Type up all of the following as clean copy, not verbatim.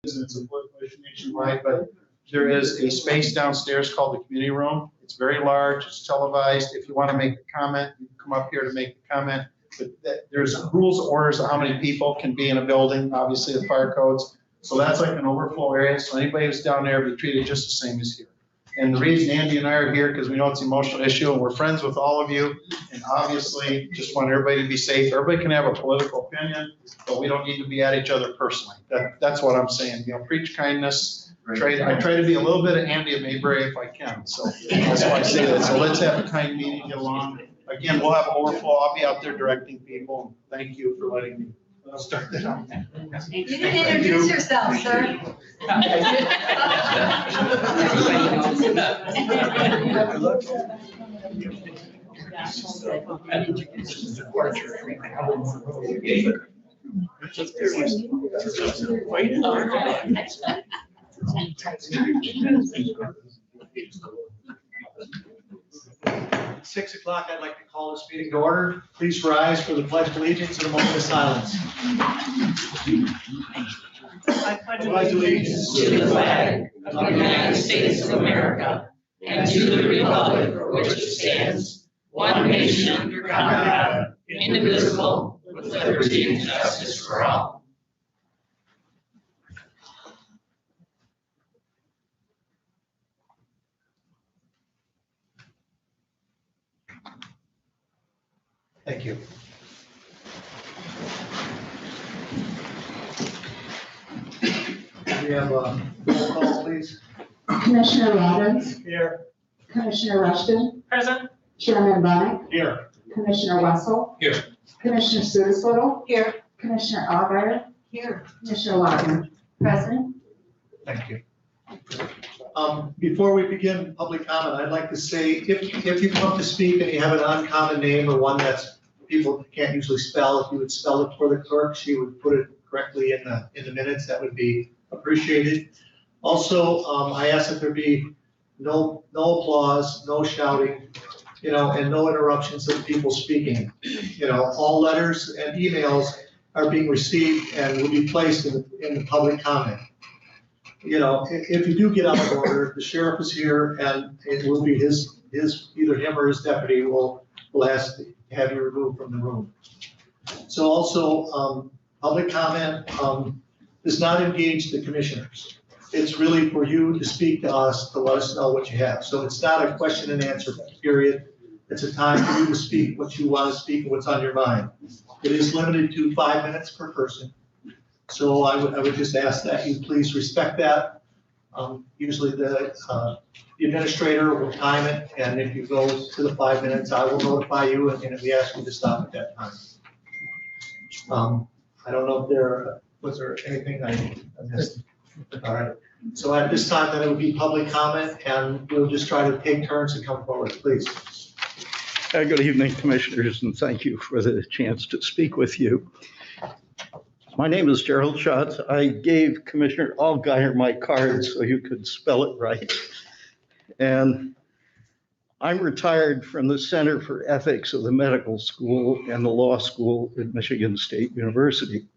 It's a political issue nationwide, but there is a space downstairs called the community room. It's very large, it's televised. If you want to make a comment, you can come up here to make a comment. But there's rules, orders of how many people can be in a building, obviously the fire codes. So that's like an overflow area. So anybody who's down there will be treated just the same as here. And the reason Andy and I are here, because we know it's an emotional issue and we're friends with all of you. And obviously just want everybody to be safe. Everybody can have a political opinion, but we don't need to be at each other personally. That's what I'm saying. You know, preach kindness. I try to be a little bit of Andy at Mayberry if I can. So that's why I say that. So let's have a kind meeting, get along. Again, we'll have overflow. I'll be out there directing people. Thank you for letting me start that out. You didn't introduce yourself, sir. At 6 o'clock, I'd like to call this meeting to order. Please rise for the Pledge of Allegiance and a moment of silence. I pledge allegiance to the flag of the United States of America and to the republic for which it stands, one nation under God, indivisible, with liberty and justice for all. Thank you. We have a roll call, please. Commissioner Robbins, Here. Commissioner Rushton, Present. Chairman Bunnick, Here. Commissioner Wessel. Here. Commissioner Sudiswittle. Here. Commissioner Algar. Here. Commissioner Wagner. Present. Thank you. Before we begin public comment, I'd like to say, if you come to speak and you have an uncommon name or one that's people can't usually spell, if you would spell it for the clerk, she would put it correctly in the minutes. That would be appreciated. Also, I ask that there be no applause, no shouting, and no interruptions of people speaking. All letters and emails are being received and will be placed in the public comment. If you do get out of order, the sheriff is here and it will be his either him or his deputy will ask to have you removed from the room. So also, public comment does not engage the commissioners. It's really for you to speak to us, to let us know what you have. So it's not a question and answer period. It's a time for you to speak what you want to speak and what's on your mind. It is limited to 5 minutes per person. So I would just ask that you please respect that. Usually the administrator will time it, and if you go to the 5 minutes, I will notify you, and we ask you to stop at that time. I don't know if was there anything I missed? All right. So at this time, then it would be public comment, and we'll just try to take turns and come forward, please. Good evening, commissioners, and thank you for the chance to speak with you. My name is Gerald Schatz. I gave Commissioner Allgaier my card so you could spell it right. And I'm retired from the Center for Ethics of the Medical School and the Law School at Michigan State University,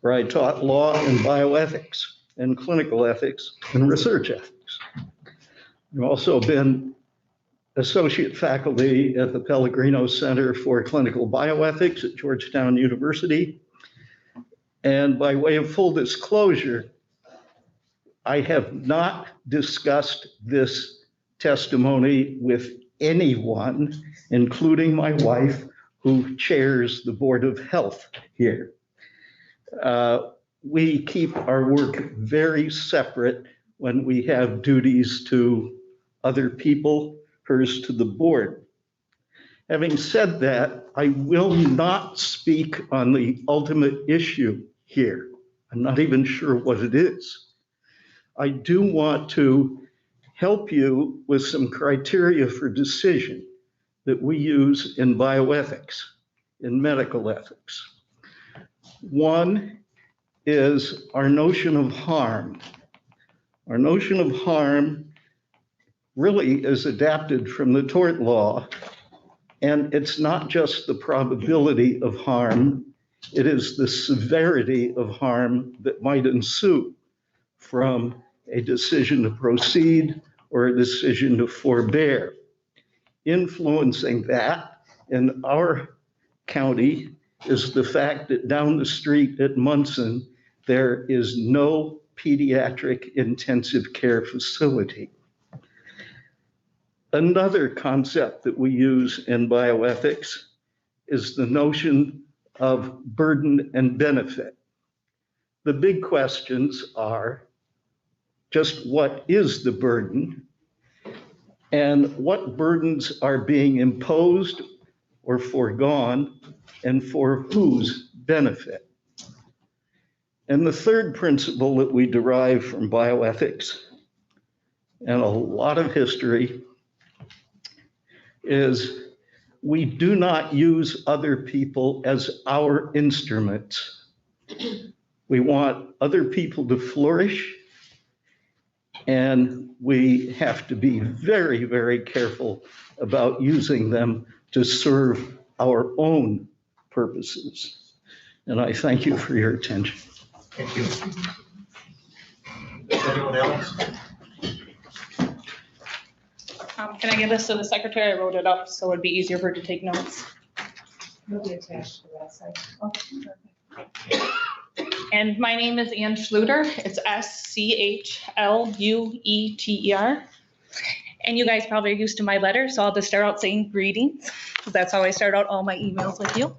where I taught law and bioethics and clinical ethics and research ethics. I've also been associate faculty at the Pellegrino Center for Clinical Bioethics at Georgetown University. And by way of full disclosure, I have not discussed this testimony with anyone, including my wife, who chairs the Board of Health here. We keep our work very separate when we have duties to other people, hers to the board. Having said that, I will not speak on the ultimate issue here. I'm not even sure what it is. I do want to help you with some criteria for decision that we use in bioethics, in medical ethics. One is our notion of harm. Our notion of harm really is adapted from the tort law, and it's not just the probability of harm, it is the severity of harm that might ensue from a decision to proceed or a decision to forbear. Influencing that in our county is the fact that down the street at Munson, there is no pediatric intensive care facility. Another concept that we use in bioethics is the notion of burden and benefit. The big questions are just what is the burden and what burdens are being imposed or foregone and for whose benefit. And the third principle that we derive from bioethics and a lot of history is we do not use other people as our instruments. We want other people to flourish, and we have to be very, very careful about using them to serve our own purposes. And I thank you for your attention. Thank you. Anyone else? Can I give this to the secretary? I wrote it up so it'd be easier for her to take notes. Will be attached to that side. And my name is Ann Schluter. It's SCHLUETER. And you guys probably are used to my letter, so I'll just start out saying greetings. That's how I start out all my emails with you.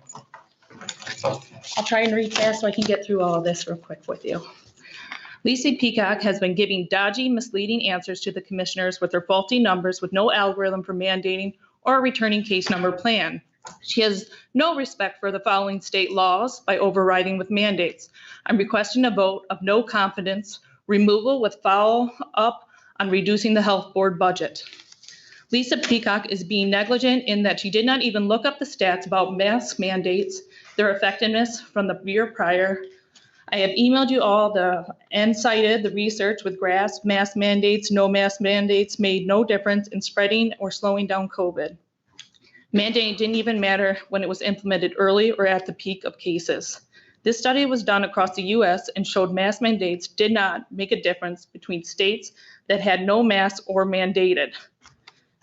I'll try and read fast so I can get through all of this real quick with you. Lisa Peacock has been giving dodgy, misleading answers to the commissioners with their faulty numbers with no algorithm for mandating or a returning case number plan. She has no respect for the following state laws by overriding with mandates. I'm requesting a vote of no confidence, removal with follow-up on reducing the health board budget. Lisa Peacock is being negligent in that she did not even look up the stats about mask mandates, their effectiveness from the year prior. I have emailed you all and cited the research with graphs, mask mandates, no mask mandates made no difference in spreading or slowing down COVID. Mandating didn't even matter when it was implemented early or at the peak of cases. This study was done across the US and showed mask mandates did not make a difference between states that had no masks or mandated.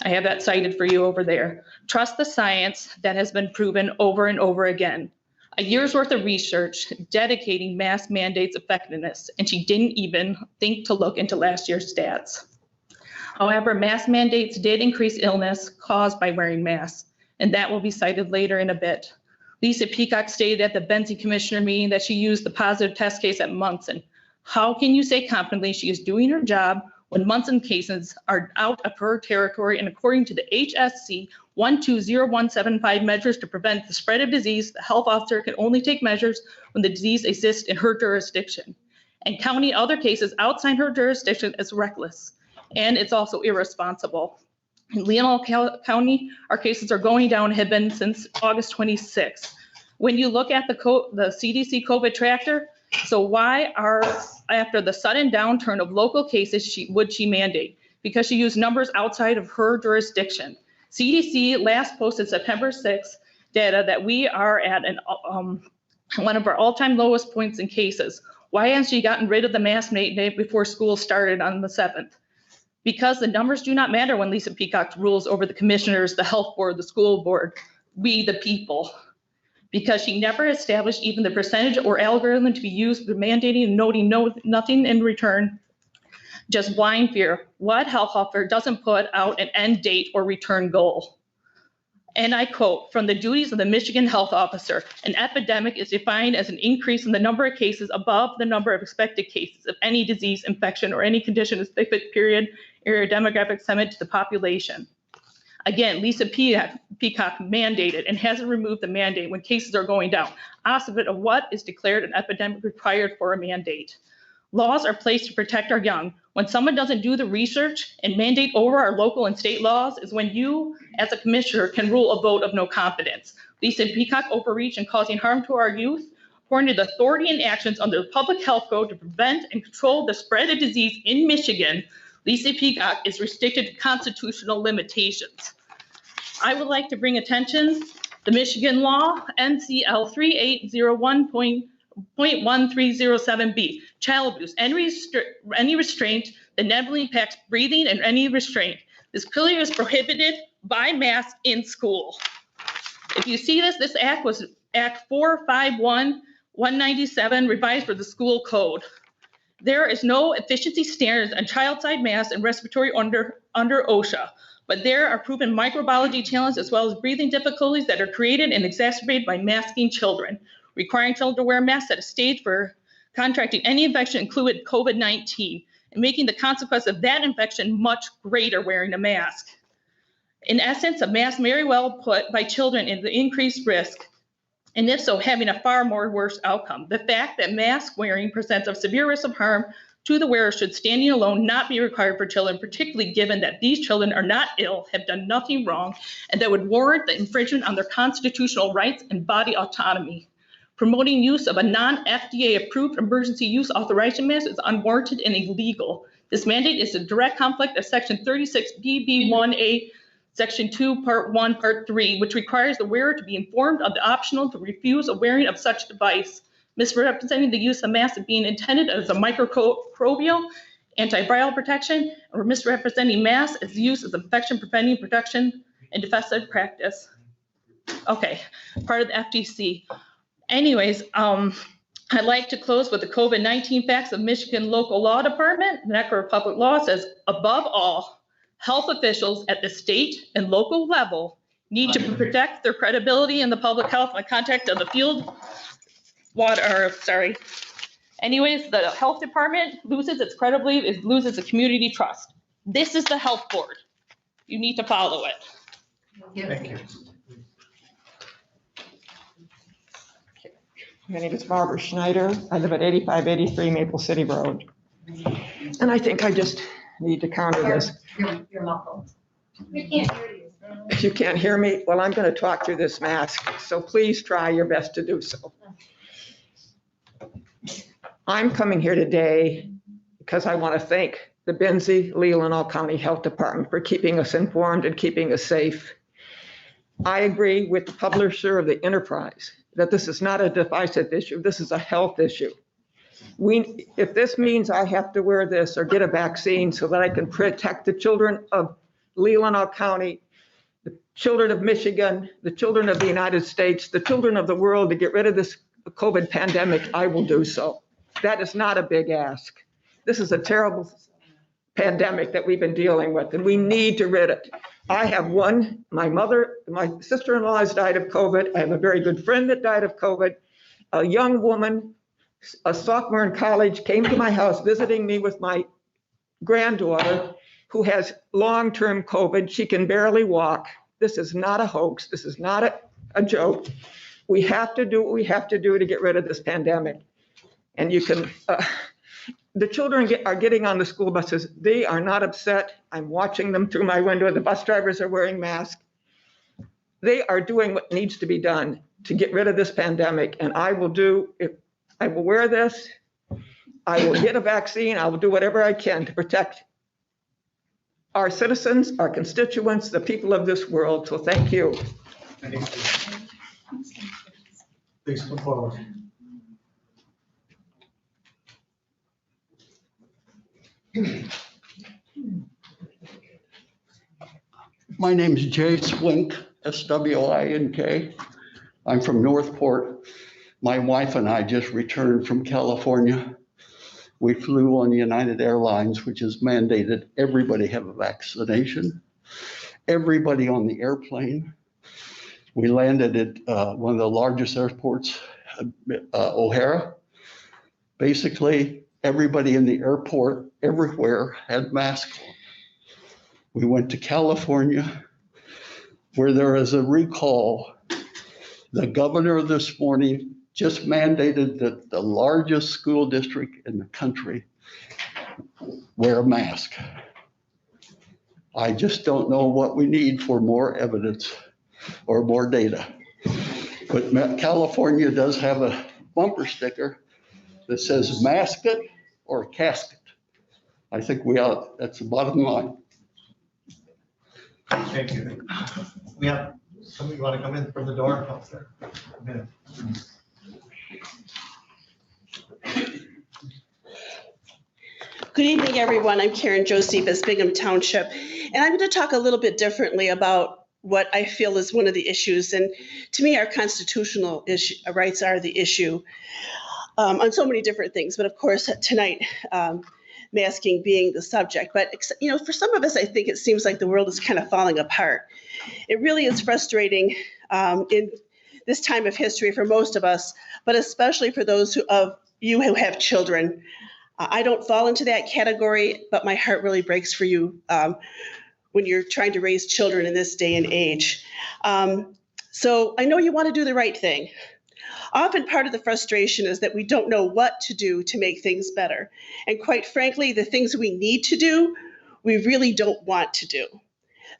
I have that cited for you over there. Trust the science that has been proven over and over again. A year's worth of research dedicating mask mandates effectiveness, and she didn't even think to look into last year's stats. However, mask mandates did increase illness caused by wearing masks, and that will be cited later in a bit. Lisa Peacock stated at the Benzie Commissioner meeting that she used the positive test case at Munson. How can you say confidently she is doing her job when Munson cases are out of her territory and according to the HSC 120175 measures to prevent the spread of disease, the health officer can only take measures when the disease exists in her jurisdiction. And counting other cases outside her jurisdiction is reckless, and it's also irresponsible. In Leelanau County, our cases are going down, have been since August 26th. When you look at the CDC COVID tracker, so why are, after the sudden downturn of local cases, would she mandate? Because she used numbers outside of her jurisdiction. CDC last posted September 6th data that we are at one of our all-time lowest points in cases. Why hasn't she gotten rid of the mask mandate before school started on the 7th? Because the numbers do not matter when Lisa Peacock rules over the commissioners, the health board, the school board, we the people. Because she never established even the percentage or algorithm to be used for mandating and noting nothing in return, just blind fear. What health officer doesn't put out an end date or return goal? And I quote from the duties of the Michigan health officer, an epidemic is defined as an increase in the number of cases above the number of expected cases of any disease, infection, or any condition of specific period, area, demographic segment to the population. Again, Lisa Peacock mandated and hasn't removed the mandate when cases are going down, opposite of what is declared an epidemic required for a mandate. Laws are placed to protect our young. When someone doesn't do the research and mandate over our local and state laws is when you, as a commissioner, can rule a vote of no confidence. Lisa Peacock overreach and causing harm to our youth, according to the authority and actions under the Public Health Code to prevent and control the spread of disease in Michigan, Lisa Peacock is restricted to constitutional limitations. I would like to bring attention the Michigan law, NCL .1307B, child abuse, any restraint that negatively impacts breathing and any restraint. This clearly is prohibited by mask in school. If you see this act was Act 451-197 revised for the school code. There is no efficiency standards on child-side masks and respiratory under OSHA, but there are proven microbiology challenges as well as breathing difficulties that are created and exacerbated by masking children, requiring children to wear masks at a stage for contracting any infection, including COVID-19, and making the consequence of that infection much greater wearing a mask. In essence, a mask may very well put by children into increased risk, and if so, having a far more worse outcome. The fact that mask wearing presents a severe risk of harm to the wearer should standing alone not be required for children, particularly given that these children are not ill, have done nothing wrong, and that would warrant the infringement on their constitutional rights and body autonomy. Promoting use of a non-FDA approved emergency use authorization mask is unwarranted and illegal. This mandate is a direct conflict of Section 36 BB1A, Section 2, Part 1, Part 3, which requires the wearer to be informed of the optional to refuse a wearing of such device, misrepresenting the use of masks as being intended as a microbial, antiviral protection, or misrepresenting masks as use as infection preventing protection and defensive practice. Okay, part of the FTC. Anyways, I'd like to close with the COVID-19 facts of Michigan Local Law Department. The Record of Public Law says, above all, health officials at the state and local level need to protect their credibility in the public health in the context of the field Anyways, the health department loses its credibility, it loses the community trust. This is the health board. You need to follow it. Thank you. My name is Barbara Schneider. I live at 8583 Maple City Road. And I think I just need to counter this. You're muffled. We can't hear you. If you can't hear me, well, I'm going to talk through this mask. So please try your best to do so. I'm coming here today because I want to thank the Benzie Leelanau County Health Department for keeping us informed and keeping us safe. I agree with the publisher of the Enterprise that this is not a divisive issue. This is a health issue. If this means I have to wear this or get a vaccine so that I can protect the children of Leelanau County, the children of Michigan, the children of the United States, the children of the world, to get rid of this COVID pandemic, I will do so. That is not a big ask. This is a terrible pandemic that we've been dealing with, and we need to rid it. I have one, my sister-in-law has died of COVID. I have a very good friend that died of COVID. A young woman, a sophomore in college, came to my house visiting me with my granddaughter who has long-term COVID. She can barely walk. This is not a hoax. This is not a joke. We have to do what we have to do to get rid of this pandemic. And you can, the children are getting on the school buses. They are not upset. I'm watching them through my window. The bus drivers are wearing masks. They are doing what needs to be done to get rid of this pandemic. And I will wear this. I will get a vaccine. I will do whatever I can to protect our citizens, our constituents, the people of this world. So thank you. Thank you. Please come forward. My name is Jay Swink, S-W-I-N-K. I'm from Northport. My wife and I just returned from California. We flew on United Airlines, which has mandated everybody have a vaccination. Everybody on the airplane. We landed at one of the largest airports, O'Hara. Basically, everybody in the airport, everywhere, had masks on. We went to California, where there is a recall. The governor this morning just mandated that the largest school district in the country wear a mask. I just don't know what we need for more evidence or more data. But California does have a bumper sticker that says mask it or casket. I think that's the bottom line. Thank you. We have somebody want to come in from the door? Oh, sir. A minute. Good evening, everyone. I'm Karen Josephus, Bingham Township, and I'm going to talk a little bit differently about what I feel is one of the issues. And to me, our constitutional rights are the issue on so many different things. But of course, tonight, masking being the subject. But for some of us, I think it seems like the world is kind of falling apart. It really is frustrating in this time of history for most of us, but especially for those of you who have children. I don't fall into that category, but my heart really breaks for you when you're trying to raise children in this day and age. So I know you want to do the right thing. Often part of the frustration is that we don't know what to do to make things better. And quite frankly, the things we need to do, we really don't want to do.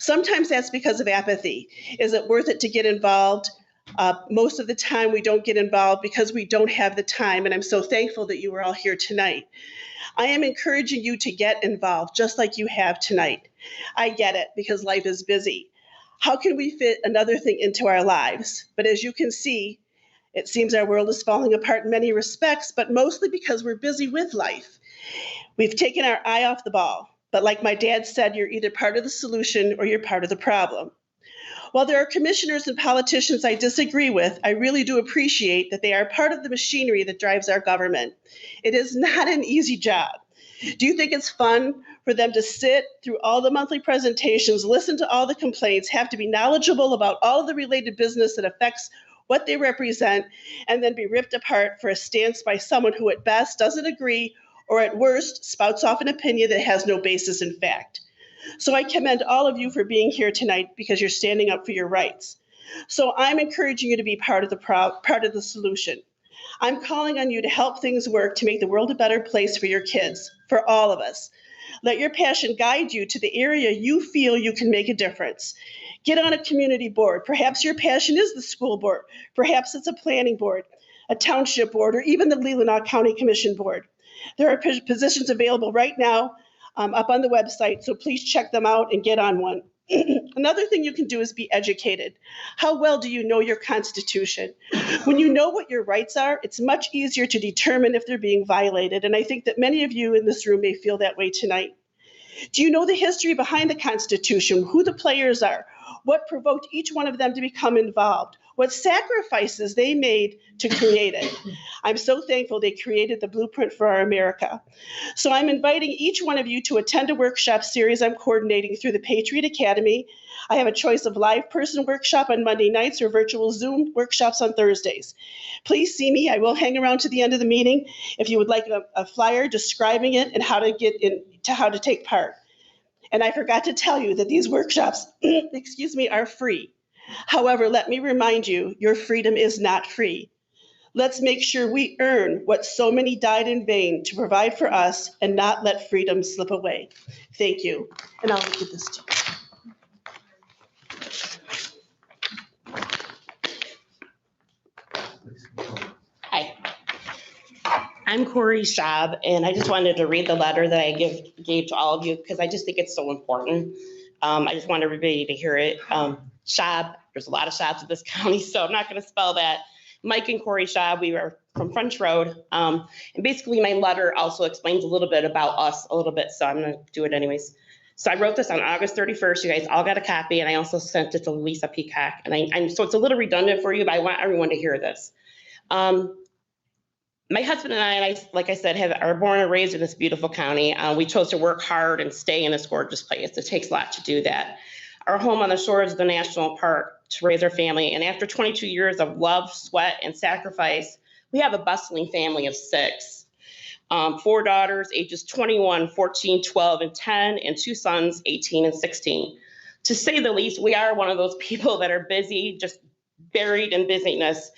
Sometimes that's because of apathy. Is it worth it to get involved? Most of the time we don't get involved because we don't have the time, and I'm so thankful that you are all here tonight. I am encouraging you to get involved just like you have tonight. I get it because life is busy. How can we fit another thing into our lives? But as you can see, it seems our world is falling apart in many respects, but mostly because we're busy with life. We've taken our eye off the ball, but like my dad said, you're either part of the solution or you're part of the problem. While there are commissioners and politicians I disagree with, I really do appreciate that they are part of the machinery that drives our government. It is not an easy job. Do you think it's fun for them to sit through all the monthly presentations, listen to all the complaints, have to be knowledgeable about all of the related business that affects what they represent, and then be ripped apart for a stance by someone who at best doesn't agree or at worst spouts off an opinion that has no basis in fact? So I commend all of you for being here tonight because you're standing up for your rights. So I'm encouraging you to be part of the solution. I'm calling on you to help things work to make the world a better place for your kids, for all of us. Let your passion guide you to the area you feel you can make a difference. Get on a community board. Perhaps your passion is the school board. Perhaps it's a planning board, a township board, or even the Leelanau County Commission board. There are positions available right now up on the website, so please check them out and get on one. Another thing you can do is be educated. How well do you know your Constitution? When you know what your rights are, it's much easier to determine if they're being violated, and I think that many of you in this room may feel that way tonight. Do you know the history behind the Constitution, who the players are, what provoked each one of them to become involved, what sacrifices they made to create it? I'm so thankful they created the blueprint for our America. So I'm inviting each one of you to attend a workshop series I'm coordinating through the Patriot Academy. I have a choice of live person workshop on Monday nights or virtual Zoom workshops on Thursdays. Please see me. I will hang around to the end of the meeting if you would like a flyer describing it and how to get into how to take part. And I forgot to tell you that these workshops, are free. However, let me remind you, your freedom is not free. Let's make sure we earn what so many died in vain to provide for us and not let freedom slip away. Thank you. And I'll look at this too. Hi, I'm Corey Schaub, and I just wanted to read the letter that I gave to all of you because I just think it's so important. I just want everybody to hear it. Schaub, there's a lot of Schaubs in this county, so I'm not going to spell that. Mike and Corey Schaub, we were from French Road. And basically my letter also explains a little bit about us a little bit, so I'm going to do it anyways. So I wrote this on August 31st. You guys all got a copy, and I also sent it to Lisa Peacock. And so it's a little redundant for you, but I want everyone to hear this. My husband and I, like I said, are born and raised in this beautiful county. We chose to work hard and stay in this gorgeous place. It takes a lot to do that. Our home on the shores of the national park to raise our family. And after 22 years of love, sweat, and sacrifice, we have a bustling family of 6. 4 daughters, ages 21, 14, 12, and 10, and 2 sons, 18 and 16. To say the least, we are one of those people that are busy, just buried in busyness.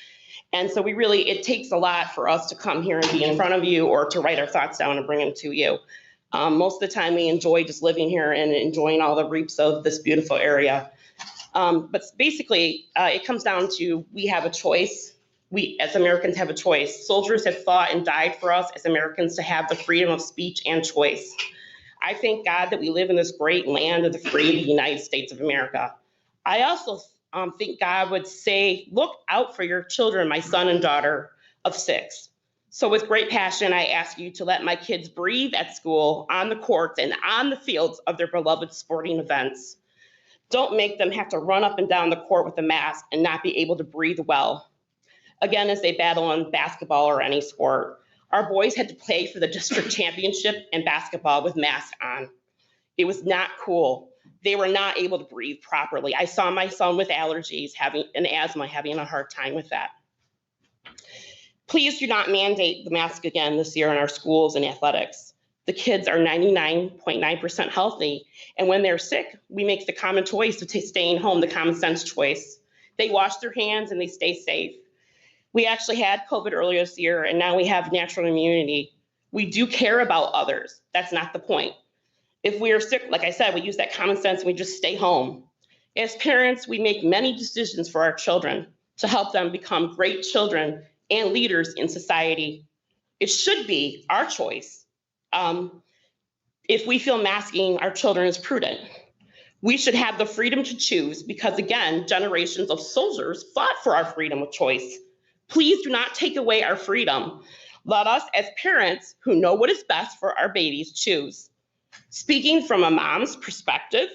And so it takes a lot for us to come here and be in front of you or to write our thoughts down and bring them to you. Most of the time we enjoy just living here and enjoying all the reaps of this beautiful area. But basically, it comes down to we have a choice. We as Americans have a choice. Soldiers have fought and died for us as Americans to have the freedom of speech and choice. I thank God that we live in this great land of the free United States of America. I also think God would say, look out for your children, my son and daughter of 6. So with great passion, I ask you to let my kids breathe at school, on the courts, and on the fields of their beloved sporting events. Don't make them have to run up and down the court with a mask and not be able to breathe well. Again, as they battle in basketball or any sport, our boys had to play for the district championship in basketball with masks on. It was not cool. They were not able to breathe properly. I saw my son with allergies, having an asthma, having a hard time with that. Please do not mandate the mask again this year in our schools and athletics. The kids are 99.9% healthy, and when they're sick, we make the common choice of staying home, the common sense choice. They wash their hands and they stay safe. We actually had COVID earlier this year, and now we have natural immunity. We do care about others. That's not the point. If we are sick, like I said, we use that common sense and we just stay home. As parents, we make many decisions for our children to help them become great children and leaders in society. It should be our choice. If we feel masking our children is prudent, we should have the freedom to choose because, again, generations of soldiers fought for our freedom of choice. Please do not take away our freedom. Let us, as parents who know what is best for our babies, choose. Speaking from a mom's perspective,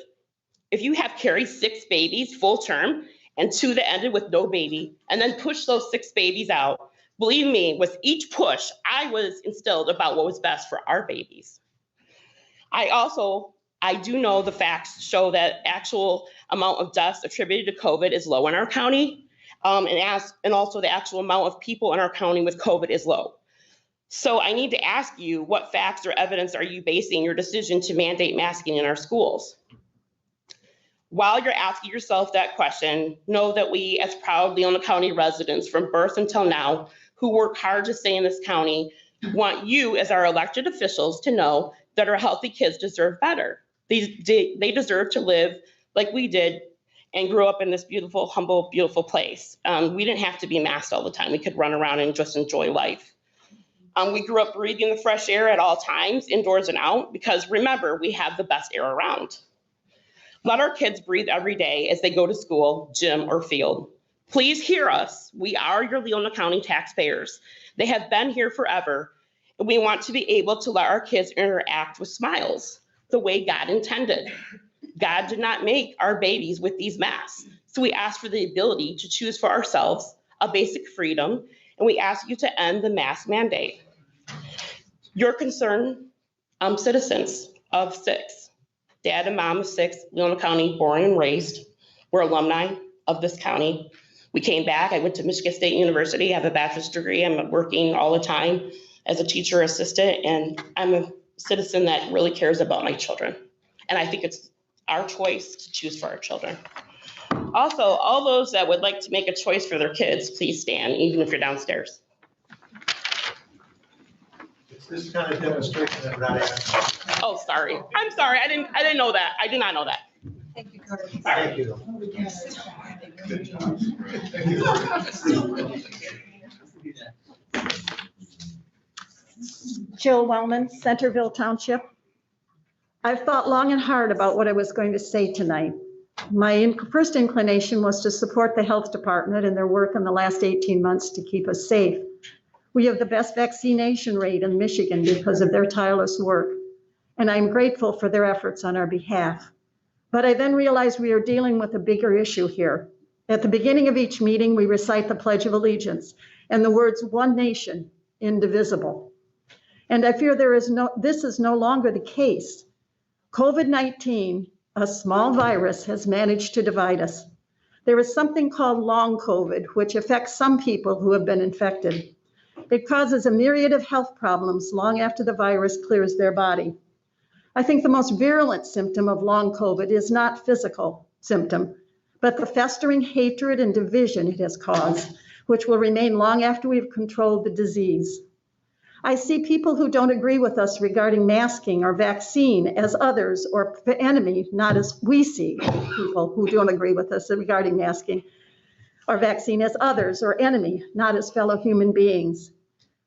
if you have carried 6 babies full term and 2 that ended with no baby, and then push those 6 babies out, believe me, with each push, I was instilled about what was best for our babies. I do know the facts show that actual amount of deaths attributed to COVID is low in our county, and also the actual amount of people in our county with COVID is low. So I need to ask you, what facts or evidence are you basing your decision to mandate masking in our schools? While you're asking yourself that question, know that we, as proud Leelanau County residents from birth until now, who work hard to stay in this county, want you as our elected officials to know that our healthy kids deserve better. They deserve to live like we did and grew up in this beautiful, humble, beautiful place. We didn't have to be masked all the time. We could run around and just enjoy life. We grew up breathing the fresh air at all times, indoors and out, because remember, we have the best air around. Let our kids breathe every day as they go to school, gym, or field. Please hear us. We are your Leelanau County taxpayers. They have been here forever, and we want to be able to let our kids interact with smiles the way God intended. God did not make our babies with these masks, so we ask for the ability to choose for ourselves a basic freedom, and we ask you to end the mask mandate. Your concern, citizens of 6, dad and mom of 6, Leelanau County, born and raised. We're alumni of this county. We came back. I went to Michigan State University, I have a bachelor's degree. I'm working all the time as a teacher assistant, and I'm a citizen that really cares about my children. And I think it's our choice to choose for our children. Also, all those that would like to make a choice for their kids, please stand, even if you're downstairs. It's this kind of demonstration that we're not asking. Oh, sorry. I'm sorry. I didn't know that. I did not know that. Thank you, Carter. Thank you. Good job. Jill Wellman, Centerville Township. I've thought long and hard about what I was going to say tonight. My first inclination was to support the health department and their work in the last 18 months to keep us safe. We have the best vaccination rate in Michigan because of their tireless work, and I'm grateful for their efforts on our behalf. But I then realized we are dealing with a bigger issue here. At the beginning of each meeting, we recite the Pledge of Allegiance and the words, "One nation, indivisible." And I fear this is no longer the case. COVID-19, a small virus, has managed to divide us. There is something called long COVID, which affects some people who have been infected. It causes a myriad of health problems long after the virus clears their body. I think the most virulent symptom of long COVID is not physical symptom, but the festering hatred and division it has caused, which will remain long after we've controlled the disease. I see people who don't agree with us regarding masking or vaccine as others or enemy, not as we see people who don't agree with us regarding masking or vaccine as others or enemy, not as fellow human beings.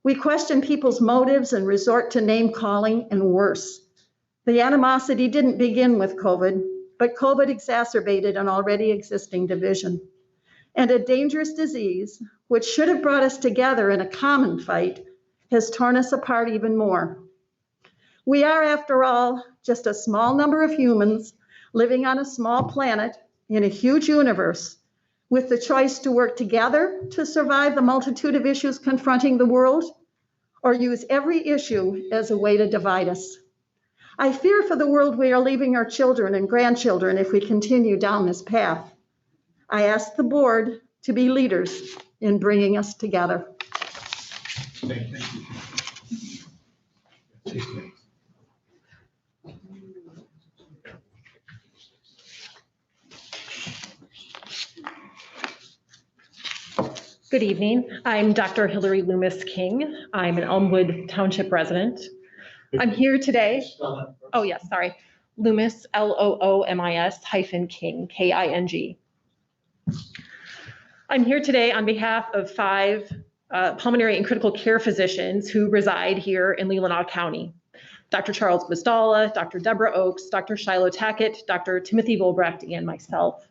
We question people's motives and resort to name calling and worse. The animosity didn't begin with COVID, but COVID exacerbated an already existing division. And a dangerous disease, which should have brought us together in a common fight, has torn us apart even more. We are, after all, just a small number of humans living on a small planet in a huge universe, with the choice to work together to survive the multitude of issues confronting the world, or use every issue as a way to divide us. I fear for the world we are leaving our children and grandchildren if we continue down this path. I ask the board to be leaders in bringing us together. Thank you. Good evening. I'm Dr. Hilary LoomisKing. I'm an Elmwood Township resident. I'm here today. Oh, yes, sorry. Loomis, Loomis -King, King. I'm here today on behalf of 5 pulmonary and critical care physicians who reside here in Leelanau County. Dr. Charles Gwisdala, Dr. Deborah Oakes, Dr. Shiloh Tackett, Dr. Timothy Volbrecht, and myself.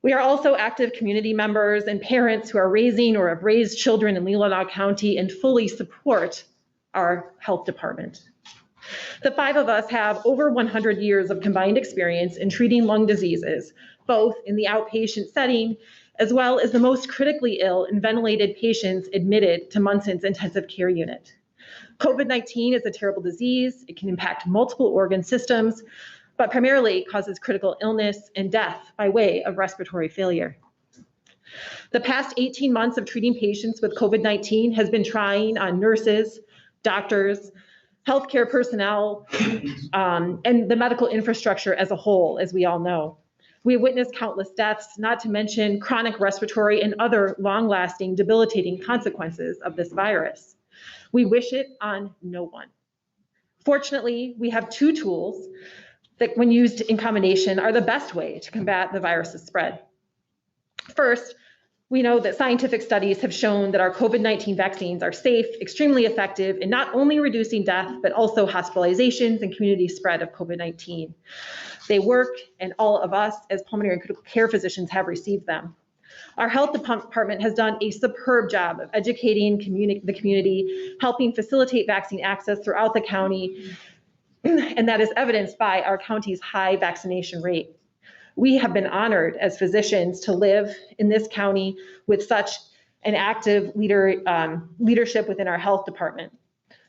We are also active community members and parents who are raising or have raised children in Leelanau County and fully support our health department. The 5 of us have over 100 years of combined experience in treating lung diseases, both in the outpatient setting, as well as the most critically ill and ventilated patients admitted to Munson's intensive care unit. COVID-19 is a terrible disease. It can impact multiple organ systems, but primarily causes critical illness and death by way of respiratory failure. The past 18 months of treating patients with COVID-19 has been trying on nurses, doctors, healthcare personnel, and the medical infrastructure as a whole, as we all know. We have witnessed countless deaths, not to mention chronic respiratory and other long-lasting debilitating consequences of this virus. We wish it on no one. Fortunately, we have 2 tools that, when used in combination, are the best way to combat the virus's spread. First, we know that scientific studies have shown that our COVID-19 vaccines are safe, extremely effective in not only reducing death, but also hospitalizations and community spread of COVID-19. They work, and all of us as pulmonary and critical care physicians have received them. Our health department has done a superb job of educating the community, helping facilitate vaccine access throughout the county, and that is evidenced by our county's high vaccination rate. We have been honored as physicians to live in this county with such an active leadership within our health department.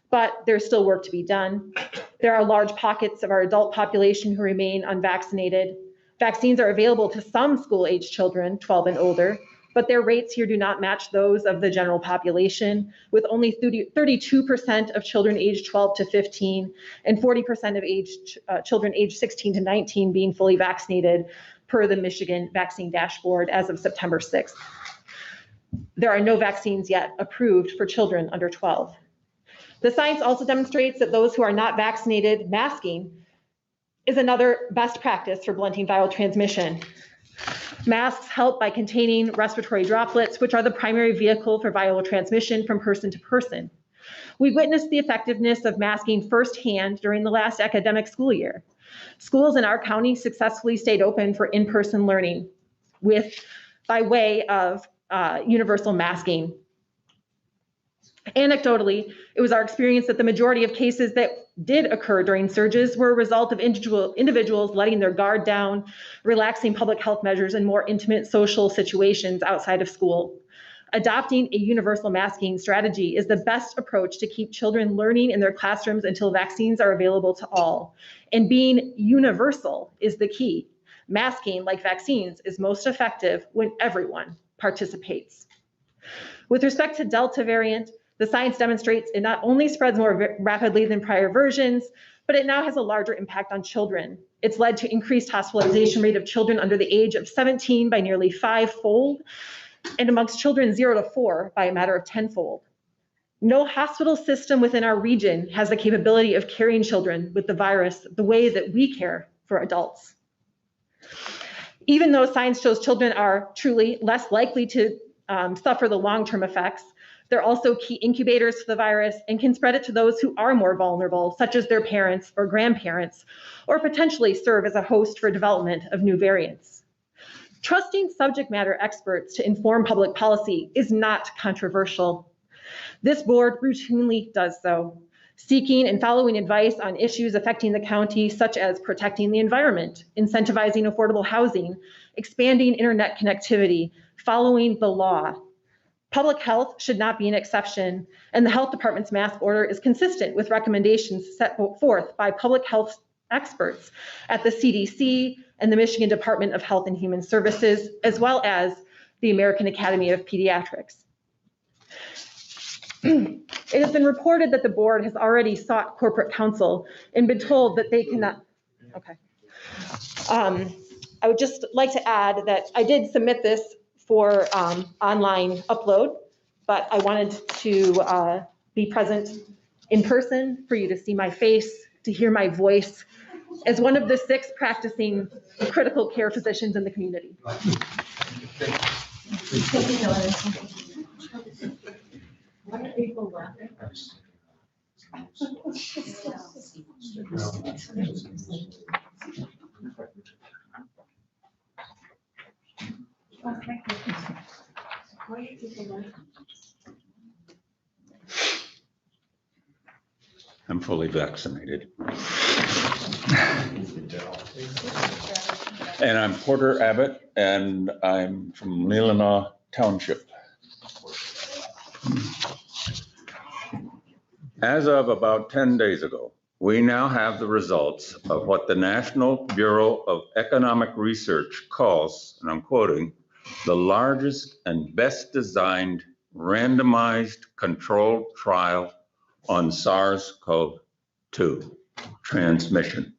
But there's still work to be done. There are large pockets of our adult population who remain unvaccinated. Vaccines are available to some school-age children, 12 and older, but their rates here do not match those of the general population, with only 32% of children aged 12 to 15 and 40% of children aged 16 to 19 being fully vaccinated per the Michigan Vaccine Dashboard as of September 6th. There are no vaccines yet approved for children under 12. The science also demonstrates that those who are not vaccinated, masking is another best practice for blunting viral transmission. Masks help by containing respiratory droplets, which are the primary vehicle for viral transmission from person to person. We witnessed the effectiveness of masking firsthand during the last academic school year. Schools in our county successfully stayed open for in-person learning by way of universal masking. Anecdotally, it was our experience that the majority of cases that did occur during surges were a result of individuals letting their guard down, relaxing public health measures in more intimate social situations outside of school. Adopting a universal masking strategy is the best approach to keep children learning in their classrooms until vaccines are available to all. And being universal is the key. Masking, like vaccines, is most effective when everyone participates. With respect to Delta variant, the science demonstrates it not only spreads more rapidly than prior versions, but it now has a larger impact on children. It's led to increased hospitalization rate of children under the age of 17 by nearly 5-fold, and amongst children 0 to 4 by a matter of 10-fold. No hospital system within our region has the capability of carrying children with the virus the way that we care for adults. Even though science shows children are truly less likely to suffer the long-term effects, they're also key incubators for the virus and can spread it to those who are more vulnerable, such as their parents or grandparents, or potentially serve as a host for development of new variants. Trusting subject matter experts to inform public policy is not controversial. This board routinely does so, seeking and following advice on issues affecting the county, such as protecting the environment, incentivizing affordable housing, expanding internet connectivity, following the law. Public health should not be an exception, and the health department's mask order is consistent with recommendations set forth by public health experts at the CDC and the Michigan Department of Health and Human Services, as well as the American Academy of Pediatrics. It has been reported that the board has already sought corporate counsel and been told that they cannot, okay. I would just like to add that I did submit this for online upload, but I wanted to be present in person for you to see my face, to hear my voice as one of the 6 practicing critical care physicians in the community. Why are people laughing? I'm fully vaccinated. And I'm Porter Abbott, and I'm from Leelanau Township. As of about 10 days ago, we now have the results of what the National Bureau of Economic Research calls, and I'm quoting, the largest and best designed randomized controlled trial on SARS-CoV-2 transmission,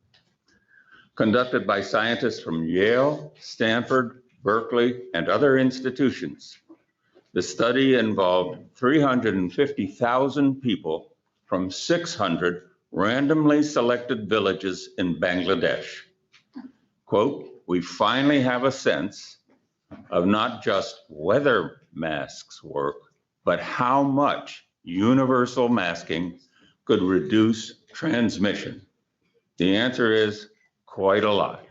conducted by scientists from Yale, Stanford, Berkeley, and other institutions. The study involved 350,000 people from 600 randomly selected villages in Bangladesh. Quote, we finally have a sense of not just whether masks work, but how much universal masking could reduce transmission. The answer is quite a lot.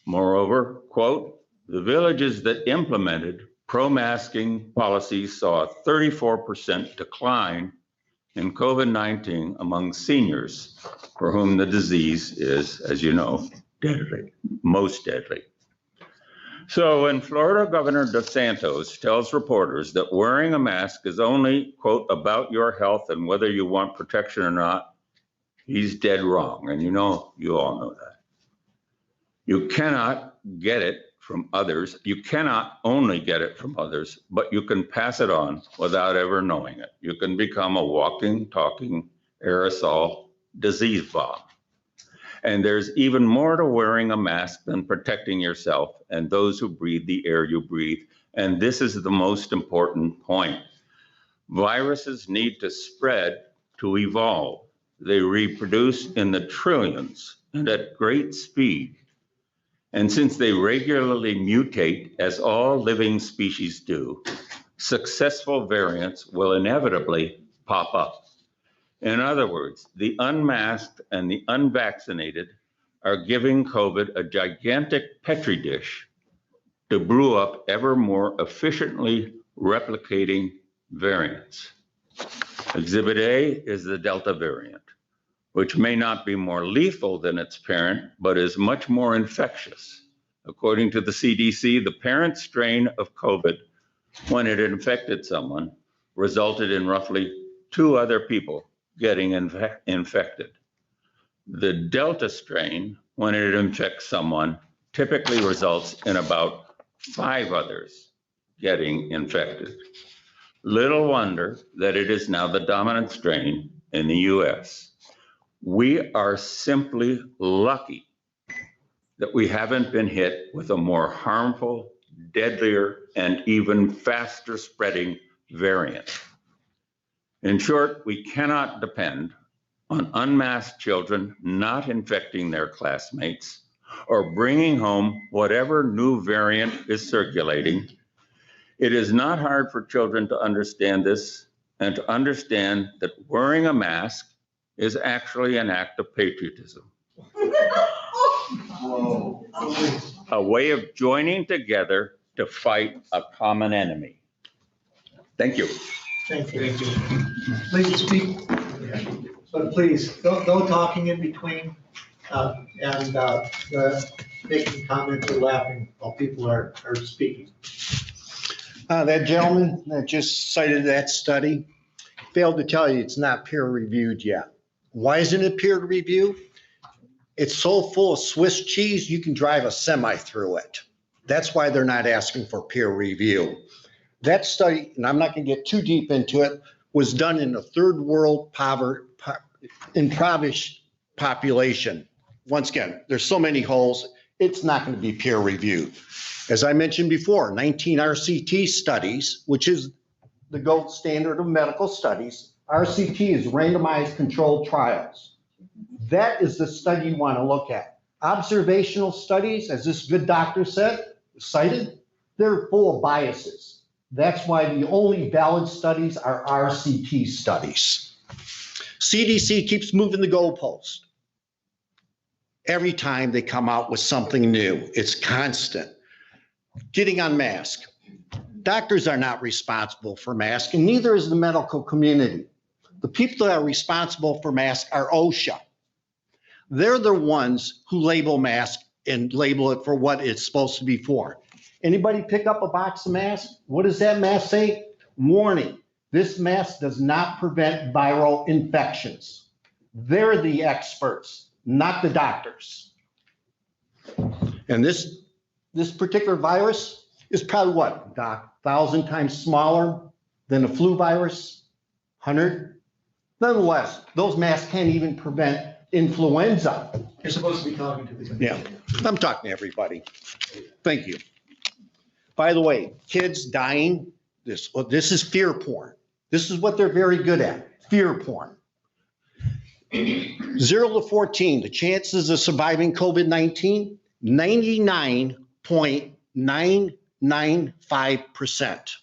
Moreover, quote, the villages that implemented pro-masking policies saw a 34% decline in COVID-19 among seniors, for whom the disease is, as you know, deadly, most deadly. So when Florida Governor DeSantis tells reporters that wearing a mask is only, quote, about your health and whether you want protection or not, he's dead wrong. And you all know that. You cannot get it from others. You cannot only get it from others, but you can pass it on without ever knowing it. You can become a walking, talking aerosol disease bomb. And there's even more to wearing a mask than protecting yourself and those who breathe the air you breathe. And this is the most important point. Viruses need to spread to evolve. They reproduce in the trillions and at great speed. And since they regularly mutate, as all living species do, successful variants will inevitably pop up. In other words, the unmasked and the unvaccinated are giving COVID a gigantic petri dish to brew up ever more efficiently replicating variants. Exhibit A is the Delta variant, which may not be more lethal than its parent, but is much more infectious. According to the CDC, the parent strain of COVID, when it infected someone, resulted in roughly 2 other people getting infected. The Delta strain, when it infects someone, typically results in about 5 others getting infected. Little wonder that it is now the dominant strain in the US. We are simply lucky that we haven't been hit with a more harmful, deadlier, and even faster spreading variant. In short, we cannot depend on unmasked children not infecting their classmates or bringing home whatever new variant is circulating. It is not hard for children to understand this and to understand that wearing a mask is actually an act of patriotism. A way of joining together to fight a common enemy. Thank you. Thank you. Please speak, but please, no talking in between, and making comments or laughing while people are speaking. That gentleman that just cited that study failed to tell you it's not peer reviewed yet. Why isn't it peer reviewed? It's so full of Swiss cheese, you can drive a semi through it. That's why they're not asking for peer review. That study, and I'm not going to get too deep into it, was done in a third world impoverished population. Once again, there's so many holes, it's not going to be peer reviewed. As I mentioned before, 19 RCT studies, which is the gold standard of medical studies. RCT is randomized controlled trials. That is the study you want to look at. Observational studies, as this good doctor cited, they're full of biases. That's why the only valid studies are RCT studies. CDC keeps moving the goalpost. Every time they come out with something new, it's constant. Getting on mask. Doctors are not responsible for masks, and neither is the medical community. The people that are responsible for masks are OSHA. They're the ones who label masks and label it for what it's supposed to be for. Anybody pick up a box of masks? What does that mask say? Warning, this mask does not prevent viral infections. They're the experts, not the doctors. And this particular virus is probably what, Doc, 1,000 times smaller than a flu virus? 100? Nonetheless, those masks can't even prevent influenza. You're supposed to be talking to the community. Yeah, I'm talking to everybody. Thank you. By the way, kids dying, this is fear porn. This is what they're very good at, fear porn. 0 to 14, the chances of surviving COVID-19, 99.995%.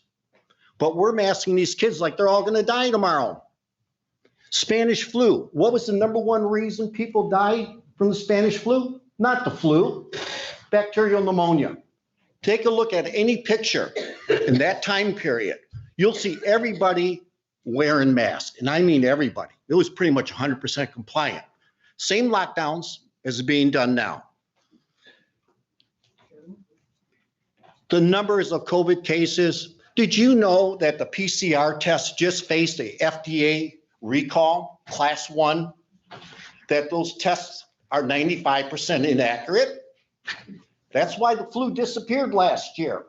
But we're masking these kids like they're all going to die tomorrow. Spanish flu. What was the #1 reason people died from the Spanish flu? Not the flu, bacterial pneumonia. Take a look at any picture in that time period. You'll see everybody wearing masks, and I mean everybody. It was pretty much 100% compliant. Same lockdowns as being done now. The numbers of COVID cases. Did you know that the PCR test just faced a FDA recall, class 1, that those tests are 95% inaccurate? That's why the flu disappeared last year.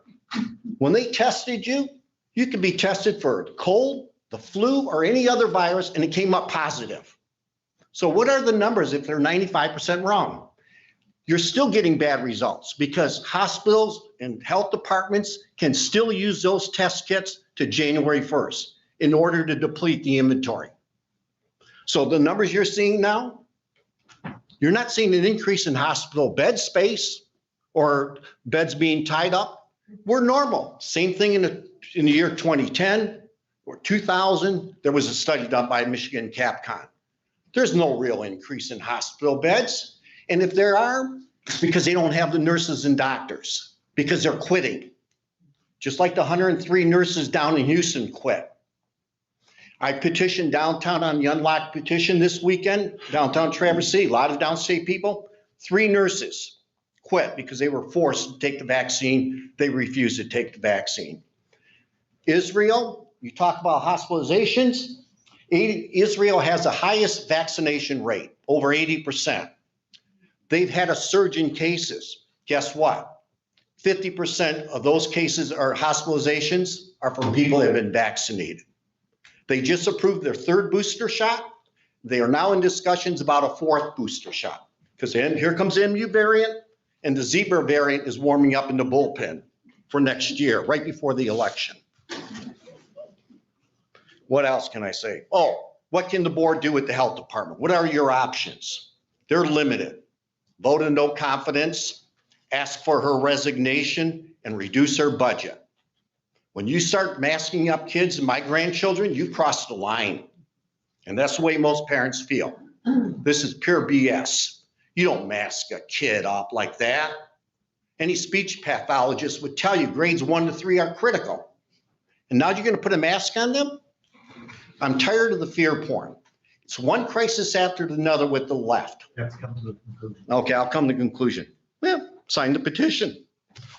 When they tested you, you could be tested for the cold, the flu, or any other virus, and it came up positive. So what are the numbers if they're 95% wrong? You're still getting bad results because hospitals and health departments can still use those test kits to January 1st in order to deplete the inventory. So the numbers you're seeing now, you're not seeing an increase in hospital bed space or beds being tied up. We're normal. Same thing in the year 2010 or 2000. There was a study done by Michigan Capcom. There's no real increase in hospital beds. And if there are, it's because they don't have the nurses and doctors, because they're quitting. Just like the 103 nurses down in Houston quit. I petitioned downtown on the Unlocked petition this weekend, downtown Traverse City, a lot of downstate people. 3 nurses quit because they were forced to take the vaccine. They refused to take the vaccine. Israel, you talk about hospitalizations. Israel has the highest vaccination rate, over 80%. They've had a surge in cases. Guess what? 50% of those cases or hospitalizations are from people that have been vaccinated. They just approved their 3rd booster shot. They are now in discussions about a 4th booster shot. Because here comes the MU variant, and the Zebra variant is warming up in the bullpen for next year, right before the election. What else can I say? Oh, what can the board do with the health department? What are your options? They're limited. Vote in no confidence, ask for her resignation, and reduce her budget. When you start masking up kids and my grandchildren, you cross the line. And that's the way most parents feel. This is pure BS. You don't mask a kid up like that. Any speech pathologist would tell you grades 1 to 3 are critical. And now you're going to put a mask on them? I'm tired of the fear porn. It's one crisis after another with the left. That's come to a conclusion. Okay, I'll come to conclusion. Well, sign the petition.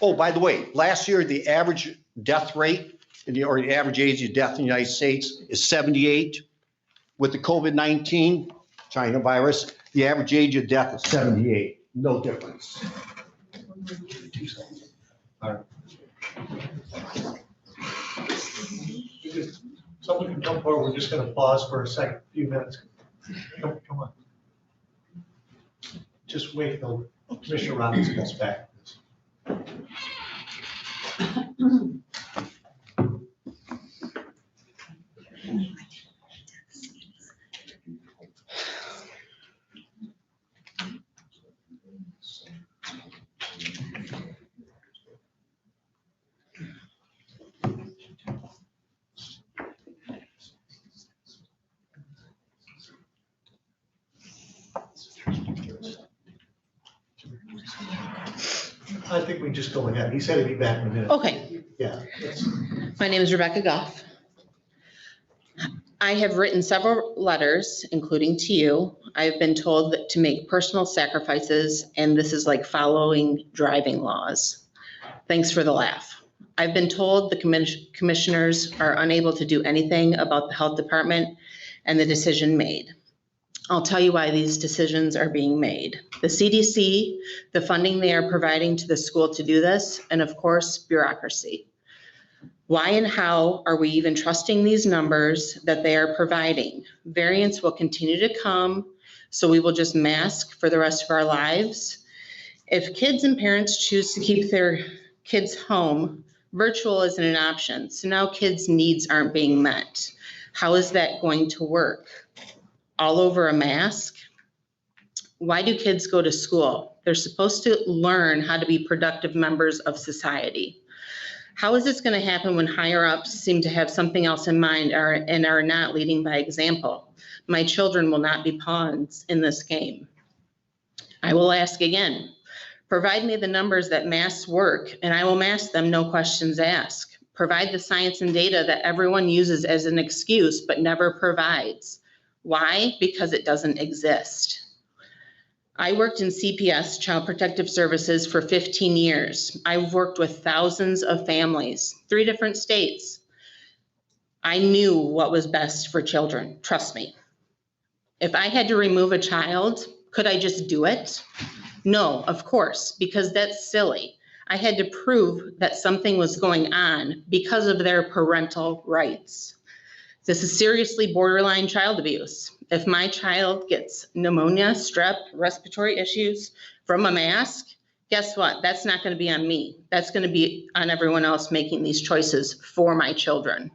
Oh, by the way, last year, the average death rate or the average age of death in the United States is 78. With the COVID-19 China virus, the average age of death is 78. No difference. Someone can come forward. We're just going to pause for a second, few minutes. Come on. Just wait till Commissioner Robbins gets back. I think we just go ahead. He said he'd be back in a minute. Okay, Yeah. my name is Rebecca Guff. I have written several letters, including to you. I've been told that to make personal sacrifices, and this is like following driving laws. Thanks for the laugh. I've been told the commissioners are unable to do anything about the health department and the decision made. I'll tell you why these decisions are being made. The CDC, the funding they are providing to the school to do this, and of course, bureaucracy. Why and how are we even trusting these numbers that they are providing? Variants will continue to come, so we will just mask for the rest of our lives. If kids and parents choose to keep their kids home, virtual isn't an option. So now kids' needs aren't being met. How is that going to work? All over a mask? Why do kids go to school? They're supposed to learn how to be productive members of society. How is this going to happen when higher ups seem to have something else in mind and are not leading by example? My children will not be pawns in this game. I will ask again, provide me the numbers that masks work and I will mask them, no questions asked. Provide the science and data that everyone uses as an excuse but never provides. Why? Because it doesn't exist. I worked in CPS, Child Protective Services, for 15 years. I've worked with thousands of families, 3 different states. I knew what was best for children, trust me. If I had to remove a child, could I just do it? No, of course, because that's silly. I had to prove that something was going on because of their parental rights. This is seriously borderline child abuse. If my child gets pneumonia, strep, respiratory issues from a mask, guess what? That's not going to be on me. That's going to be on everyone else making these choices for my children.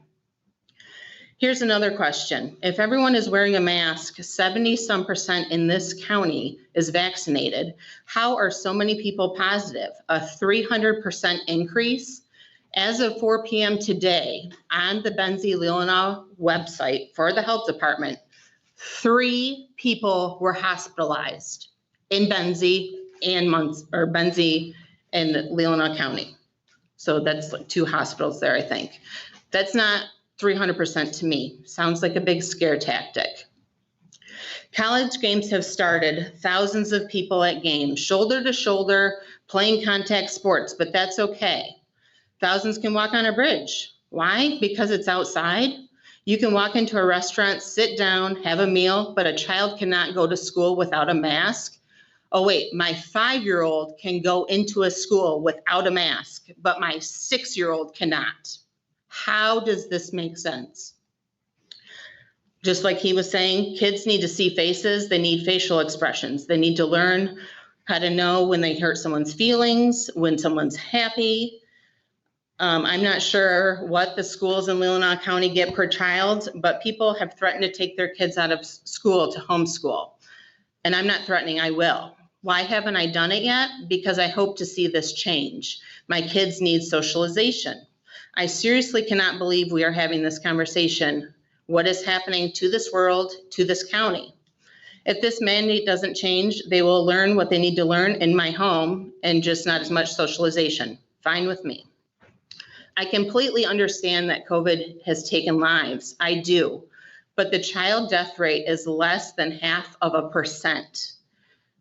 Here's another question. If everyone is wearing a mask, 70% in this county is vaccinated. How are so many people positive? A 300% increase? As of 4 p.m. today, on the Leelanau website for the health department, 3 people were hospitalized in Benzie and Leelanau County. So that's like 2 hospitals there, I think. That's not 300% to me. Sounds like a big scare tactic. College games have started, thousands of people at games, shoulder to shoulder, playing contact sports, but that's okay. Thousands can walk on a bridge. Why? Because it's outside. You can walk into a restaurant, sit down, have a meal, but a child cannot go to school without a mask. Oh wait, my 5-year-old can go into a school without a mask, but my 6-year-old cannot. How does this make sense? Just like he was saying, kids need to see faces, they need facial expressions. They need to learn how to know when they hurt someone's feelings, when someone's happy. I'm not sure what the schools in Leelanau County get per child, but people have threatened to take their kids out of school to homeschool. And I'm not threatening, I will. Why haven't I done it yet? Because I hope to see this change. My kids need socialization. I seriously cannot believe we are having this conversation. What is happening to this world, to this county? If this mandate doesn't change, they will learn what they need to learn in my home and just not as much socialization. Fine with me. I completely understand that COVID has taken lives. I do. but the child death rate is less than 0.5%.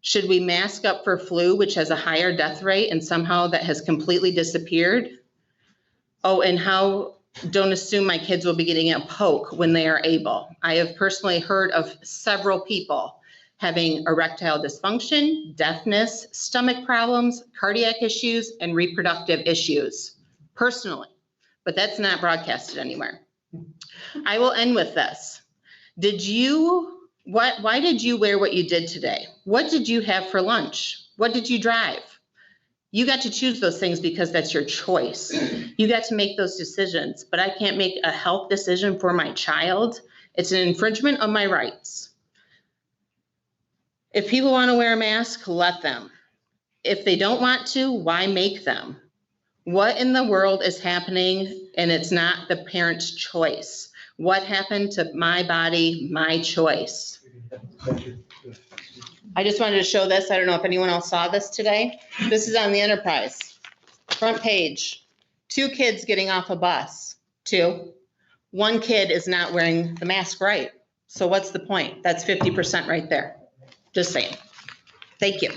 Should we mask up for flu, which has a higher death rate and somehow that has completely disappeared? Oh, and don't assume my kids will be getting a poke when they are able. I have personally heard of several people having erectile dysfunction, deafness, stomach problems, cardiac issues, and reproductive issues, personally, but that's not broadcasted anywhere. I will end with this. Why did you wear what you did today? What did you have for lunch? What did you drive? You got to choose those things because that's your choice. You got to make those decisions, but I can't make a health decision for my child. It's an infringement of my rights. If people want to wear a mask, let them. If they don't want to, why make them? What in the world is happening? And it's not the parent's choice. What happened to my body, my choice? I just wanted to show this. I don't know if anyone else saw this today. This is on the Enterprise, front page. 2 kids getting off a bus. 2. 1 kid is not wearing the mask right. So what's the point? That's 50% right there. Just saying. Thank you.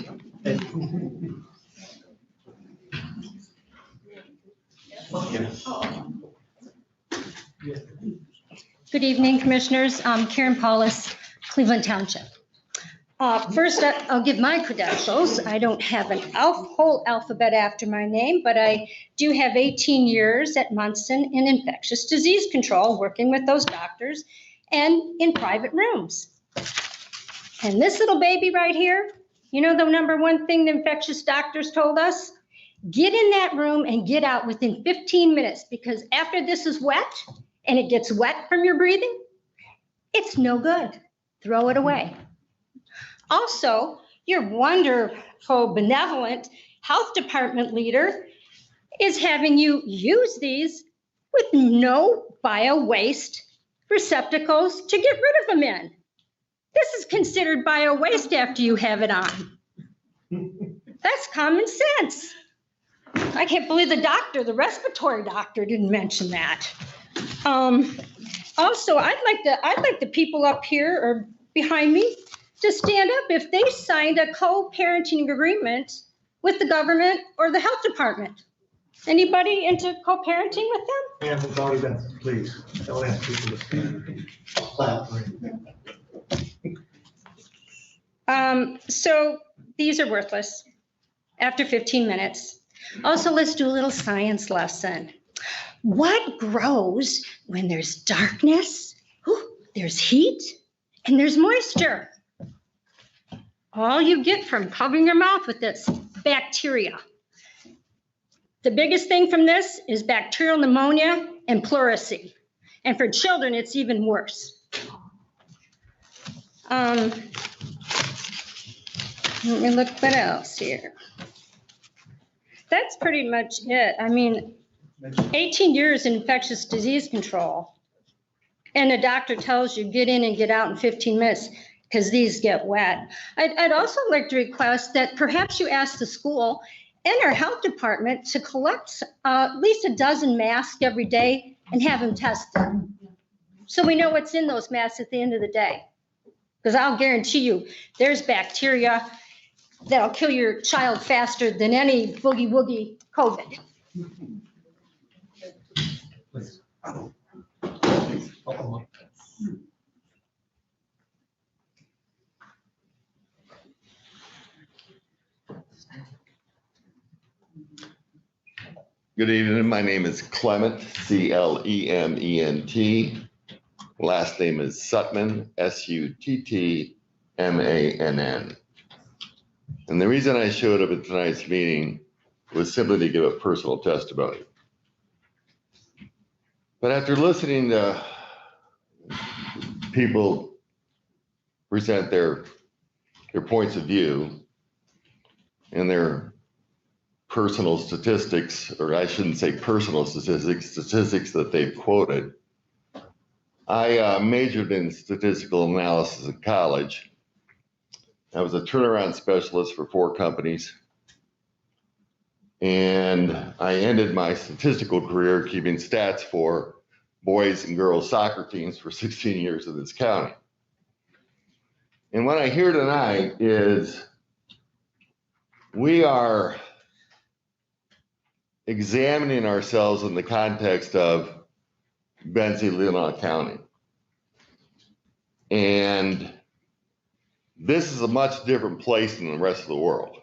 Good evening, Commissioners. Karen Paulus, Cleveland Township. First, I'll give my credentials. I don't have a whole alphabet after my name, but I do have 18 years at Munson in infectious disease control, working with those doctors and in private rooms. And this little baby right here, you know the number one thing the infectious doctors told us? Get in that room and get out within 15 minutes, because after this is wet and it gets wet from your breathing, it's no good. Throw it away. Also, your wonderful, benevolent health department leader is having you use these with no bio-waste receptacles to get rid of them in. This is considered bio-waste after you have it on. That's common sense. I can't believe the respiratory doctor didn't mention that. Also, I'd like the people up here or behind me to stand up if they signed a co-parenting agreement with the government or the health department. Anybody into co-parenting with them? Ma'am, it's already been, please, don't ask people to stand. Clap. So these are worthless after 15 minutes. Also, let's do a little science lesson. What grows when there's darkness, there's heat, and there's moisture? All you get from covering your mouth with this, bacteria. The biggest thing from this is bacterial pneumonia and pleurisy. And for children, it's even worse. Let me look what else here. That's pretty much it. I mean, 18 years in infectious disease control. And the doctor tells you get in and get out in 15 minutes because these get wet. I'd also like to request that perhaps you ask the school and our health department to collect at least a dozen masks every day and have them tested. So we know what's in those masks at the end of the day. Because I'll guarantee you, there's bacteria that'll kill your child faster than any boogie woogie COVID. Good evening. My name is Clement, Clement. Last name is Sutman, Suttmann. And the reason I showed up at tonight's meeting was simply to give a personal testimony. But after listening to people present their points of view and their personal statistics, or I shouldn't say personal statistics that they've quoted, I majored in statistical analysis in college. I was a turnaround specialist for 4 companies. And I ended my statistical career keeping stats for boys and girls soccer teams for 16 years in this county. And what I hear tonight is we are examining ourselves in the context of Benzie, Leelanau County. And this is a much different place than the rest of the world.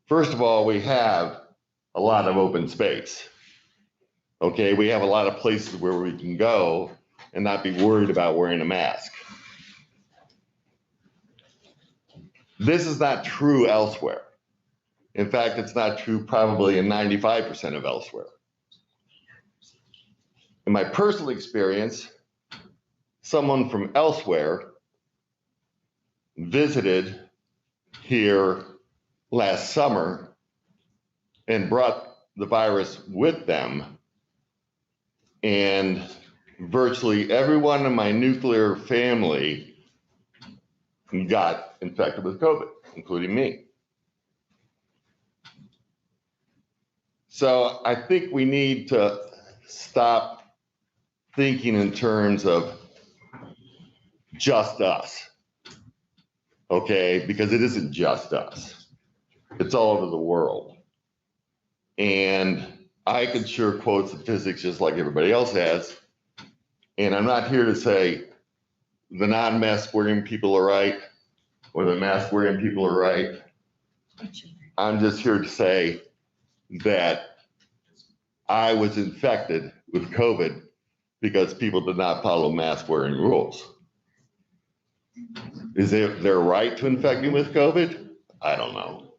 First of all, we have a lot of open space. Okay, we have a lot of places where we can go and not be worried about wearing a mask. This is not true elsewhere. In fact, it's not true probably in 95% of elsewhere. In my personal experience, someone from elsewhere visited here last summer and brought the virus with them. And virtually everyone in my nuclear family got infected with COVID, including me. So I think we need to stop thinking in terms of just us, okay? Because it isn't just us. It's all over the world. And I could sure quote statistics just like everybody else has. And I'm not here to say the non-mask wearing people are right or the mask wearing people are right. I'm just here to say that I was infected with COVID because people did not follow mask wearing rules. Is it their right to infect me with COVID? I don't know.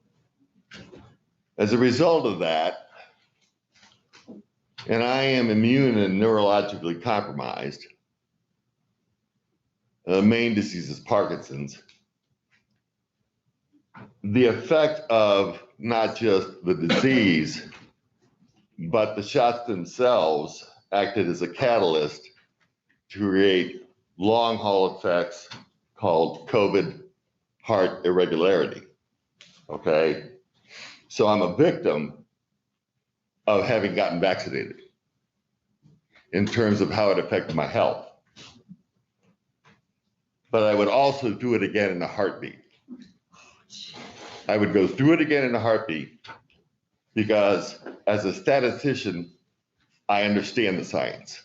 As a result of that, and I am immune and neurologically compromised, the main disease is Parkinson's. The effect of not just the disease, but the shots themselves acted as a catalyst to create long haul effects called COVID heart irregularity. Okay. So I'm a victim of having gotten vaccinated in terms of how it affected my health. But I would also do it again in a heartbeat. I would go through it again in a heartbeat because as a statistician, I understand the science,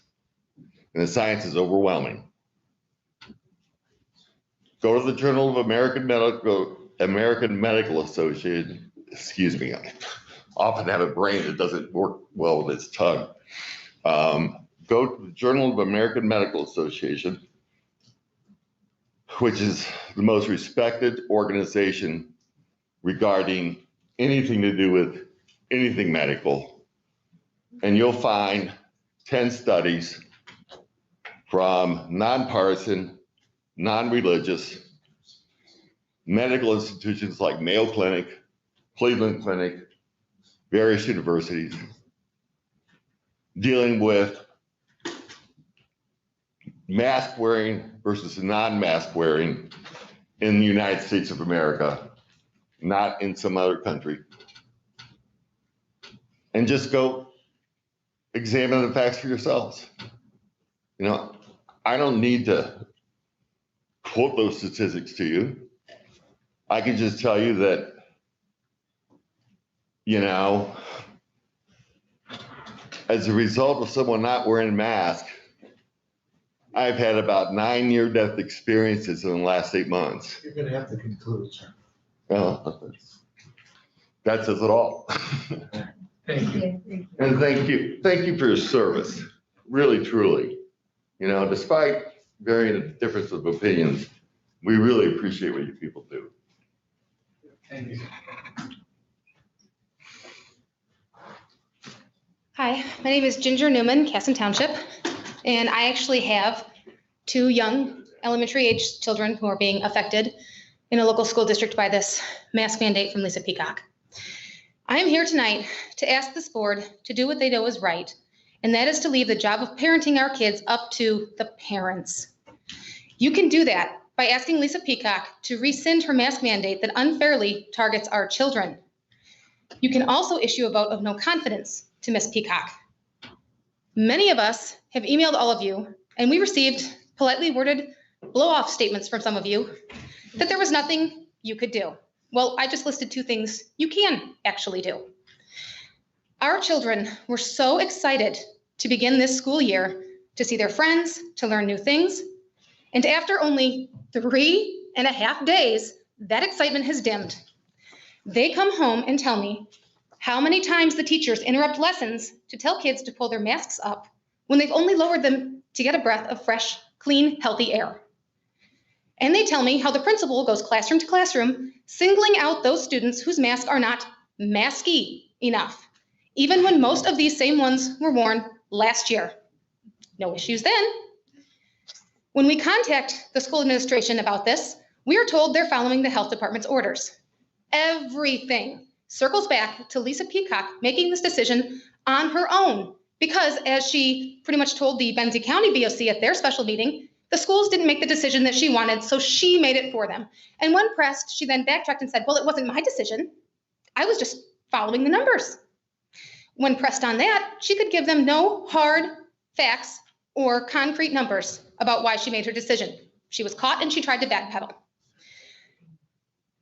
and the science is overwhelming. Go to the Journal of American Medical Association. Excuse me, I often have a brain that doesn't work well with its tongue. Go to the Journal of American Medical Association, which is the most respected organization regarding anything to do with anything medical. And you'll find 10 studies from nonpartisan, non-religious medical institutions like Mayo Clinic, Cleveland Clinic, various universities, dealing with mask wearing versus non-mask wearing in the United States of America, not in some other country. And just go examine the facts for yourselves. You know, I don't need to quote those statistics to you. I can just tell you that, you know, as a result of someone not wearing a mask, I've had about 9 near-death experiences in the last 8 months. You're going to have to conclude, sir. Well, that says it all. Thank you. And thank you. Thank you for your service. Really, truly. You know, despite varying difference of opinions, we really appreciate what you people do. Thank you. Hi, my name is Ginger Newman, Casson Township, and I actually have 2 young elementary age children who are being affected in a local school district by this mask mandate from Lisa Peacock. I am here tonight to ask this board to do what they know is right, and that is to leave the job of parenting our kids up to the parents. You can do that by asking Lisa Peacock to rescind her mask mandate that unfairly targets our children. You can also issue a vote of no confidence to Ms. Peacock. Many of us have emailed all of you, and we received politely worded blow-off statements from some of you that there was nothing you could do. Well, I just listed 2 things you can actually do. Our children were so excited to begin this school year, to see their friends, to learn new things. And after only 3.5 days, that excitement has dimmed. They come home and tell me how many times the teachers interrupt lessons to tell kids to pull their masks up when they've only lowered them to get a breath of fresh, clean, healthy air. And they tell me how the principal goes classroom to classroom, singling out those students whose masks are not masky enough, even when most of these same ones were worn last year. No issues then. When we contact the school administration about this, we are told they're following the health department's orders. Everything circles back to Lisa Peacock making this decision on her own, because as she pretty much told the Benzie County BOC at their special meeting, the schools didn't make the decision that she wanted, so she made it for them. And when pressed, she then backtracked and said, well, it wasn't my decision. I was just following the numbers. When pressed on that, she could give them no hard facts or concrete numbers about why she made her decision. She was caught and she tried to backpedal.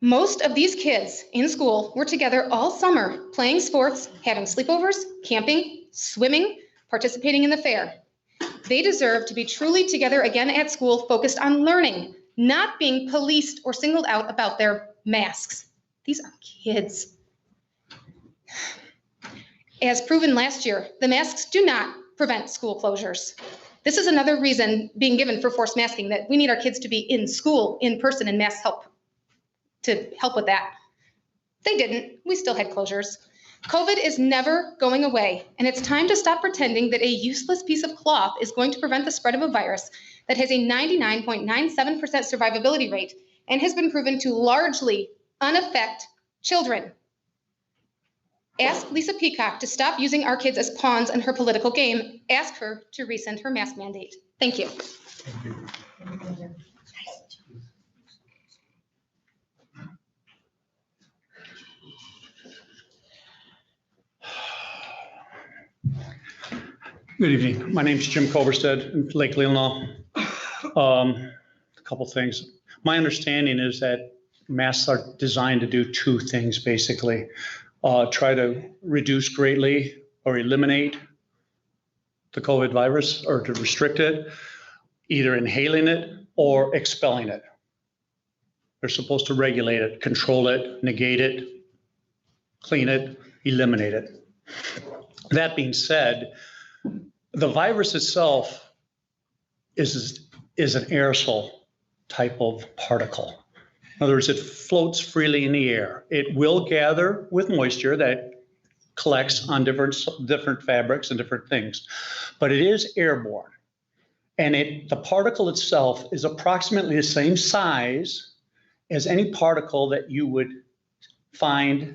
Most of these kids in school were together all summer, playing sports, having sleepovers, camping, swimming, participating in the fair. They deserve to be truly together again at school, focused on learning, not being policed or singled out about their masks. These are kids. As proven last year, the masks do not prevent school closures. This is another reason being given for forced masking, that we need our kids to be in school, in person, and masks help with that. They didn't. We still had closures. COVID is never going away, and it's time to stop pretending that a useless piece of cloth is going to prevent the spread of a virus that has a 99.97% survivability rate and has been proven to largely unaffect children. Ask Lisa Peacock to stop using our kids as pawns in her political game. Ask her to rescind her mask mandate. Thank you. Good evening. My name is Jim Culverstead in Lake Leelanau. A couple things. My understanding is that masks are designed to do 2 things, basically. Try to reduce greatly or eliminate the COVID virus, or to restrict it, either inhaling it or expelling it. They're supposed to regulate it, control it, negate it, clean it, eliminate it. That being said, the virus itself is an aerosol type of particle. In other words, it floats freely in the air. It will gather with moisture that collects on different fabrics and different things, but it is airborne. And the particle itself is approximately the same size as any particle that you would find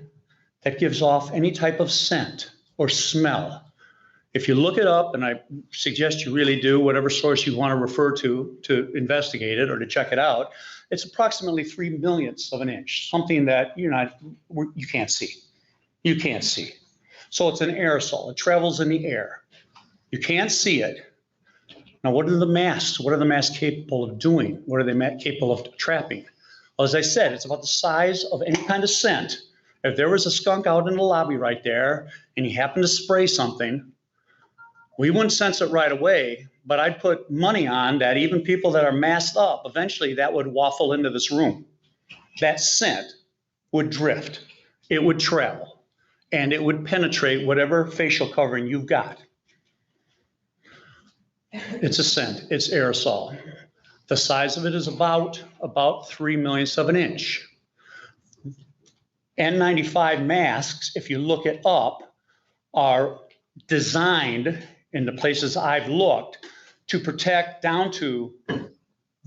that gives off any type of scent or smell. If you look it up, and I suggest you really do, whatever source you want to refer to investigate it or to check it out, it's approximately 3 millionths of an inch, something that you can't see. You can't see. So it's an aerosol. It travels in the air. You can't see it. Now, what are the masks? What are the masks capable of doing? What are they capable of trapping? Well, as I said, it's about the size of any kind of scent. If there was a skunk out in the lobby right there and he happened to spray something, we wouldn't sense it right away, but I'd put money on that even people that are masked up, eventually that would waffle into this room. That scent would drift, it would travel, and it would penetrate whatever facial covering you've got. It's a scent, it's aerosol. The size of it is about 3 millionths of an inch. N95 masks, if you look it up, are designed in the places I've looked to protect down to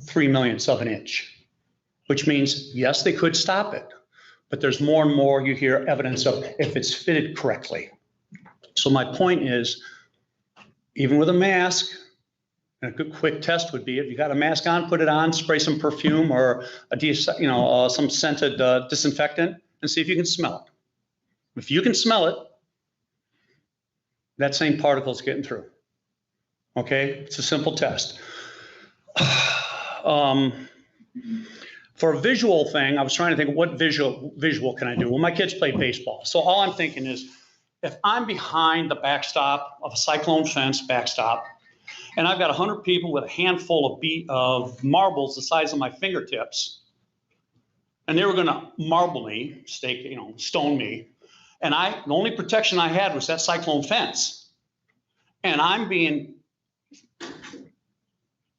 3 millionths of an inch, which means, yes, they could stop it, but there's more and more you hear evidence of if it's fitted correctly. So my point is, even with a mask, a good quick test would be if you got a mask on, put it on, spray some perfume or some scented disinfectant and see if you can smell it. If you can smell it, that same particle is getting through. Okay, it's a simple test. For a visual thing, I was trying to think, what visual can I do? Well, my kids play baseball. So all I'm thinking is, if I'm behind the backstop of a cyclone fence backstop, and I've got 100 people with a handful of marbles the size of my fingertips, and they were gonna marble me, stone me, and the only protection I had was that cyclone fence. And I'm being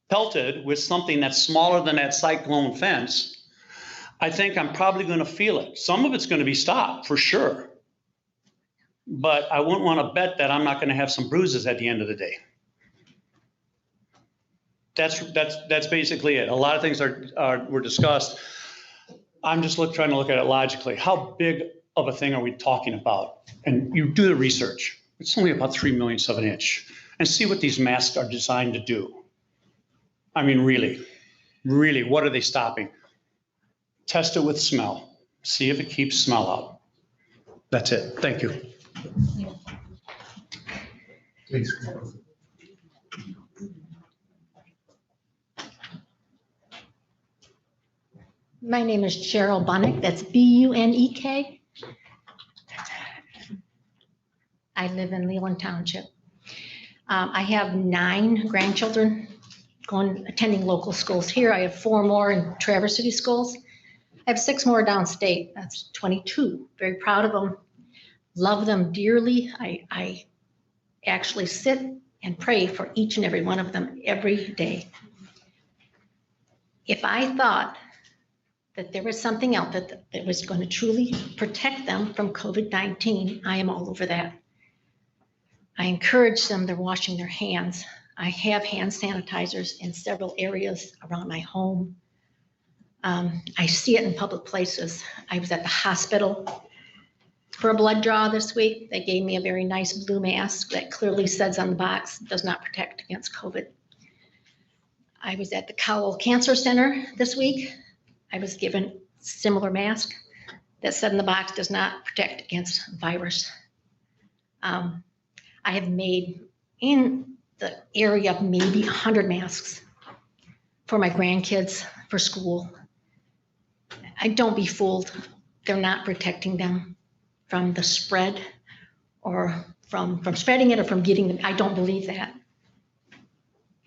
pelted with something that's smaller than that cyclone fence, I think I'm probably going to feel it. Some of it's going to be stopped for sure, but I wouldn't want to bet that I'm not going to have some bruises at the end of the day. That's basically it. A lot of things were discussed. I'm just trying to look at it logically. How big of a thing are we talking about? And you do the research. It's only about 3 millionths of an inch, and see what these masks are designed to do. I mean, really, what are they stopping? Test it with smell. See if it keeps smell out. That's it. Thank you. Please. My name is Cheryl Bunnick. That's B-U-N-E-K. I live in Leland Township. I have 9 grandchildren attending local schools here. I have 4 more in Traverse City schools. I have 6 more downstate. That's 22. Very proud of them. Love them dearly. I actually sit and pray for each and every one of them every day. If I thought that there was something else that was going to truly protect them from COVID-19, I am all over that. I encourage them, they're washing their hands. I have hand sanitizers in several areas around my home. I see it in public places. I was at the hospital for a blood draw this week. They gave me a very nice blue mask that clearly says on the box, does not protect against COVID. I was at the Cowell Cancer Center this week. I was given a similar mask that said in the box, does not protect against virus. I have made in the area of maybe 100 masks for my grandkids for school. Don't be fooled. They're not protecting them from the spread or from spreading it or from getting them. I don't believe that.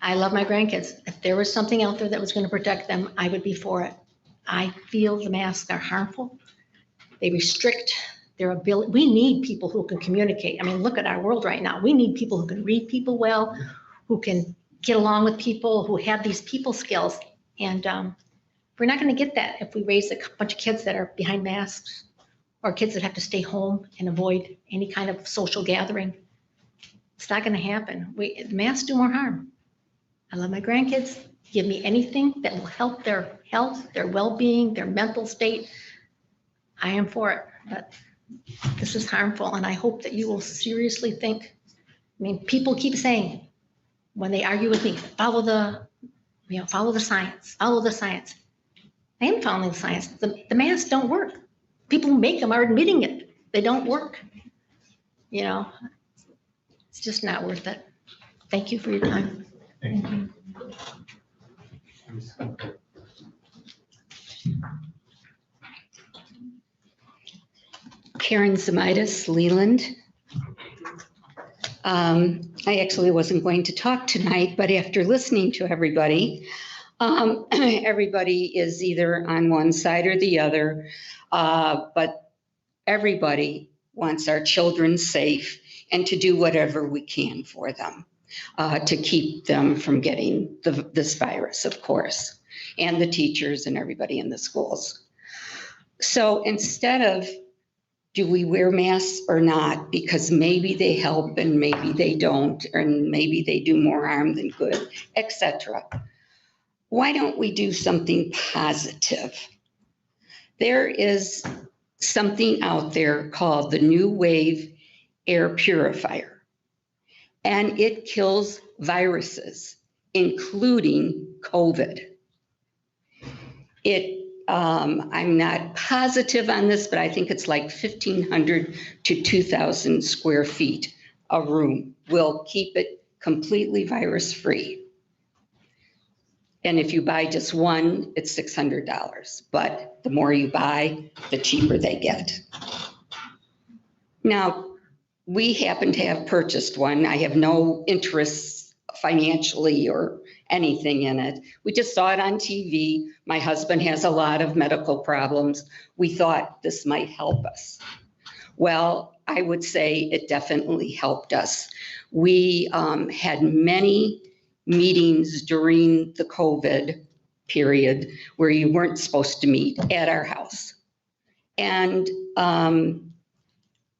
I love my grandkids. If there was something out there that was going to protect them, I would be for it. I feel the masks are harmful. They restrict their ability. We need people who can communicate. I mean, look at our world right now. We need people who can read people well, who can get along with people, who have these people skills. And we're not going to get that if we raise a bunch of kids that are behind masks or kids that have to stay home and avoid any kind of social gathering. It's not going to happen. Masks do more harm. I love my grandkids. Give me anything that will help their health, their well-being, their mental state. I am for it, but this is harmful, and I hope that you will seriously think. I mean, people keep saying when they argue with me, follow the science, follow the science. I am following the science. The masks don't work. People who make them are admitting it. They don't work. You know, it's just not worth it. Thank you for your time. Thank you. Karen Zamitis, Leland. I actually wasn't going to talk tonight, but after listening to everybody, everybody is either on one side or the other, but everybody wants our children safe and to do whatever we can for them to keep them from getting this virus, of course, and the teachers and everybody in the schools. So instead of do we wear masks or not, because maybe they help and maybe they don't, and maybe they do more harm than good, etc. Why don't we do something positive? There is something out there called the New Wave Air Purifier, and it kills viruses, including COVID. I'm not positive on this, but I think it's like 1,500 to 2,000 square feet a room will keep it completely virus-free. And if you buy just one, it's $600. But the more you buy, the cheaper they get. Now, we happen to have purchased one. I have no interest financially or anything in it. We just saw it on TV. My husband has a lot of medical problems. We thought this might help us. Well, I would say it definitely helped us. We had many meetings during the COVID period where you weren't supposed to meet at our house. And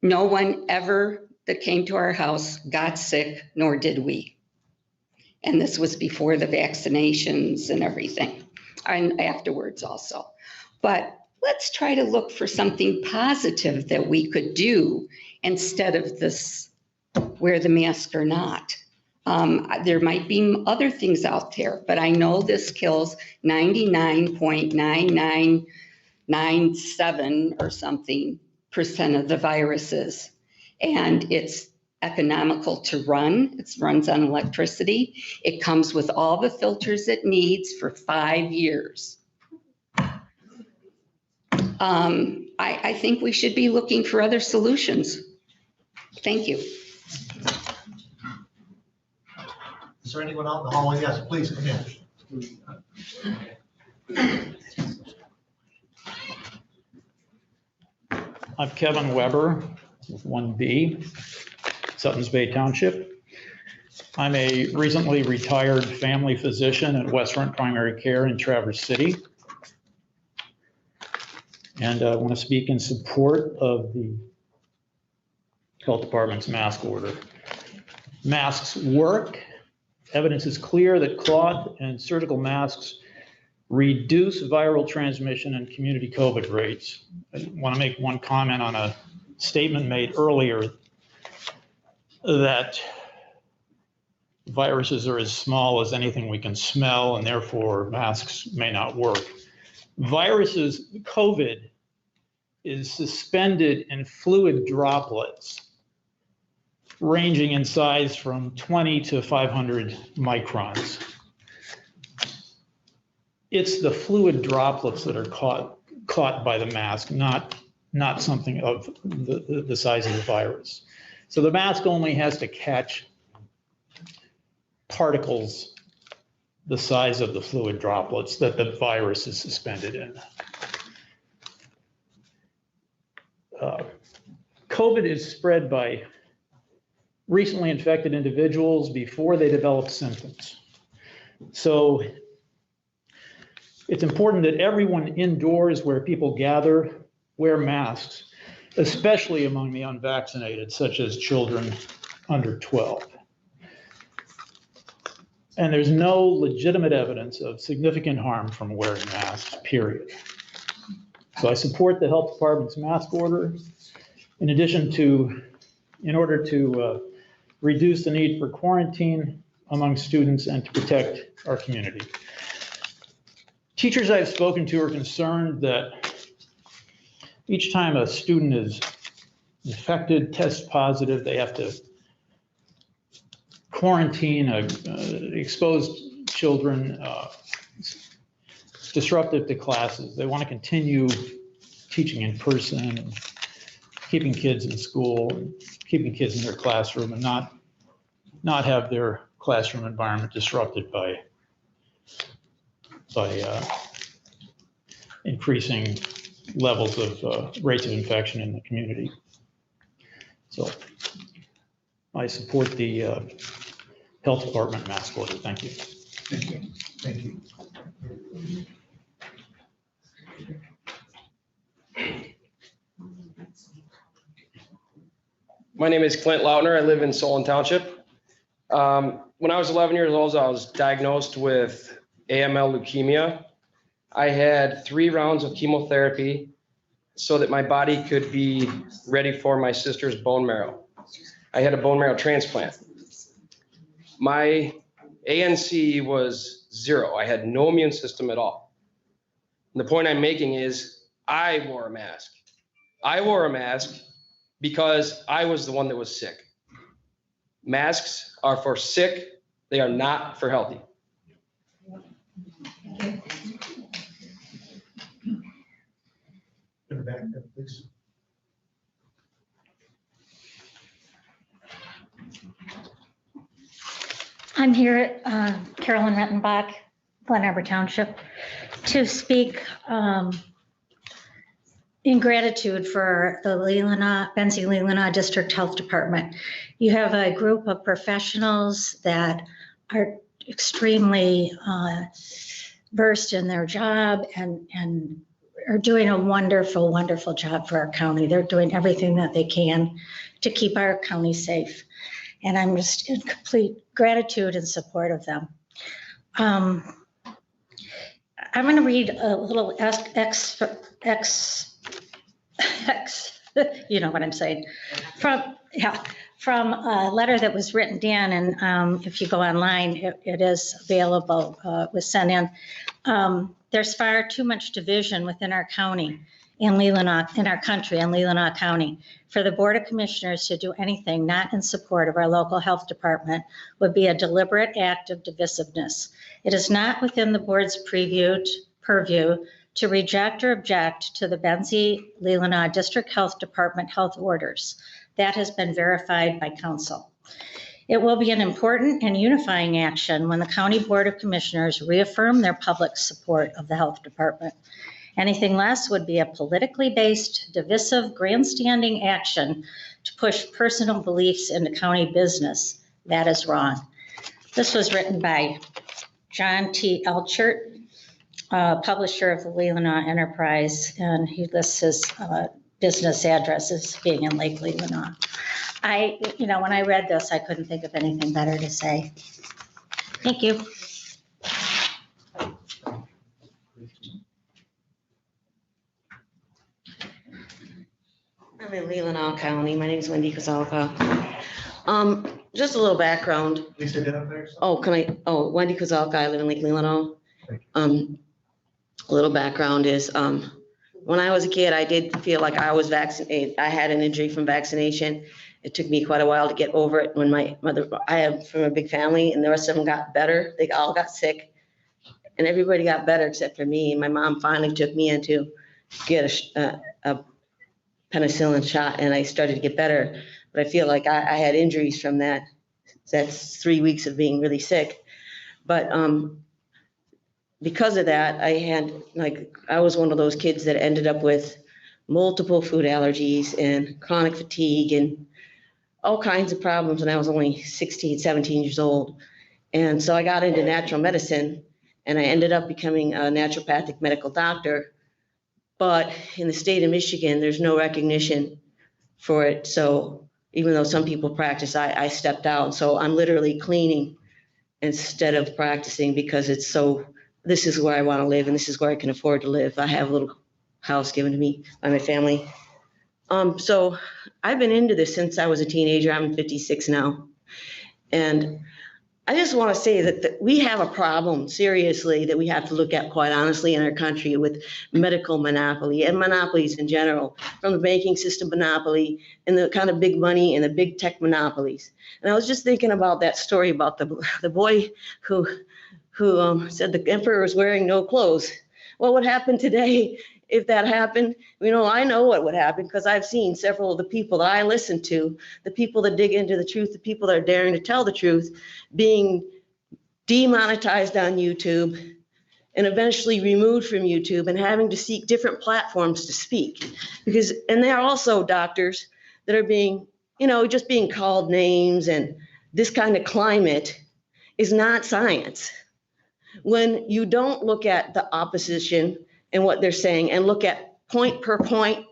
no one ever that came to our house got sick, nor did we. And this was before the vaccinations and everything, and afterwards also. But let's try to look for something positive that we could do instead of this wear the mask or not. There might be other things out there, but I know this kills 99.9997 or something % of the viruses. And it's economical to run. It runs on electricity. It comes with all the filters it needs for 5 years. I think we should be looking for other solutions. Thank you. Is there anyone out in the hallway? Yes, please come in. I'm Kevin Weber with 1B, Suttons Bay Township. I'm a recently retired family physician at West Front Primary Care in Traverse City. And I want to speak in support of the Health Department's mask order. Masks work. Evidence is clear that cloth and surgical masks reduce viral transmission and community COVID rates. I want to make one comment on a statement made earlier that viruses are as small as anything we can smell and therefore masks may not work. Viruses, COVID is suspended in fluid droplets ranging in size from 20 to 500 microns. It's the fluid droplets that are caught by the mask, not something of the size of the virus. So the mask only has to catch particles the size of the fluid droplets that the virus is suspended in. COVID is spread by recently infected individuals before they develop symptoms. So it's important that everyone indoors where people gather wear masks, especially among the unvaccinated, such as children under 12. And there's no legitimate evidence of significant harm from wearing masks, period. So I support the Health Department's mask order. In order to reduce the need for quarantine among students and to protect our community. Teachers I've spoken to are concerned that each time a student is infected, tests positive, they have to quarantine exposed children, disruptive to classes. They want to continue teaching in person, and keeping kids in school, and keeping kids in their classroom, and not have their classroom environment disrupted by increasing levels of rates of infection in the community. So I support the Health Department mask order. Thank you. Thank you. Thank you. My name is Clint Lautner. I live in Solon Township. When I was 11 years old, I was diagnosed with AML leukemia. I had 3 rounds of chemotherapy so that my body could be ready for my sister's bone marrow. I had a bone marrow transplant. My ANC was 0. I had no immune system at all. And the point I'm making is I wore a mask. I wore a mask because I was the one that was sick. Masks are for sick, they are not for healthy. In the back there, please. I'm here at Carolyn Rettenbach, Glen Arbor Township, to speak in gratitude for the Leelanau District Health Department. You have a group of professionals that are extremely versed in their job and are doing a wonderful, wonderful job for our county. They're doing everything that they can to keep our county safe. And I'm just in complete gratitude and support of them. I'm going to read a little you know what I'm saying, from a letter that was written down, and if you go online, it is available, was sent in. There's far too much division within our county, in our country, in Leelanau County. For the Board of Commissioners to do anything not in support of our local health department would be a deliberate act of divisiveness. It is not within the board's purview to reject or object to the Leelanau District Health Department health orders. That has been verified by council. It will be an important and unifying action when the County Board of Commissioners reaffirm their public support of the health department. Anything less would be a politically based, divisive, grandstanding action to push personal beliefs into county business. That is wrong. This was written by John T. Elchert, publisher of the Leelanau Enterprise, and he lists his business address as being in Lake Leelanau. When I read this, I couldn't think of anything better to say. Thank you. I'm in Leelanau County. My name is Wendy Kozalka. Just a little background. Please identify yourself. Wendy Kozalka. I live in Lake Leelanau. A little background is when I was a kid, I did feel like I was vaccinated. I had an injury from vaccination. It took me quite a while to get over it. When my mother, I am from a big family, and the rest of them got better. They all got sick, and everybody got better except for me. And my mom finally took me in to get a penicillin shot, and I started to get better. But I feel like I had injuries from that. That's 3 weeks of being really sick. But because of that, I was one of those kids that ended up with multiple food allergies and chronic fatigue and all kinds of problems when I was only 16, 17 years old. And so I got into natural medicine, and I ended up becoming a naturopathic medical doctor. But in the state of Michigan, there's no recognition for it. So even though some people practice, I stepped out. So I'm literally cleaning instead of practicing because this is where I want to live, and this is where I can afford to live. I have a little house given to me by my family. So I've been into this since I was a teenager. I'm 56 now. And I just want to say that we have a problem, seriously, that we have to look at quite honestly in our country with medical monopoly and monopolies in general, from the banking system monopoly and the kind of big money and the big tech monopolies. And I was just thinking about that story about the boy who said the emperor was wearing no clothes. What would happen today if that happened? I know what would happen because I've seen several of the people that I listen to, the people that dig into the truth, the people that are daring to tell the truth, being demonetized on YouTube and eventually removed from YouTube and having to seek different platforms to speak. And there are also doctors that are being, just being called names, and this kind of climate is not science. When you don't look at the opposition and what they're saying and look at point per point,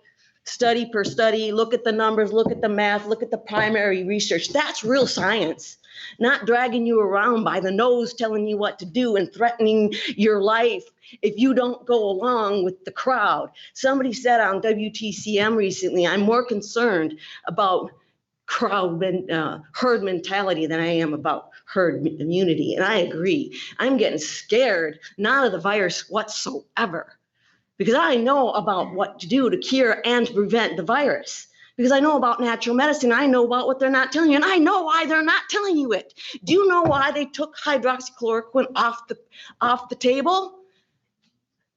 study per study, look at the numbers, look at the math, look at the primary research, that's real science, not dragging you around by the nose, telling you what to do and threatening your life if you don't go along with the crowd. Somebody said on WTCM recently, I'm more concerned about herd mentality than I am about herd immunity. And I agree. I'm getting scared, not of the virus whatsoever, because I know about what to do to cure and to prevent the virus. because I know about natural medicine. I know about what they're not telling you, and I know why they're not telling you it. Do you know why they took hydroxychloroquine off the table?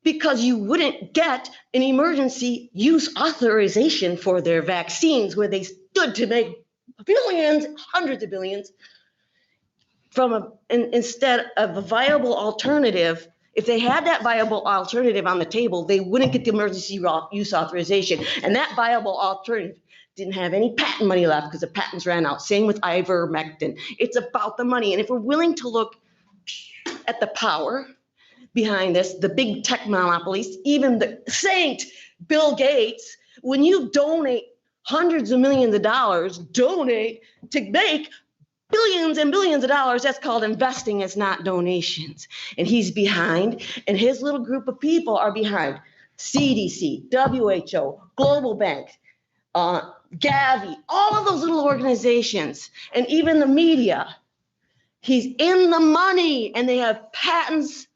Because you wouldn't get an emergency use authorization for their vaccines, where they stood to make billions, hundreds of billions, instead of a viable alternative. If they had that viable alternative on the table, they wouldn't get the emergency use authorization. And that viable alternative didn't have any patent money left because the patents ran out. Same with ivermectin. It's about the money. And if we're willing to look at the power behind this, the big tech monopolies, even the saint Bill Gates, when you donate hundreds of millions of dollars, donate to make billions and billions of dollars, that's called investing. It's not donations. And he's behind, and his little group of people are behind CDC, WHO, Global Bank, Gavi, all of those little organizations, and even the media. He's in the money, and they have patents.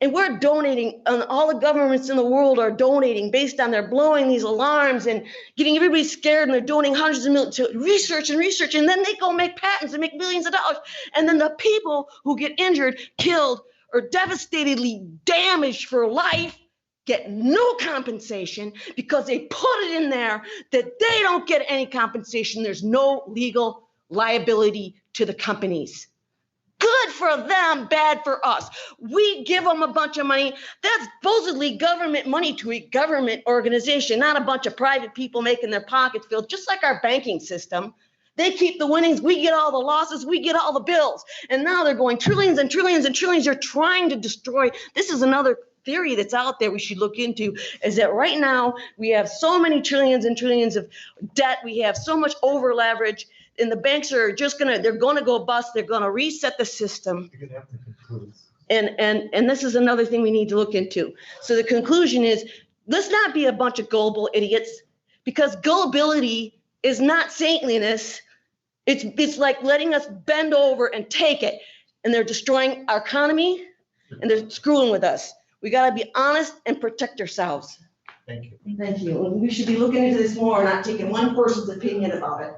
And we're donating, and all the governments in the world are donating based on they're blowing these alarms and getting everybody scared, and they're donating hundreds of millions to research, and then they go make patents and make millions of dollars. And then the people who get injured, killed, or devastatedly damaged for life get no compensation because they put it in there that they don't get any compensation. There's no legal liability to the companies. Good for them, bad for us. We give them a bunch of money. That's supposedly government money to a government organization, not a bunch of private people making their pockets filled, just like our banking system. They keep the winnings. We get all the losses. We get all the bills. And now they're going trillions and trillions and trillions. They're trying to destroy. This is another theory that's out there we should look into, is that right now we have so many trillions and trillions of debt. We have so much over leverage. And the banks are just they're gonna go bust. They're gonna reset the system. You're gonna have to conclude. And this is another thing we need to look into. So the conclusion is, let's not be a bunch of gullible idiots, because gullibility is not saintliness. It's like letting us bend over and take it. And they're destroying our economy, and they're screwing with us. We gotta be honest and protect ourselves. Thank you. Thank you. We should be looking into this more, not taking one person's opinion about it.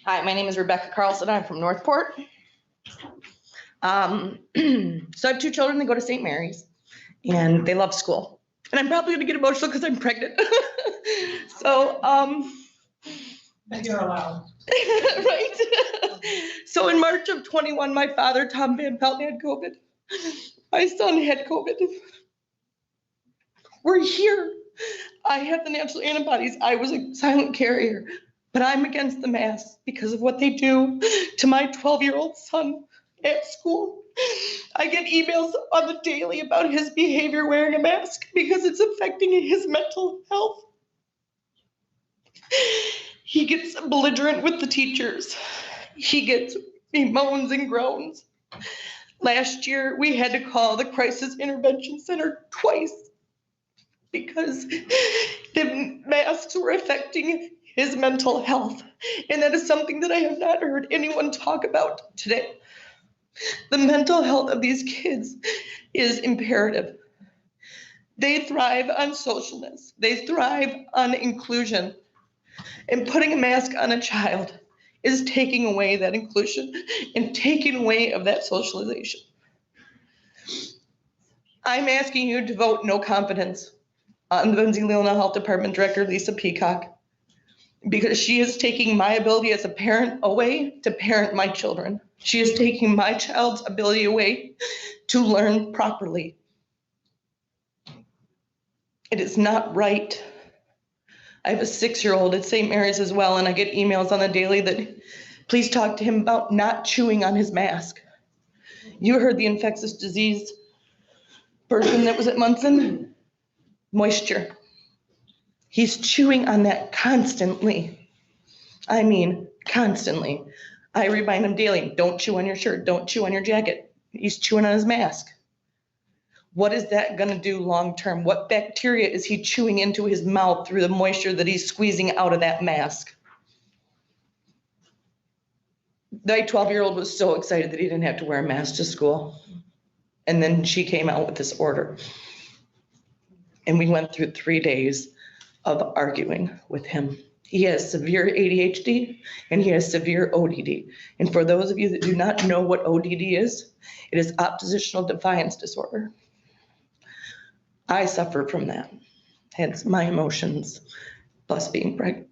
Hi, my name is Rebecca Carlson. I'm from Northport. So I have two children that go to St. Mary's, and they love school. And I'm probably gonna get emotional because I'm pregnant. So, You're allowed. right? So in March of 21, my father, Tom Van Pelton, had COVID. My son had COVID. We're here. I have the natural antibodies. I was a silent carrier. But I'm against the mask because of what they do to my 12-year-old son at school. I get emails on the daily about his behavior wearing a mask because it's affecting his mental health. He gets belligerent with the teachers. He moans and groans. Last year, we had to call the Crisis Intervention Center twice because the masks were affecting his mental health. And that is something that I have not heard anyone talk about today. The mental health of these kids is imperative. They thrive on socialness. They thrive on inclusion. And putting a mask on a child is taking away that inclusion and taking away of that socialization. I'm asking you to vote no confidence on the Leelanau Health Department Director, Lisa Peacock, because she is taking my ability as a parent away to parent my children. She is taking my child's ability away to learn properly. It is not right. I have a 6-year-old at St. Mary's as well, and I get emails on the daily that please talk to him about not chewing on his mask. You heard the infectious disease person that was at Munson? Moisture. He's chewing on that constantly. I mean, constantly. I remind him daily, don't chew on your shirt, don't chew on your jacket. He's chewing on his mask. What is that gonna do long-term? What bacteria is he chewing into his mouth through the moisture that he's squeezing out of that mask? My 12-year-old was so excited that he didn't have to wear a mask to school. And then she came out with this order. And we went through 3 days of arguing with him. He has severe ADHD and he has severe ODD. And for those of you that do not know what ODD is, it is oppositional defiance disorder. I suffer from that, hence my emotions, plus being pregnant.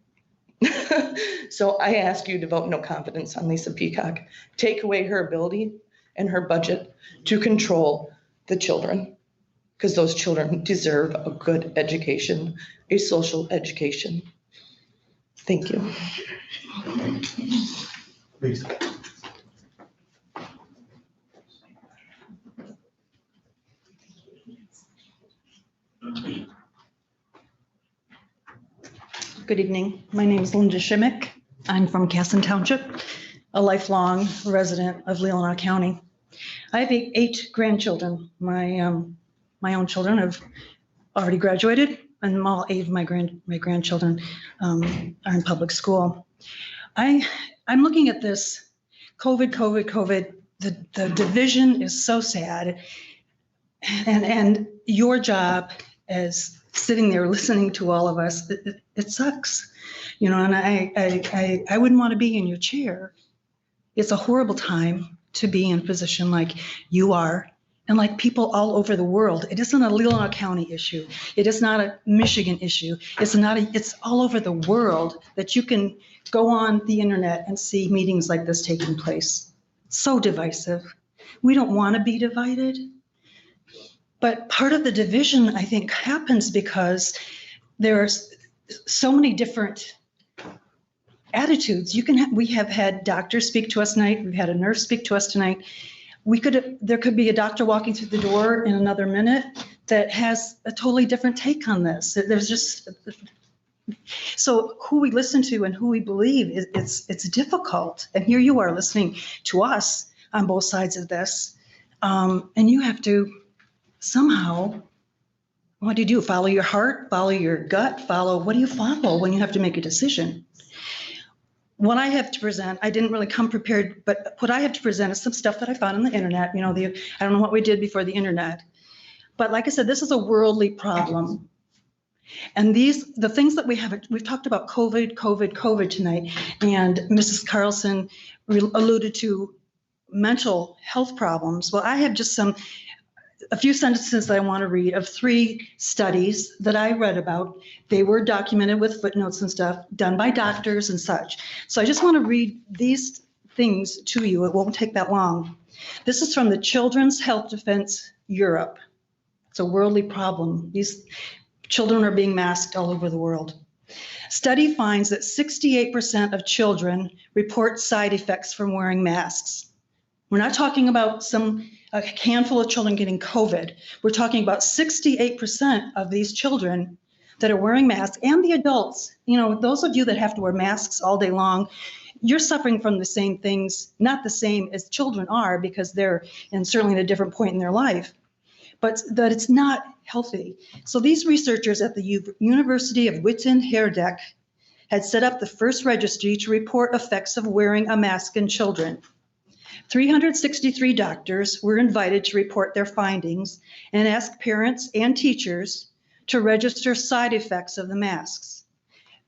So I ask you to vote no confidence on Lisa Peacock. Take away her ability and her budget to control the children, because those children deserve a good education, a social education. Thank you. Please. Good evening. My name is Linda Shimmick. I'm from Casson Township, a lifelong resident of Leelanau County. I have 8 grandchildren. My own children have already graduated, and all 8 of my grandchildren are in public school. I'm looking at this COVID. The division is so sad, and your job as sitting there listening to all of us, it sucks, you know. And I wouldn't want to be in your chair. It's a horrible time to be in a position like you are, and like people all over the world. It isn't a Leelanau County issue. It is not a Michigan issue. It's all over the world that you can go on the internet and see meetings like this taking place. So divisive. We don't want to be divided. But part of the division, I think, happens because there's so many different attitudes. We have had doctors speak to us tonight. We've had a nurse speak to us tonight. There could be a doctor walking through the door in another minute that has a totally different take on this. There's just, so who we listen to and who we believe, it's difficult. And here you are listening to us on both sides of this. And you have to somehow, what do you do? Follow your heart, follow your gut, what do you follow when you have to make a decision? What I have to present, I didn't really come prepared, but what I have to present is some stuff that I found on the internet. You know, I don't know what we did before the internet, but like I said, this is a worldly problem. And the things that we've talked about COVID tonight, and Mrs. Carlson alluded to mental health problems. Well, I have just a few sentences that I want to read of 3 studies that I read about. They were documented with footnotes and stuff done by doctors and such. So I just want to read these things to you. It won't take that long. This is from the Children's Health Defense Europe. It's a worldly problem. These children are being masked all over the world. Study finds that 68% of children report side effects from wearing masks. We're not talking about a handful of children getting COVID. We're talking about 68% of these children that are wearing masks, and the adults. You know, those of you that have to wear masks all day long, you're suffering from the same things, not the same as children are, because they're certainly at a different point in their life, but that it's not healthy. So these researchers at the University of Witten-Herdecke had set up the first registry to report effects of wearing a mask in children. 363 doctors were invited to report their findings and ask parents and teachers to register side effects of the masks.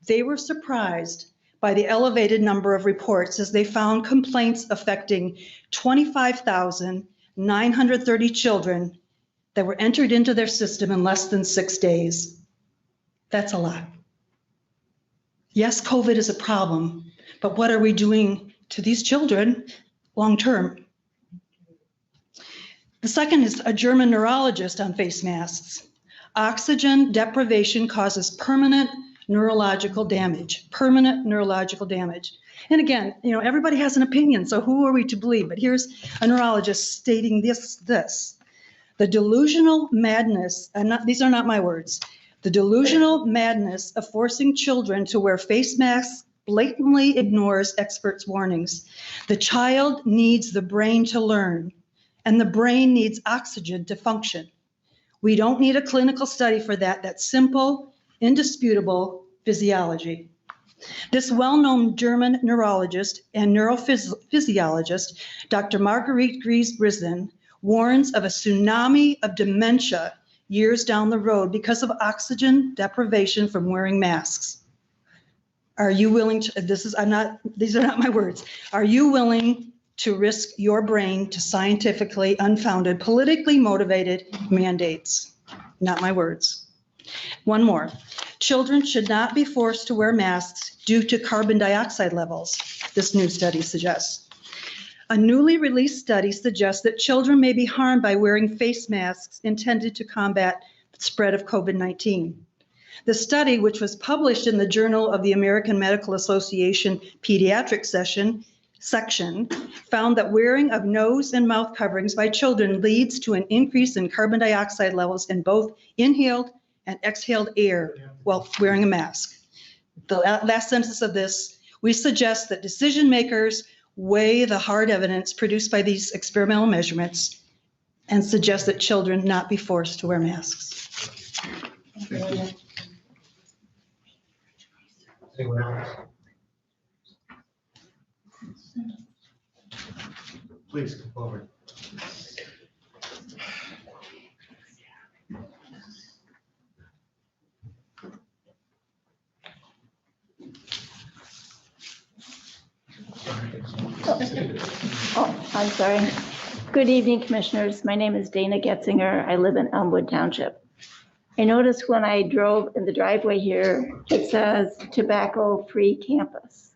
They were surprised by the elevated number of reports, as they found complaints affecting 25,930 children that were entered into their system in less than 6 days. That's a lot. Yes, COVID is a problem, but what are we doing to these children long term? The second is a German neurologist on face masks. Oxygen deprivation causes permanent neurological damage. Permanent neurological damage. And again, you know, everybody has an opinion, so who are we to believe? But here's a neurologist stating this. The delusional madness, these are not my words, the delusional madness of forcing children to wear face masks blatantly ignores experts' warnings. The child needs the brain to learn, and the brain needs oxygen to function. We don't need a clinical study for that. That's simple, indisputable physiology. This well-known German neurologist and neurophysiologist, Dr. Marguerite Gries-Brisden, warns of a tsunami of dementia years down the road because of oxygen deprivation from wearing masks. Are you willing to, these are not my words. Are you willing to risk your brain to scientifically unfounded, politically motivated mandates? Not my words. One more. Children should not be forced to wear masks due to carbon dioxide levels, this new study suggests. A newly released study suggests that children may be harmed by wearing face masks intended to combat the spread of COVID-19. The study, which was published in the Journal of the American Medical Association Pediatric section, found that wearing of nose and mouth coverings by children leads to an increase in carbon dioxide levels in both inhaled and exhaled air while wearing a mask. The last sentence of this, we suggest that decision makers weigh the hard evidence produced by these experimental measurements and suggest that children not be forced to wear masks. Thank you. Anyone else? Please come forward. Oh, I'm sorry. Good evening, Commissioners. My name is Dana Getzinger. I live in Elmwood Township. I noticed when I drove in the driveway here, it says tobacco-free campus.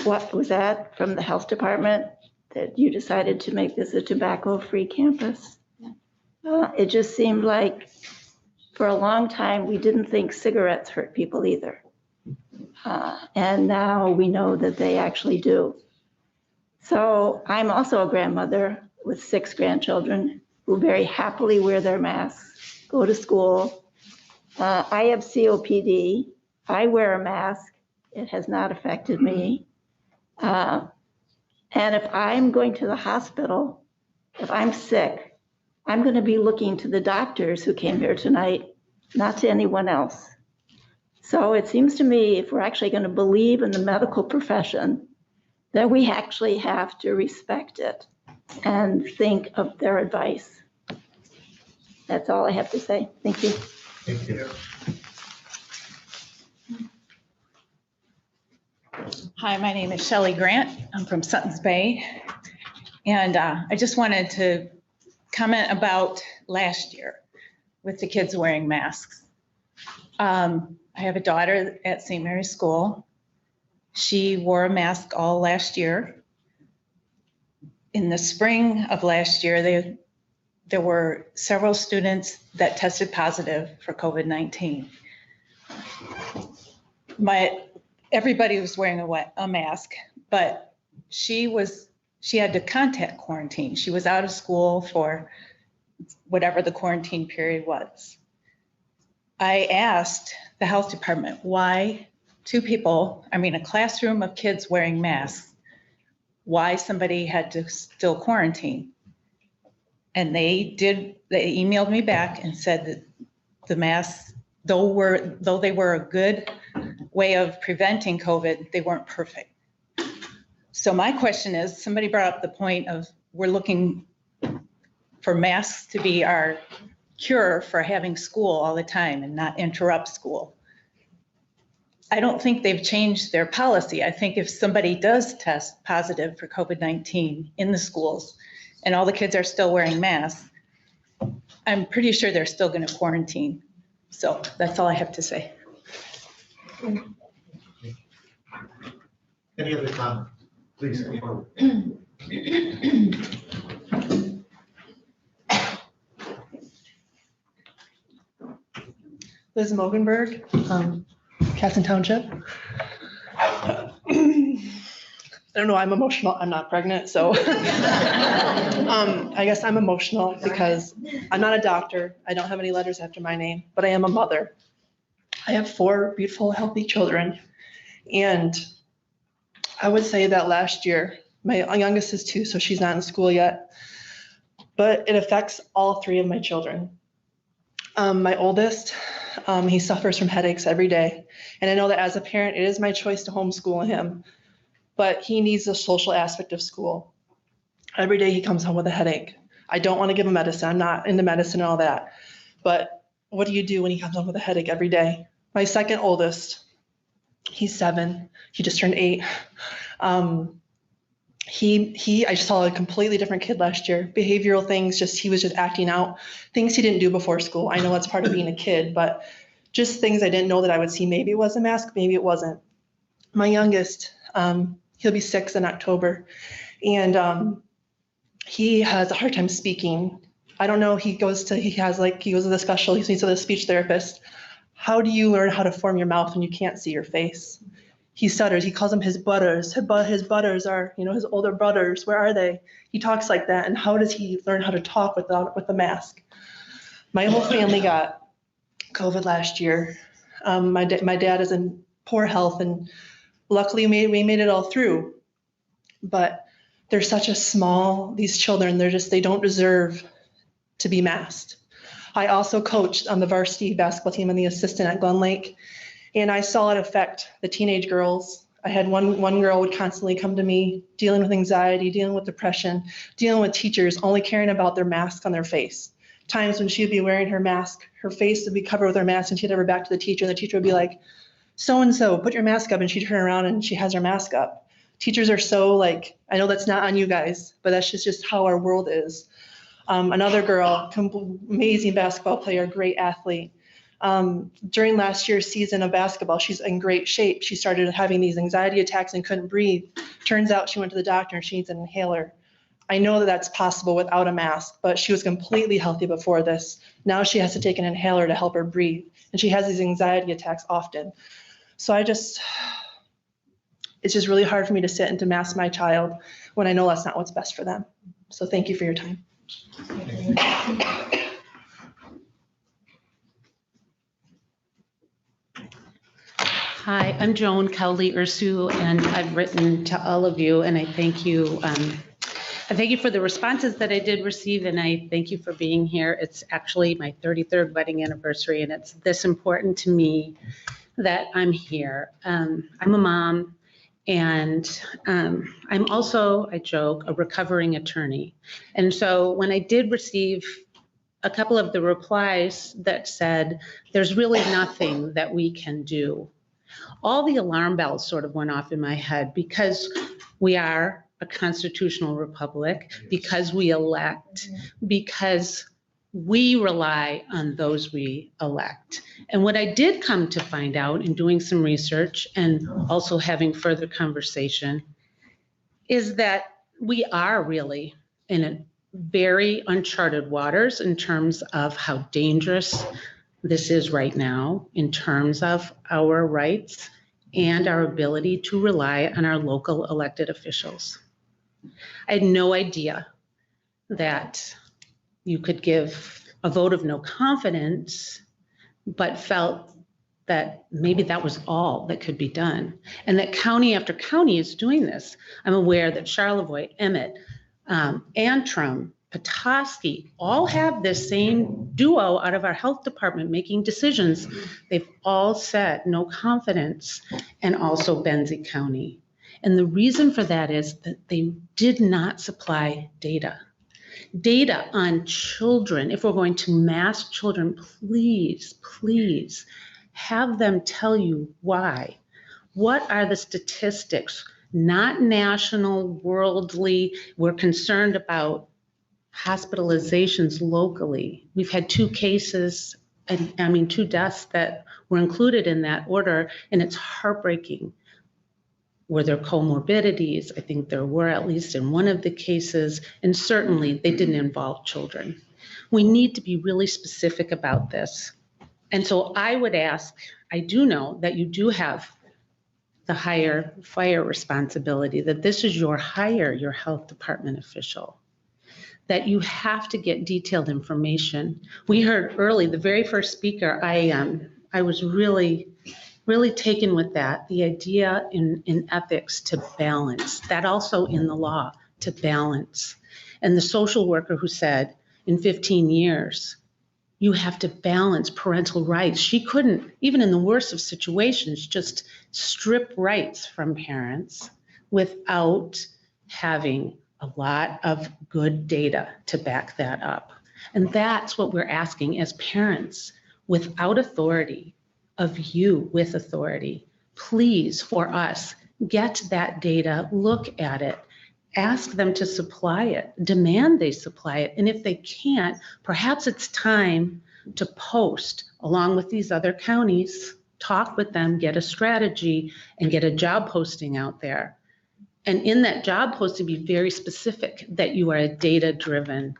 What was that from the health department that you decided to make this a tobacco-free campus? It just seemed like for a long time, we didn't think cigarettes hurt people either. And now we know that they actually do. So I'm also a grandmother with 6 grandchildren who very happily wear their masks, go to school. I have COPD. I wear a mask. It has not affected me. And if I'm going to the hospital, if I'm sick, I'm going to be looking to the doctors who came here tonight, not to anyone else. So it seems to me if we're actually going to believe in the medical profession, that we actually have to respect it and think of their advice. That's all I have to say. Thank you. Thank you. Hi, my name is Shelley Grant. I'm from Suttons Bay. And I just wanted to comment about last year with the kids wearing masks. I have a daughter at St. Mary's School. She wore a mask all last year. In the spring of last year, there were several students that tested positive for COVID-19. Everybody was wearing a mask, but she had to contact quarantine. She was out of school for whatever the quarantine period was. I asked the health department why a classroom of kids wearing masks, why somebody had to still quarantine. And they emailed me back and said that the masks, though they were a good way of preventing COVID, they weren't perfect. So my question is, somebody brought up the point of we're looking for masks to be our cure for having school all the time and not interrupt school. I don't think they've changed their policy. I think if somebody does test positive for COVID-19 in the schools and all the kids are still wearing masks, I'm pretty sure they're still going to quarantine. So that's all I have to say. Any other comment? Please come forward. Liz Mogenberg, Casson Township. I don't know, I'm emotional. I'm not pregnant, so I guess I'm emotional because I'm not a doctor. I don't have any letters after my name, but I am a mother. I have 4 beautiful, healthy children. And I would say that last year, my youngest is 2, so she's not in school yet, but it affects all 3 of my children. My oldest, he suffers from headaches every day. And I know that as a parent, it is my choice to homeschool him, but he needs the social aspect of school. Every day he comes home with a headache. I don't want to give him medicine. I'm not into medicine and all that. But what do you do when he comes home with a headache every day? My second oldest, he's 7. He just turned 8. I just saw a completely different kid last year. Behavioral things, he was just acting out, things he didn't do before school. I know that's part of being a kid, but just things I didn't know that I would see. Maybe it was a mask, maybe it wasn't. My youngest, he'll be 6 in October, and he has a hard time speaking. I don't know, he goes to the special, he meets with a speech therapist. How do you learn how to form your mouth when you can't see your face? He stutters. He calls them his butters. His butters are, his older brothers. Where are they? He talks like that. And how does he learn how to talk with the mask? My whole family got COVID last year. My dad is in poor health, and luckily we made it all through. But they're such these children, they don't deserve to be masked. I also coached on the varsity basketball team and the assistant at Glen Lake. And I saw it affect the teenage girls. I had one girl would constantly come to me dealing with anxiety, dealing with depression, dealing with teachers only caring about their mask on their face. Times when she'd be wearing her mask, her face would be covered with her mask, and she'd have her back to the teacher, and the teacher would be like, so-and-so, put your mask up, and she'd turn around and she has her mask up. Teachers are so I know that's not on you guys, but that's just how our world is. Another girl, amazing basketball player, great athlete. During last year's season of basketball, she's in great shape. She started having these anxiety attacks and couldn't breathe. Turns out she went to the doctor and she needs an inhaler. I know that that's possible without a mask, but she was completely healthy before this. Now she has to take an inhaler to help her breathe. And she has these anxiety attacks often. So it's just really hard for me to sit and to mask my child when I know that's not what's best for them. So thank you for your time. Hi, I'm Joan Cowley-Ursu, and I've written to all of you, and I thank you. I thank you for the responses that I did receive, and I thank you for being here. It's actually my 33rd wedding anniversary, and it's this important to me that I'm here. I'm a mom, and I'm also, I joke, a recovering attorney. And so when I did receive a couple of the replies that said, there's really nothing that we can do, all the alarm bells sort of went off in my head, because we are a constitutional republic, because we elect, because we rely on those we elect. And what I did come to find out in doing some research and also having further conversation is that we are really in a very uncharted waters in terms of how dangerous this is right now, in terms of our rights and our ability to rely on our local elected officials. I had no idea that you could give a vote of no confidence, but felt that maybe that was all that could be done, and that county after county is doing this. I'm aware that Charlevoix, Emmett, Antrim, Petoskey all have this same duo out of our health department making decisions. They've all said no confidence, and also Benzie County. And the reason for that is that they did not supply data. Data on children. If we're going to mask children, please, please have them tell you why. What are the statistics? Not national, worldly. We're concerned about hospitalizations locally. We've had 2 cases, and 2 deaths that were included in that order, and it's heartbreaking. Were there comorbidities? I think there were, at least in one of the cases, and certainly they didn't involve children. We need to be really specific about this. And so I would ask, I do know that you do have the higher fire responsibility, that this is your health department official, that you have to get detailed information. We heard early, the very first speaker, I was really taken with that, the idea in ethics to balance, that also in the law, to balance. And the social worker who said, in 15 years, you have to balance parental rights. She couldn't, even in the worst of situations, just strip rights from parents without having a lot of good data to back that up. And that's what we're asking as parents without authority of you with authority. Please, for us, get that data, look at it, ask them to supply it, demand they supply it. And if they can't, perhaps it's time to post along with these other counties, talk with them, get a strategy, and get a job posting out there. And in that job posting, be very specific that you are a data-driven.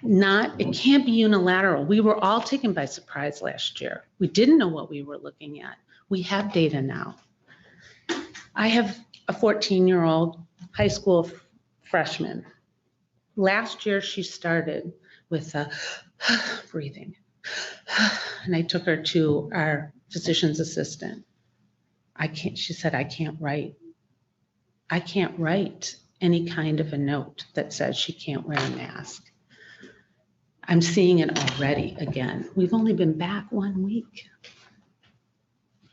Not, it can't be unilateral. We were all taken by surprise last year. We didn't know what we were looking at. We have data now. I have a 14-year-old high school freshman. Last year, she started with breathing. And I took her to our physician's assistant. She said, I can't write. I can't write any kind of a note that says she can't wear a mask. I'm seeing it already again. We've only been back 1 week.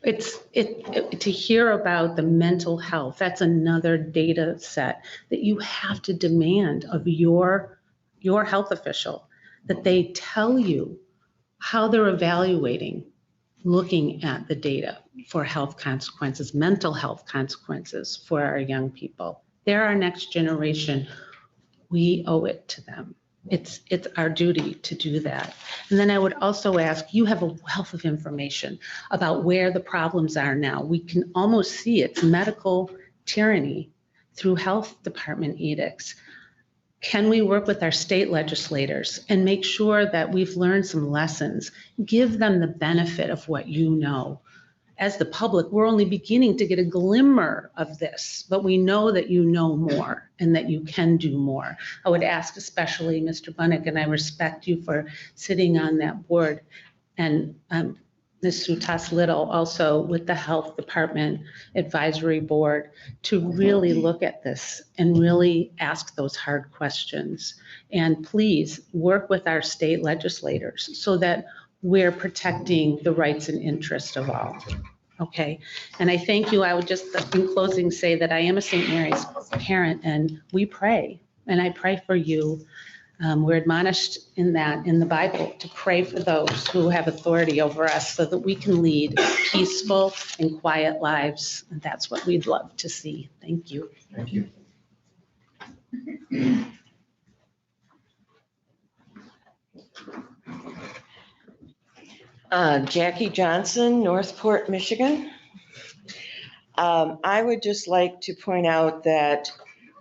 To hear about the mental health, that's another data set that you have to demand of your health official, that they tell you how they're evaluating, looking at the data for health consequences, mental health consequences for our young people. They're our next generation. We owe it to them. It's our duty to do that. And then I would also ask, you have a wealth of information about where the problems are now. We can almost see it's medical tyranny through health department edicts. Can we work with our state legislators and make sure that we've learned some lessons? Give them the benefit of what you know. As the public, we're only beginning to get a glimmer of this, but we know that you know more and that you can do more. I would ask especially Mr. Bunnick, and I respect you for sitting on that board, and Ms. Sutas Little also with the Health Department Advisory Board, to really look at this and really ask those hard questions. And please work with our state legislators so that we're protecting the rights and interests of all. Okay, and I thank you. I would just, in closing, say that I am a St. Mary's parent, and we pray, and I pray for you. We're admonished in the Bible to pray for those who have authority over us so that we can lead peaceful and quiet lives. And that's what we'd love to see. Thank you. Thank you. Jackie Johnson, Northport, Michigan. I would just like to point out that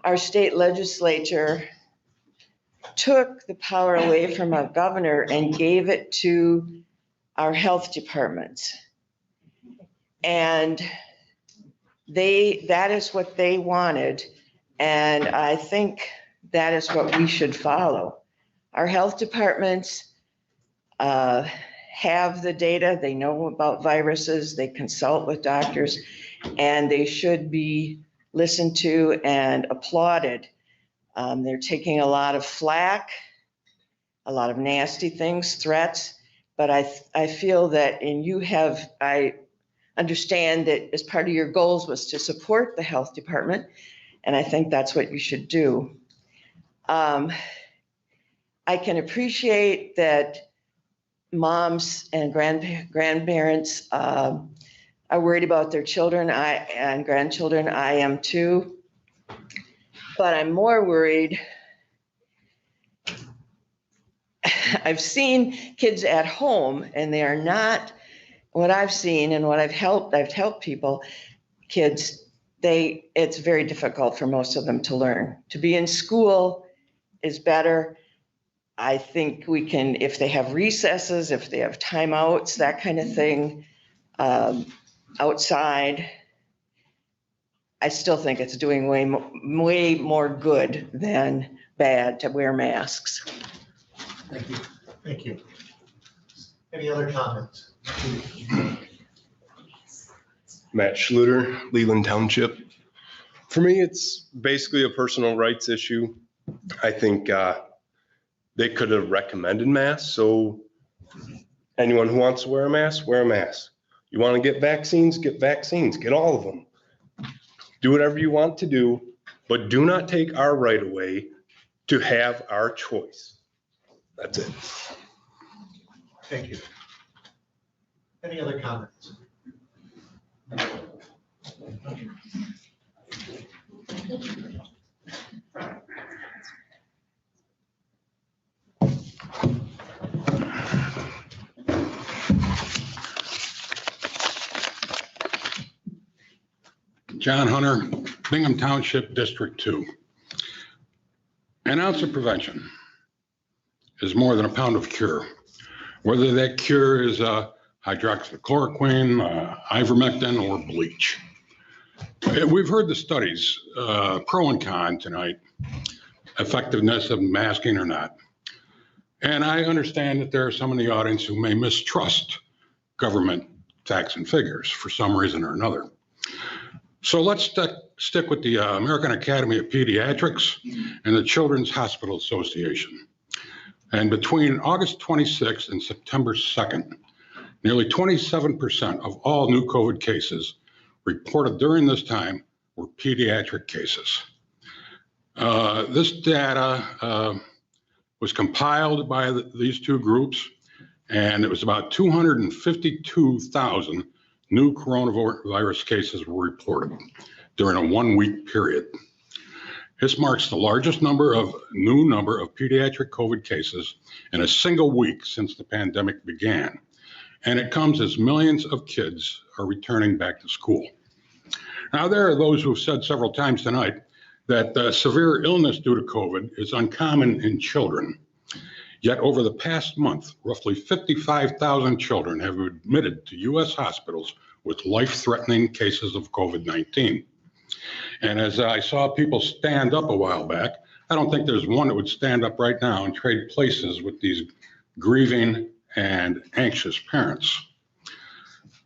our state legislature took the power away from our governor and gave it to our health departments. And that is what they wanted. And I think that is what we should follow. Our health departments have the data, they know about viruses, they consult with doctors, and they should be listened to and applauded. They're taking a lot of flack, a lot of nasty things, threats, but I feel that, and I understand that as part of your goals was to support the health department, and I think that's what you should do. I can appreciate that moms and grandparents are worried about their children and grandchildren. I am too. But I'm more worried. I've seen kids at home, and they are not what I've seen and what I've helped people, kids, it's very difficult for most of them to learn. To be in school is better. I think we can, if they have recesses, if they have timeouts, that kind of thing, outside, I still think it's doing way more good than bad to wear masks. Thank you. Thank you. Any other comments? Matt Schluter, Leland Township. For me, it's basically a personal rights issue. I think they could have recommended masks. So anyone who wants to wear a mask, wear a mask. You want to get vaccines, get all of them. Do whatever you want to do, but do not take our right away to have our choice. That's it. Thank you. Any other comments? John Hunter, Bingham Township, District 2. An ounce of prevention is more than a pound of cure. Whether that cure is hydroxychloroquine, ivermectin, or bleach. We've heard the studies, pro and con tonight, effectiveness of masking or not. And I understand that there are some in the audience who may mistrust government facts and figures for some reason or another. So let's stick with the American Academy of Pediatrics and the Children's Hospital Association. And between August 26th and September 2nd, nearly 27% of all new COVID cases reported during this time were pediatric cases. This data was compiled by these two groups, and it was about 252,000 new coronavirus cases were reported during a 1-week period. This marks the largest number of pediatric COVID cases in a single week since the pandemic began. And it comes as millions of kids are returning back to school. Now, there are those who've said several times tonight that severe illness due to COVID is uncommon in children. Yet over the past month, roughly 55,000 children have been admitted to U.S. hospitals with life-threatening cases of COVID-19. And as I saw people stand up a while back, I don't think there's one that would stand up right now and trade places with these grieving and anxious parents.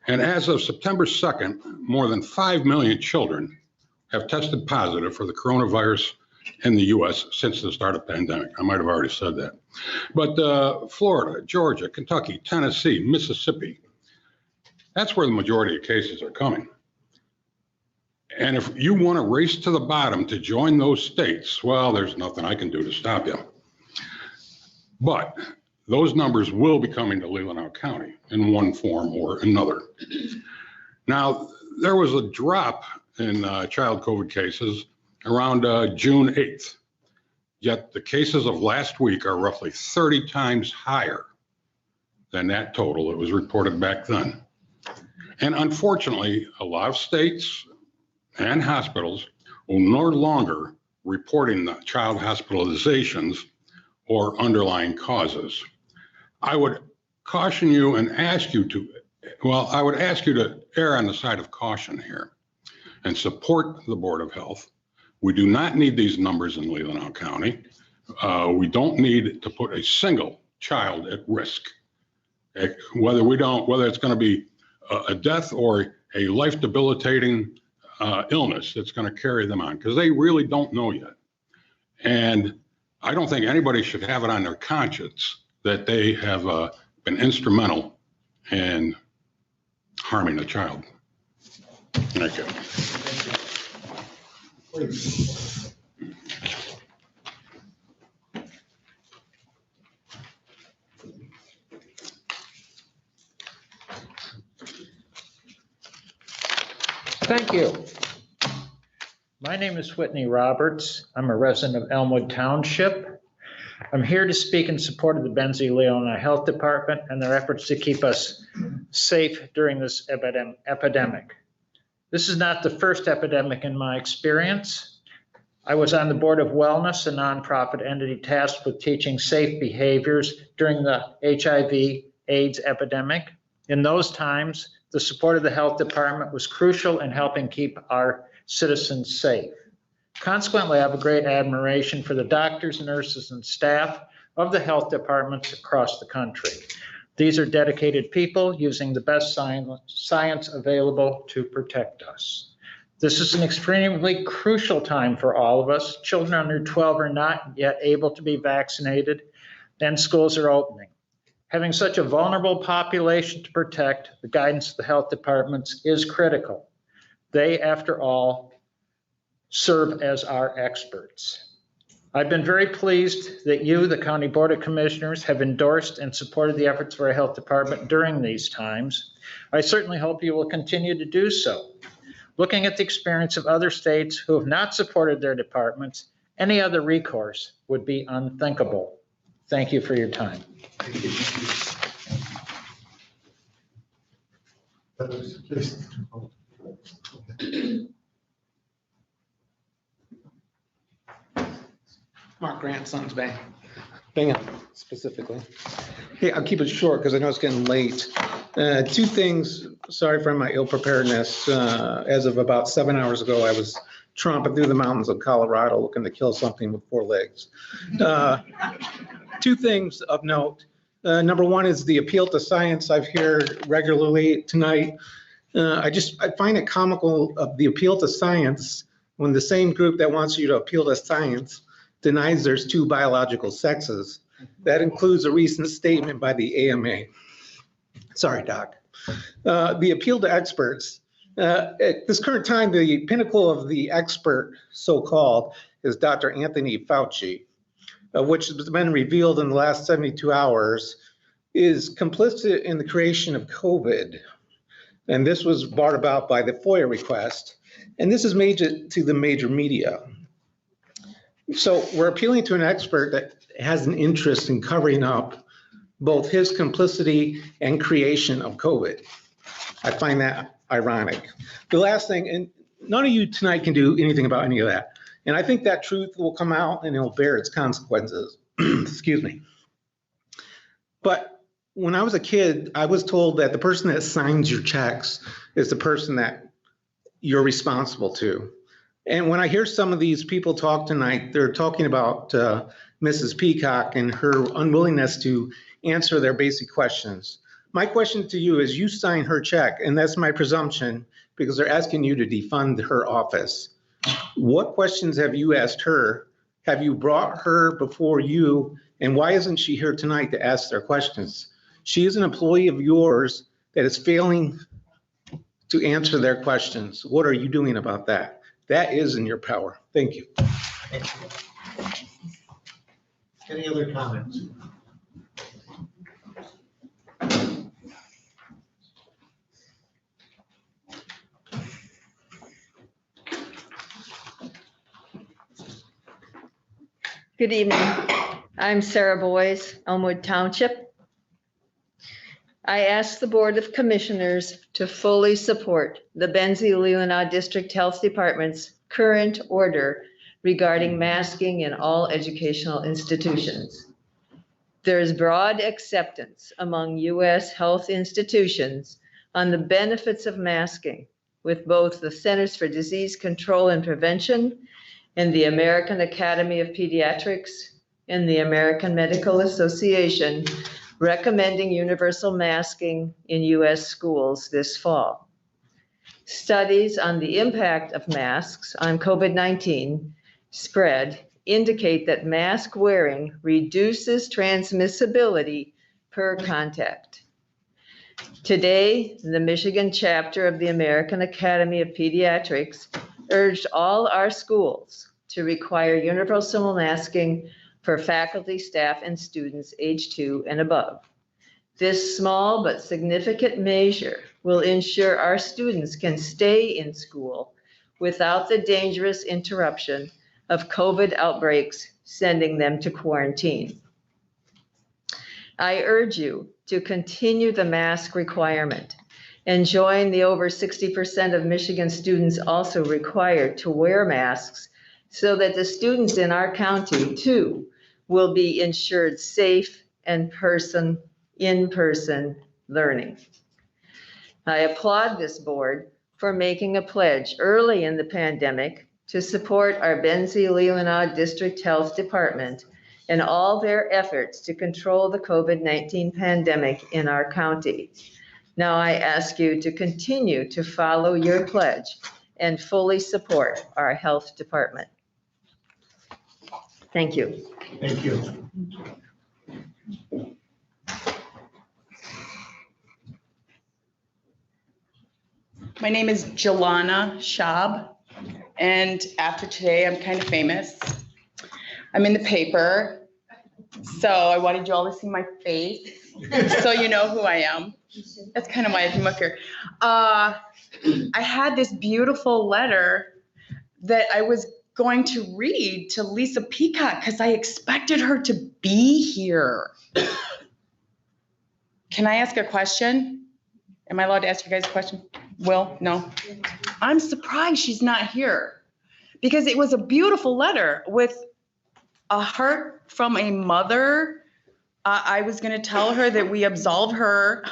And as of September 2nd, more than 5 million children have tested positive for the coronavirus in the U.S. since the start of the pandemic. I might have already said that. But Florida, Georgia, Kentucky, Tennessee, Mississippi, that's where the majority of cases are coming. And if you want to race to the bottom to join those states, well, there's nothing I can do to stop you. But those numbers will be coming to Leelanau County in one form or another. Now, there was a drop in child COVID cases around June 8th, yet the cases of last week are roughly 30 times higher than that total that was reported back then. And unfortunately, a lot of states and hospitals will no longer reporting the child hospitalizations or underlying causes. I would caution you and ask you to, I would ask you to err on the side of caution here and support the Board of Health. We do not need these numbers in Leelanau County. We don't need to put a single child at risk, whether it's going to be a death or a life debilitating illness that's going to carry them on, because they really don't know yet. And I don't think anybody should have it on their conscience that they have been instrumental in harming a child. Thank you. Please. Thank you. My name is Whitney Roberts. I'm a resident of Elmwood Township. I'm here to speak in support of the Benzie-Leelanau Health Department and their efforts to keep us safe during this epidemic. This is not the first epidemic in my experience. I was on the board of Wellness, a nonprofit entity tasked with teaching safe behaviors during the HIV/AIDS epidemic. In those times, the support of the health department was crucial in helping keep our citizens safe. Consequently, I have a great admiration for the doctors, nurses, and staff of the health departments across the country. These are dedicated people using the best science available to protect us. This is an extremely crucial time for all of us. Children under 12 are not yet able to be vaccinated, and schools are opening. Having such a vulnerable population to protect, the guidance of the health departments is critical. They, after all, serve as our experts. I've been very pleased that you, the County Board of Commissioners, have endorsed and supported the efforts of our health department during these times. I certainly hope you will continue to do so. Looking at the experience of other states who have not supported their departments, any other recourse would be unthinkable. Thank you for your time. Mark Grant, Sons Bay, Bingham specifically. Hey, I'll keep it short because I know it's getting late. Two things, sorry for my ill preparedness. As of about 7 hours ago, I was tromping through the mountains of Colorado looking to kill something with 4 legs. Two things of note. Number one is the appeal to science I've heard regularly tonight. I find it comical of the appeal to science when the same group that wants you to appeal to science denies there's 2 biological sexes. That includes a recent statement by the AMA. Sorry, Doc. The appeal to experts. At this current time, the pinnacle of the expert, so-called, is Dr. Anthony Fauci, which has been revealed in the last 72 hours, is complicit in the creation of COVID. And this was brought about by the FOIA request. And this has made it to the major media. So we're appealing to an expert that has an interest in covering up both his complicity and creation of COVID. I find that ironic. The last thing, and none of you tonight can do anything about any of that. And I think that truth will come out and it will bear its consequences. Excuse me. But when I was a kid, I was told that the person that signs your checks is the person that you're responsible to. And when I hear some of these people talk tonight, they're talking about Mrs. Peacock and her unwillingness to answer their basic questions. My question to you is, you sign her check, and that's my presumption because they're asking you to defund her office. What questions have you asked her? Have you brought her before you? And why isn't she here tonight to ask their questions? She is an employee of yours that is failing to answer their questions. What are you doing about that? That is in your power. Thank you. Thank you. Any other comments? Good evening. I'm Sarah Boyes, Elmwood Township. I ask the Board of Commissioners to fully support the Benzie-Leelanau District Health Department's current order regarding masking in all educational institutions. There is broad acceptance among U.S. health institutions on the benefits of masking, with both the Centers for Disease Control and Prevention and the American Academy of Pediatrics and the American Medical Association recommending universal masking in U.S. schools this fall. Studies on the impact of masks on COVID-19 spread indicate that mask wearing reduces transmissibility per contact. Today, the Michigan chapter of the American Academy of Pediatrics urged all our schools to require universal masking for faculty, staff, and students age 2 and above. This small but significant measure will ensure our students can stay in school without the dangerous interruption of COVID outbreaks sending them to quarantine. I urge you to continue the mask requirement and join the over 60% of Michigan students also required to wear masks so that the students in our county too will be ensured safe and in-person learning. I applaud this board for making a pledge early in the pandemic to support our Benzie-Leelanau District Health Department and all their efforts to control the COVID-19 pandemic in our county. Now I ask you to continue to follow your pledge and fully support our health department. Thank you. Thank you. My name is Jelana Schaub. And after today, I'm kind of famous. I'm in the paper. So I wanted you all to see my face, so you know who I am. That's kind of why I came up here. I had this beautiful letter that I was going to read to Lisa Peacock because I expected her to be here. Can I ask a question? Am I allowed to ask you guys a question? Will? No? I'm surprised she's not here because it was a beautiful letter with a heart from a mother. I was going to tell her that we absolve her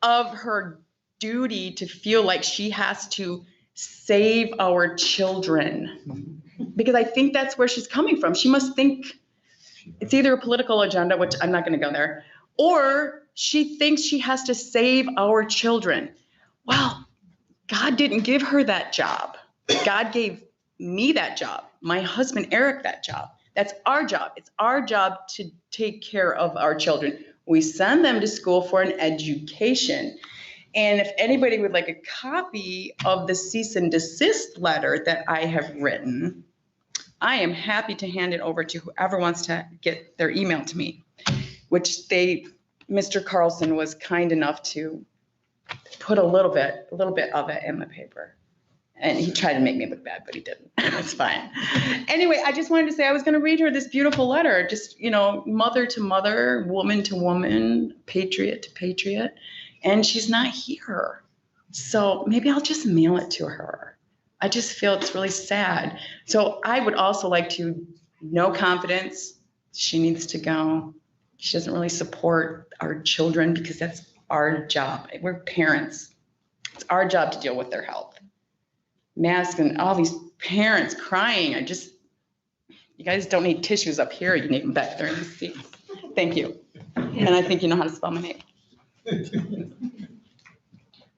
of her duty to feel like she has to save our children, because I think that's where she's coming from. She must think it's either a political agenda, which I'm not going to go there, or she thinks she has to save our children. Well, God didn't give her that job. God gave me that job, my husband Eric that job. That's our job. It's our job to take care of our children. We send them to school for an education. And if anybody would like a copy of the cease and desist letter that I have written, I am happy to hand it over to whoever wants to get their email to me, which Mr. Carlson was kind enough to put a little bit of it in the paper. And he tried to make me look bad, but he didn't. It's fine. Anyway, I just wanted to say I was going to read her this beautiful letter, just, mother to mother, woman to woman, patriot to patriot. And she's not here. So maybe I'll just mail it to her. I just feel it's really sad. So I would also like to, no confidence, she needs to go. She doesn't really support our children because that's our job. We're parents. It's our job to deal with their health. Masks and all these parents crying. You guys don't need tissues up here. You need them back there in the seats. Thank you. And I think you know how to spell my name.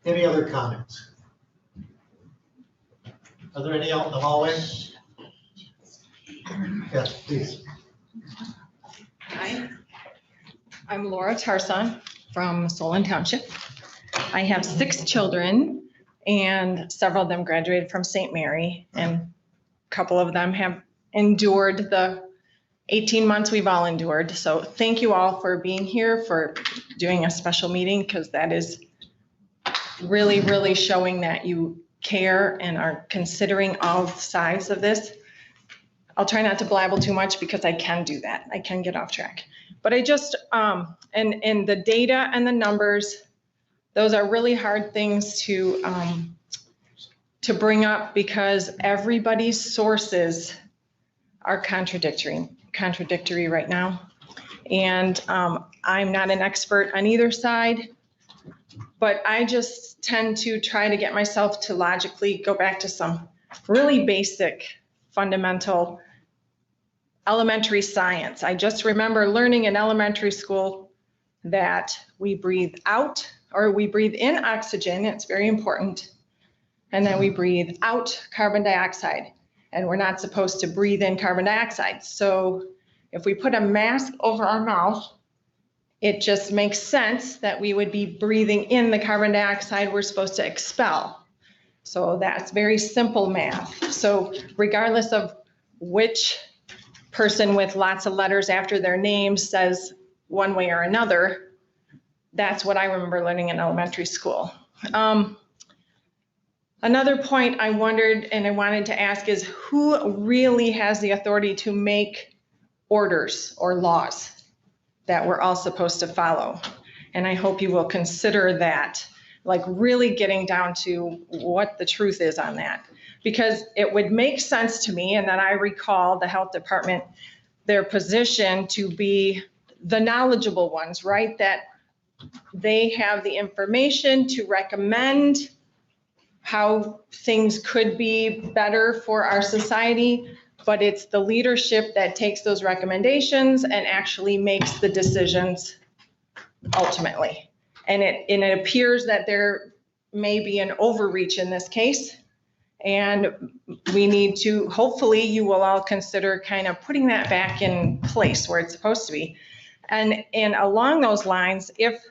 Any other comments? Are there any out in the hallway? Yes, please. Hi, I'm Laura Tarson from Solon Township. I have 6 children, and several of them graduated from St. Mary, and a couple of them have endured the 18 months we've all endured. So thank you all for being here, for doing a special meeting, because that is really, really showing that you care and are considering all sides of this. I'll try not to blabble too much because I can do that. I can get off track. But I just, and the data and the numbers, those are really hard things to bring up because everybody's sources are contradictory right now. And I'm not an expert on either side, but I just tend to try to get myself to logically go back to some really basic, fundamental elementary science. I just remember learning in elementary school that we breathe out, or we breathe in oxygen, it's very important, and then we breathe out carbon dioxide, and we're not supposed to breathe in carbon dioxide. So if we put a mask over our mouth, it just makes sense that we would be breathing in the carbon dioxide we're supposed to expel. So that's very simple math. So regardless of which person with lots of letters after their name says one way or another, that's what I remember learning in elementary school. Another point I wondered and I wanted to ask is who really has the authority to make orders or laws that we're all supposed to follow? And I hope you will consider that, like really getting down to what the truth is on that. Because it would make sense to me, and then I recall the health department, their position to be the knowledgeable ones, right? That they have the information to recommend how things could be better for our society, but it's the leadership that takes those recommendations and actually makes the decisions ultimately. And it appears that there may be an overreach in this case. And we need to, hopefully you will all consider kind of putting that back in place where it's supposed to be. And along those lines, if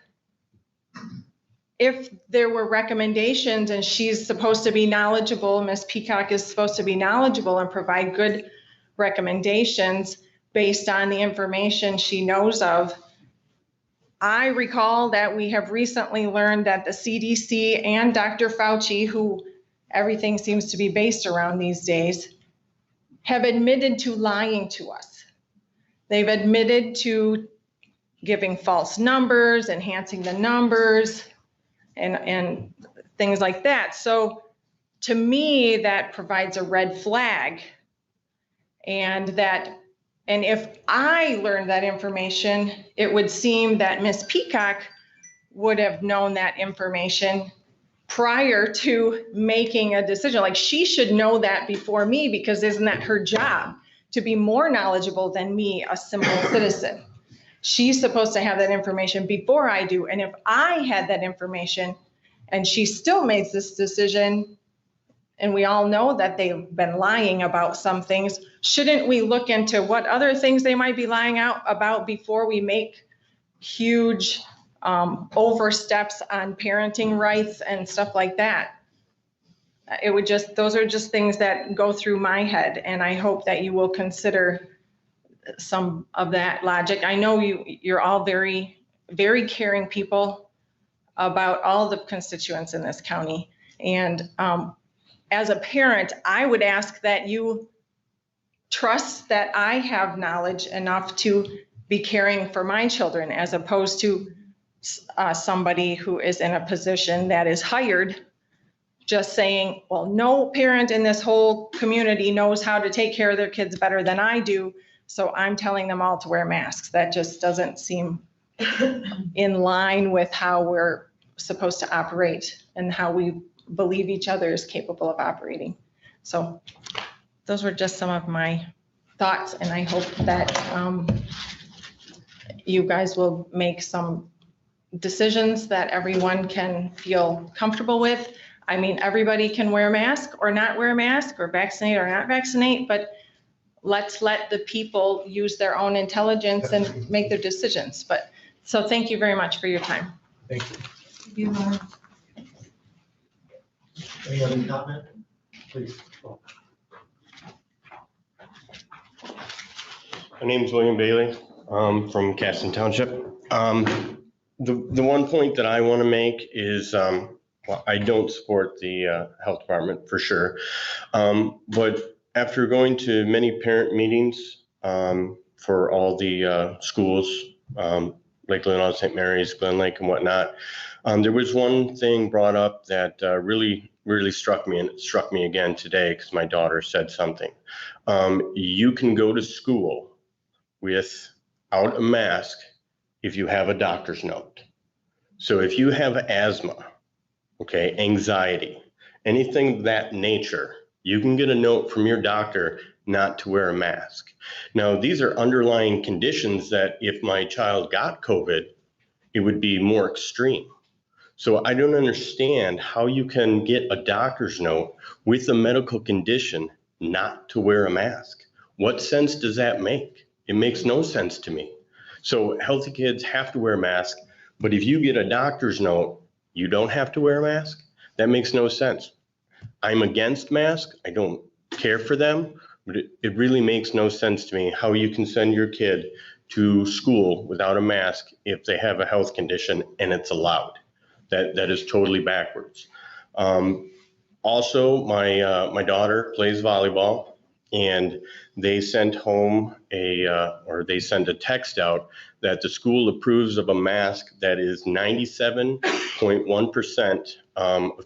if there were recommendations and she's supposed to be knowledgeable, Ms. Peacock is supposed to be knowledgeable and provide good recommendations based on the information she knows of. I recall that we have recently learned that the CDC and Dr. Fauci, who everything seems to be based around these days, have admitted to lying to us. They've admitted to giving false numbers, enhancing the numbers, and things like that. So to me, that provides a red flag. And if I learned that information, it would seem that Ms. Peacock would have known that information prior to making a decision. Like, she should know that before me, because isn't that her job, to be more knowledgeable than me, a simple citizen? She's supposed to have that information before I do. And if I had that information and she still makes this decision, and we all know that they've been lying about some things, shouldn't we look into what other things they might be lying about before we make huge oversteps on parenting rights and stuff like that? Those are just things that go through my head, and I hope that you will consider some of that logic. I know you're all very, very caring people about all the constituents in this county. And as a parent, I would ask that you trust that I have knowledge enough to be caring for my children, as opposed to somebody who is in a position that is hired, just saying, well, no parent in this whole community knows how to take care of their kids better than I do, so I'm telling them all to wear masks. That just doesn't seem in line with how we're supposed to operate and how we believe each other is capable of operating. So those were just some of my thoughts, and I hope that you guys will make some decisions that everyone can feel comfortable with. I mean, everybody can wear a mask or not wear a mask, or vaccinate or not vaccinate, but let's let the people use their own intelligence and make their decisions. So thank you very much for your time. Thank you. Any other comment? Please. My name's William Bailey. From Casson Township. The one point that I want to make is, well, I don't support the health department for sure. But after going to many parent meetings for all the schools, Lake Leelanau, St. Mary's, Glen Lake, and whatnot, there was one thing brought up that really struck me, and it struck me again today because my daughter said something. You can go to school without a mask if you have a doctor's note. So if you have asthma, okay, anxiety, anything of that nature, you can get a note from your doctor not to wear a mask. Now, these are underlying conditions that if my child got COVID, it would be more extreme. So I don't understand how you can get a doctor's note with a medical condition not to wear a mask. What sense does that make? It makes no sense to me. So healthy kids have to wear a mask, but if you get a doctor's note, you don't have to wear a mask? That makes no sense. I'm against masks. I don't care for them, but it really makes no sense to me how you can send your kid to school without a mask if they have a health condition and it's allowed. That is totally backwards. Also, my daughter plays volleyball, and they sent home they sent a text out that the school approves of a mask that is 97.1%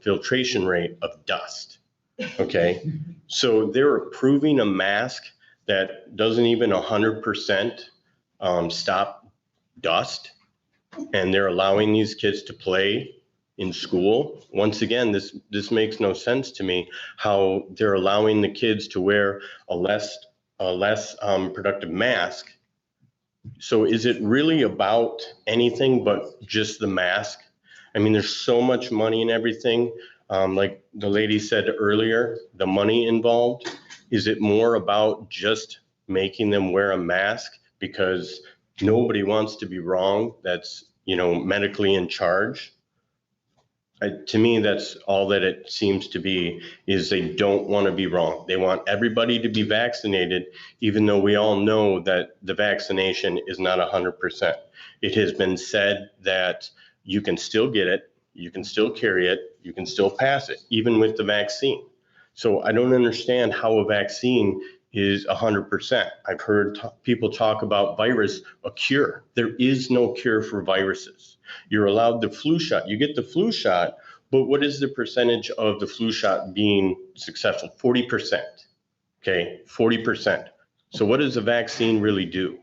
filtration rate of dust. Okay, so they're approving a mask that doesn't even 100% stop dust, and they're allowing these kids to play in school. Once again, this makes no sense to me, how they're allowing the kids to wear a less productive mask. So is it really about anything but just the mask? I mean, there's so much money in everything. Like the lady said earlier, the money involved. Is it more about just making them wear a mask because nobody wants to be wrong that's, medically in charge? To me, that's all that it seems to be, is they don't want to be wrong. They want everybody to be vaccinated, even though we all know that the vaccination is not 100%. It has been said that you can still get it, you can still carry it, you can still pass it, even with the vaccine. So I don't understand how a vaccine is 100%. I've heard people talk about a cure. There is no cure for viruses. You're allowed the flu shot. You get the flu shot, but what is the percentage of the flu shot being successful? 40%. Okay, 40%. So what does the vaccine really do?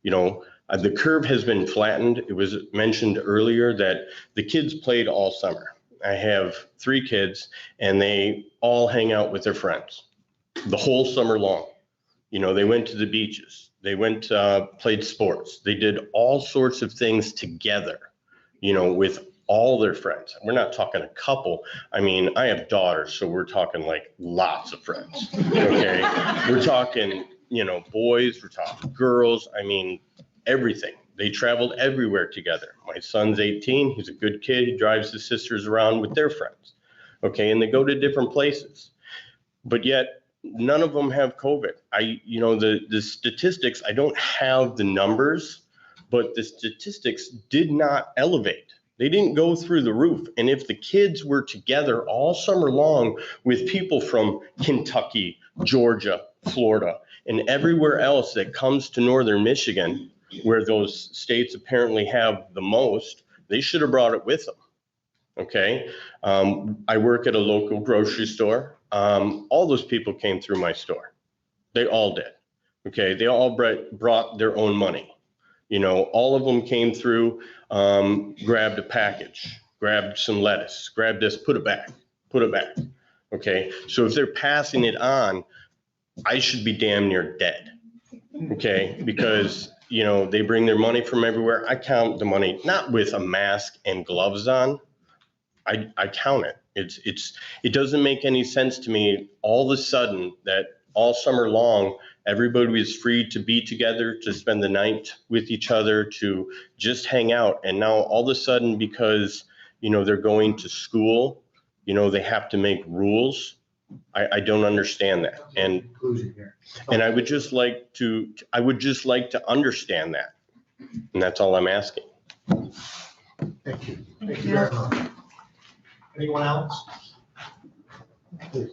The curve has been flattened. It was mentioned earlier that the kids played all summer. I have 3 kids, and they all hang out with their friends the whole summer long. They went to the beaches. They went, played sports. They did all sorts of things together, with all their friends. We're not talking a couple. I mean, I have daughters, so we're talking like lots of friends. Okay. We're talking, boys, we're talking girls. I mean, everything. They traveled everywhere together. My son's 18. He's a good kid. He drives his sisters around with their friends. Okay. And they go to different places. But yet, none of them have COVID. The statistics, I don't have the numbers, but the statistics did not elevate. They didn't go through the roof. And if the kids were together all summer long with people from Kentucky, Georgia, Florida, and everywhere else that comes to northern Michigan, where those states apparently have the most, they should have brought it with them. Okay. I work at a local grocery store. All those people came through my store. They all did. Okay. They all brought their own money. All of them came through, grabbed a package, grabbed some lettuce, grabbed this, put it back. Okay. So if they're passing it on, I should be damn near dead. Okay. Because, they bring their money from everywhere. I count the money, not with a mask and gloves on. I count it. It doesn't make any sense to me all of a sudden that all summer long, everybody was free to be together, to spend the night with each other, to just hang out. And now all of a sudden, because, they're going to school, they have to make rules. I don't understand that. And I would just like to understand that. And that's all I'm asking. Thank you. Thank you very much. Anyone else? Please.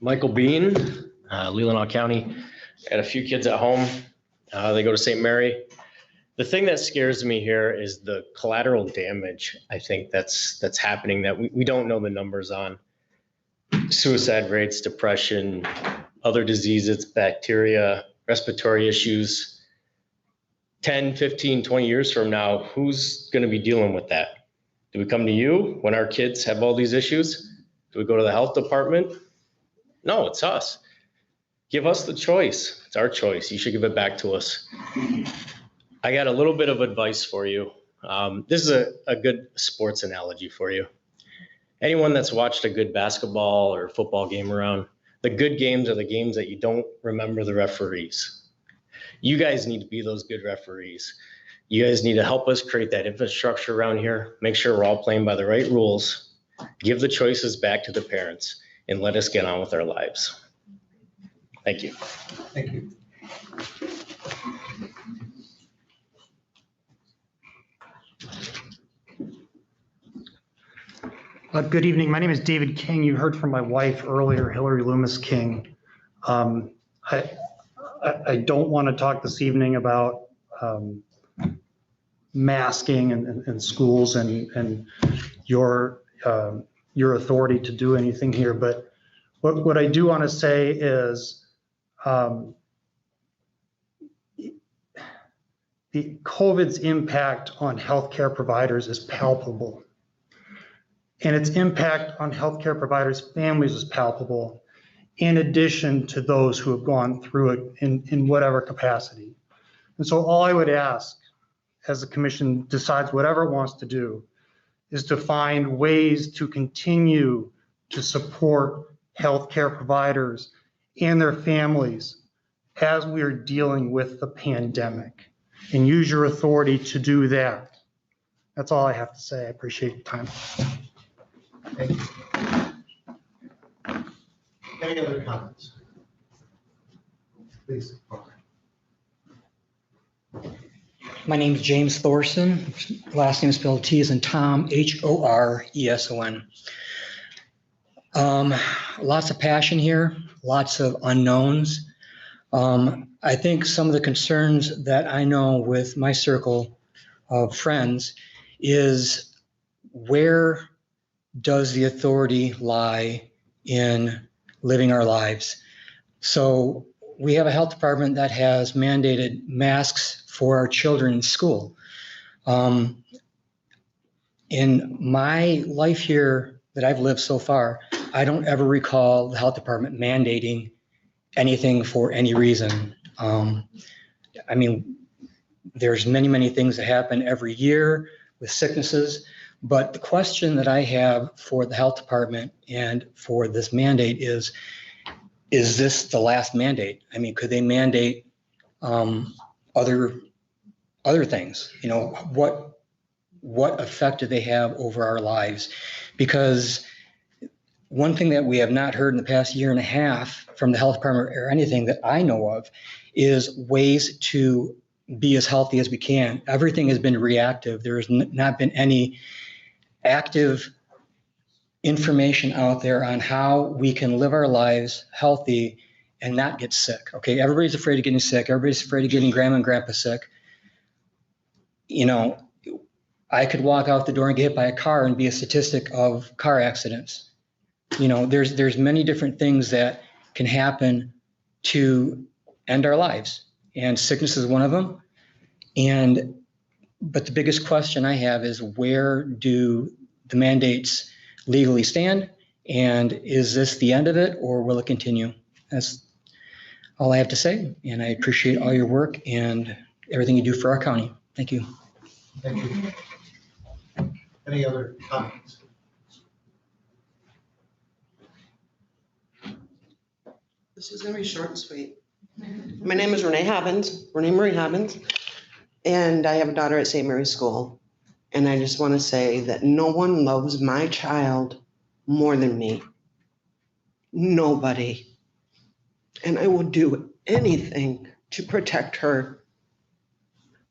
Michael Bean, Leelanau County. Got a few kids at home. They go to St. Mary. The thing that scares me here is the collateral damage. I think that's happening that we don't know the numbers on. Suicide rates, depression, other diseases, bacteria, respiratory issues. 10, 15, 20 years from now, who's going to be dealing with that? Do we come to you when our kids have all these issues? Do we go to the health department? No, it's us. Give us the choice. It's our choice. You should give it back to us. I got a little bit of advice for you. This is a good sports analogy for you. Anyone that's watched a good basketball or football game around, the good games are the games that you don't remember the referees. You guys need to be those good referees. You guys need to help us create that infrastructure around here, make sure we're all playing by the right rules, give the choices back to the parents, and let us get on with our lives. Thank you. Thank you. Good evening. My name is David King. You heard from my wife earlier, Hilary LoomisKing. I don't want to talk this evening about masking in schools and your authority to do anything here. But what I do want to say is the COVID's impact on healthcare providers is palpable. And its impact on healthcare providers' families is palpable, in addition to those who have gone through it in whatever capacity. And so all I would ask, as the commission decides whatever it wants to do, is to find ways to continue to support healthcare providers and their families as we are dealing with the pandemic, and use your authority to do that. That's all I have to say. I appreciate your time. Thank you. Any other comments? Please. My name is James Thorson. Last name is spelled T as in Tom, Horeson. Lots of passion here, lots of unknowns. I think some of the concerns that I know with my circle of friends is, where does the authority lie in living our lives? So we have a health department that has mandated masks for our children in school. In my life here that I've lived so far, I don't ever recall the health department mandating anything for any reason. I mean, there's many, many things that happen every year with sicknesses, but the question that I have for the health department and for this mandate is this the last mandate? I mean, could they mandate other things? You know, what effect do they have over our lives? Because one thing that we have not heard in the past year and a half from the health department or anything that I know of is ways to be as healthy as we can. Everything has been reactive. There has not been any active information out there on how we can live our lives healthy and not get sick. Okay, everybody's afraid of getting sick. Everybody's afraid of getting grandma and grandpa sick. You know, I could walk out the door and get hit by a car and be a statistic of car accidents. You know, there's many different things that can happen to end our lives, and sickness is one of them. But the biggest question I have is, where do the mandates legally stand? And is this the end of it, or will it continue? That's all I have to say. And I appreciate all your work and everything you do for our county. Thank you. Thank you. Any other comments? This is gonna be short and sweet. My name is Renee Marie Hobbins, and I have a daughter at St. Mary's School. And I just want to say that no one loves my child more than me. Nobody. And I will do anything to protect her.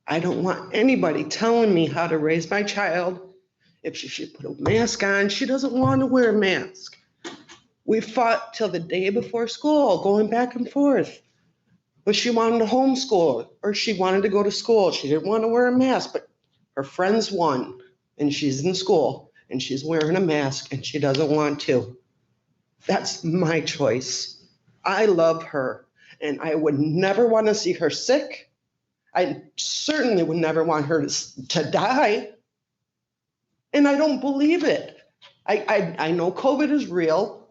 I don't want anybody telling me how to raise my child. If she should put a mask on, she doesn't want to wear a mask. We fought till the day before school, going back and forth. But she wanted to homeschool, or she wanted to go to school. She didn't want to wear a mask, but her friends won, and she's in school, and she's wearing a mask, and she doesn't want to. That's my choice. I love her, and I would never want to see her sick. I certainly would never want her to die. And I don't believe it. I know COVID is real.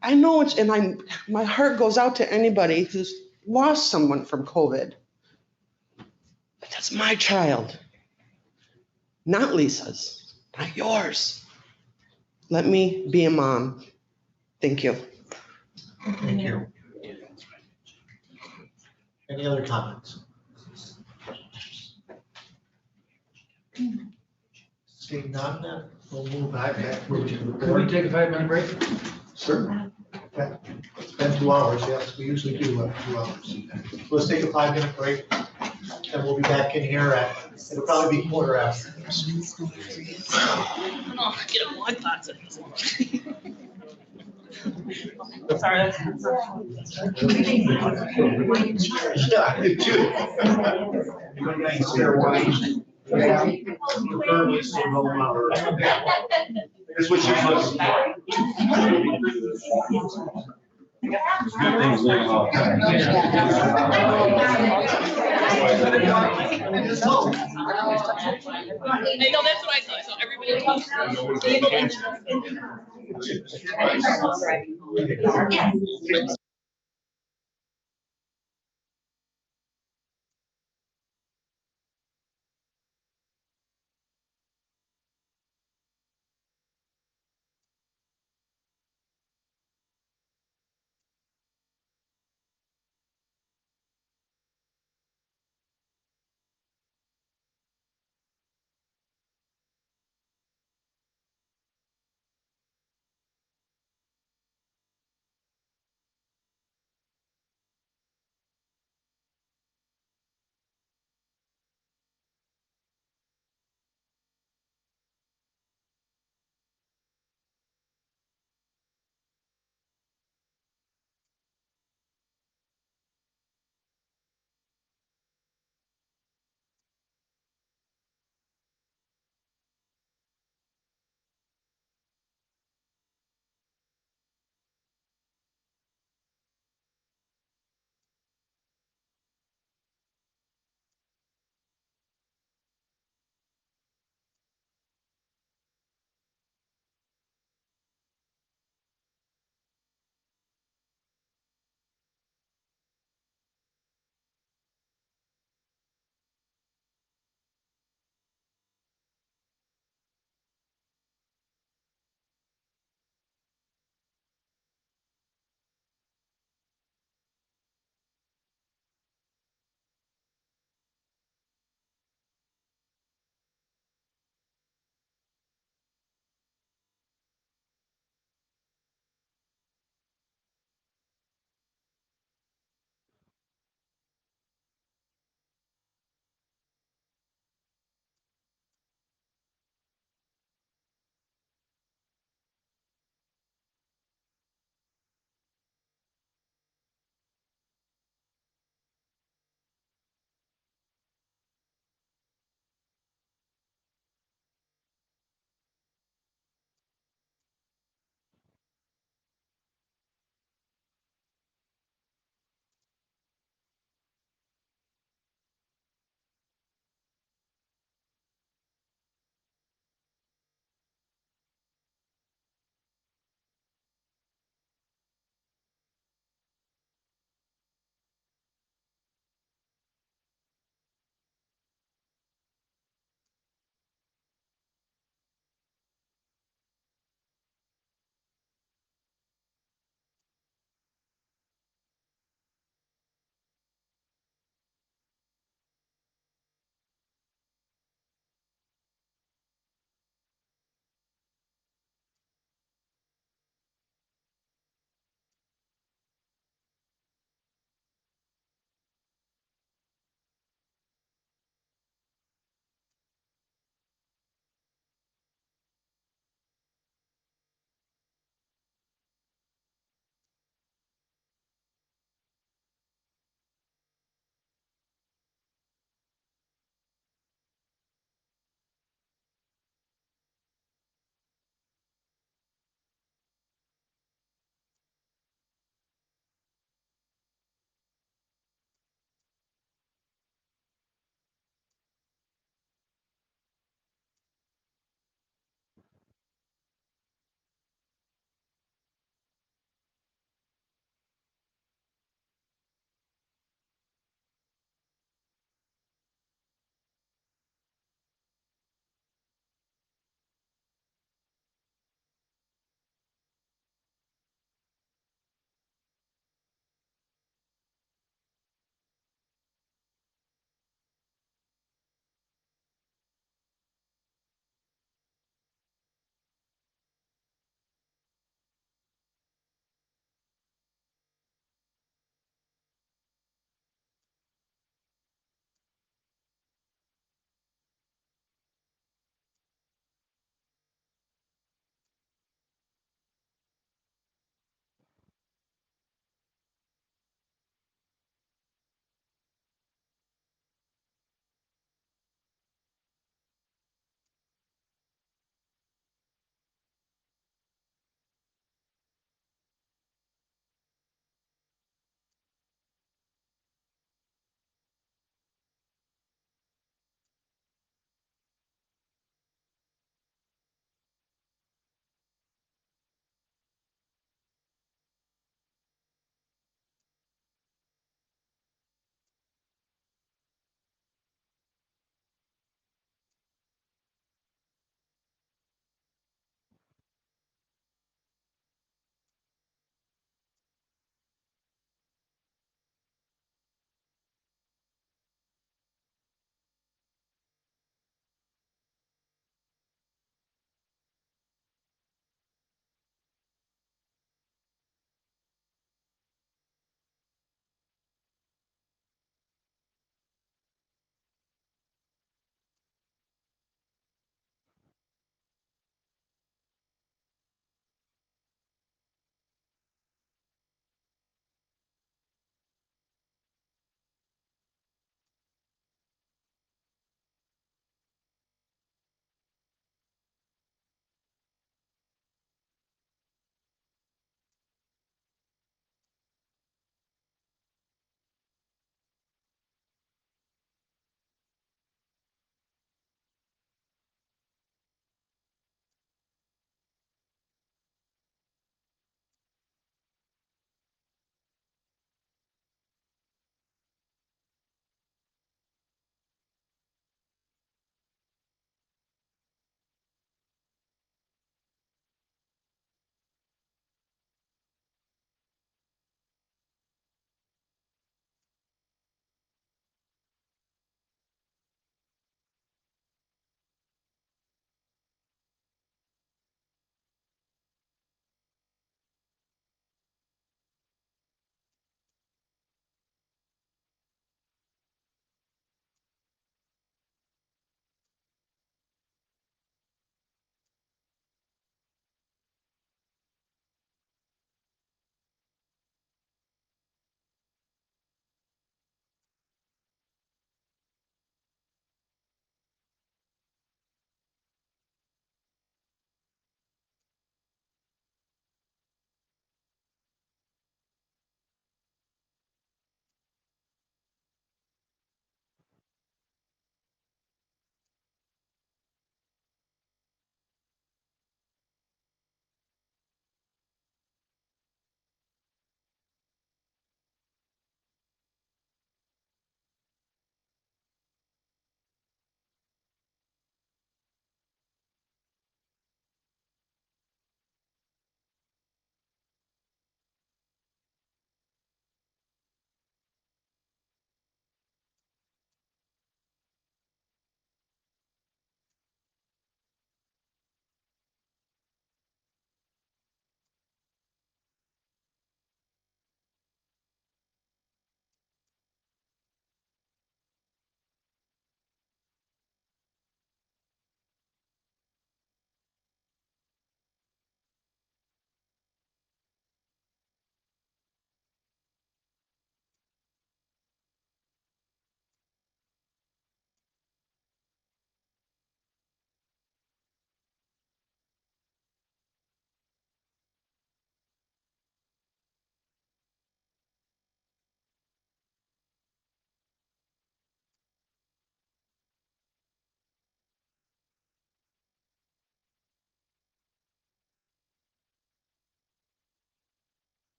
I know it's, and my heart goes out to anybody who's lost someone from COVID. But that's my child, not Lisa's, not yours. Let me be a mom. Thank you. Thank you. Any other comments? Seeing none, then we'll move back to the board. Can we take a 5-minute break? Certainly. Okay. It's been 2 hours. Yes, we usually do 2 hours. Let's take a 5-minute break, and we'll be back in here at, it'll probably be 1:15. Oh, get a blood clots. Sorry, that's. Yeah, I do too. Anybody got any spare wine? Yeah. Preferably some low. Here's what you're looking Hey, no, that's what I saw. So everybody.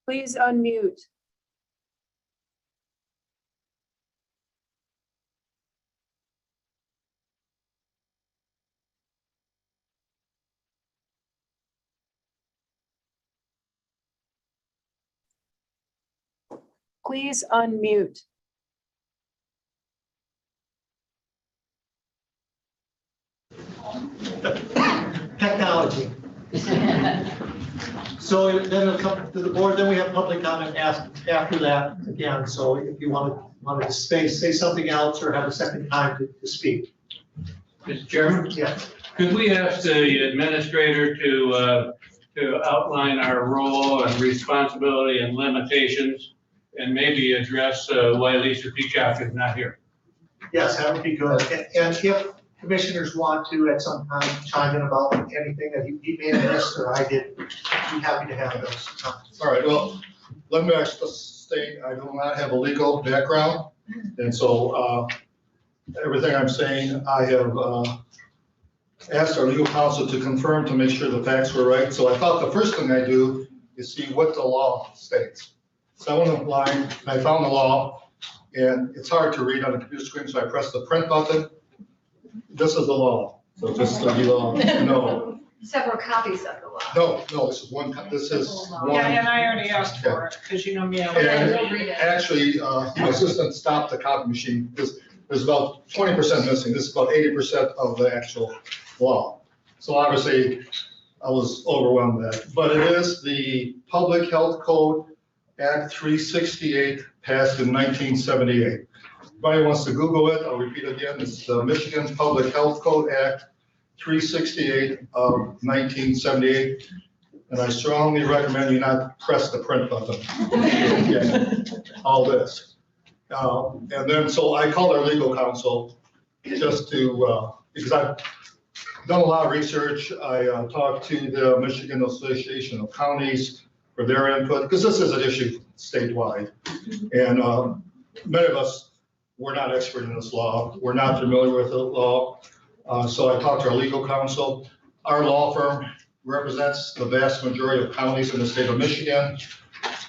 Please unmute. Please unmute. Technology. So then it'll come to the board, then we have public comment after that again. So if you wanted to say something else or have a second time to speak. Mr. Chairman? Yeah. Could we ask the administrator to outline our role and responsibility and limitations and maybe address why Lisa Peacock is not here? Yes, that would be good. And if commissioners want to at some time chime in about anything that he may have missed or I did, I'd be happy to have those. All right, well, let me actually state, I do not have a legal background. And so everything I'm saying, I have asked our legal counsel to confirm to make sure the facts were right. So I thought the first thing I do is see what the law states. So I went online and I found the law, and it's hard to read on the computer screen, so I pressed the print button. This is the law. So just so you know. Several copies of the law. No, this is one, this is one. Yeah, and I already asked for it, because you know me, I will read it. Actually, my assistant stopped the copy machine because there's about 20% missing. This is about 80% of the actual law. So obviously, I was overwhelmed with that. But it is the Public Health Code Act 368 passed in 1978. If anybody wants to Google it, I'll repeat it again. It's the Michigan Public Health Code Act 368 of 1978. And I strongly recommend you not press the print button. All this. And then, so I called our legal counsel just to, because I've done a lot of research. I talked to the Michigan Association of Counties for their input, because this is an issue statewide. And many of us, we're not expert in this law. We're not familiar with the law. So I talked to our legal counsel. Our law firm represents the vast majority of counties in the state of Michigan.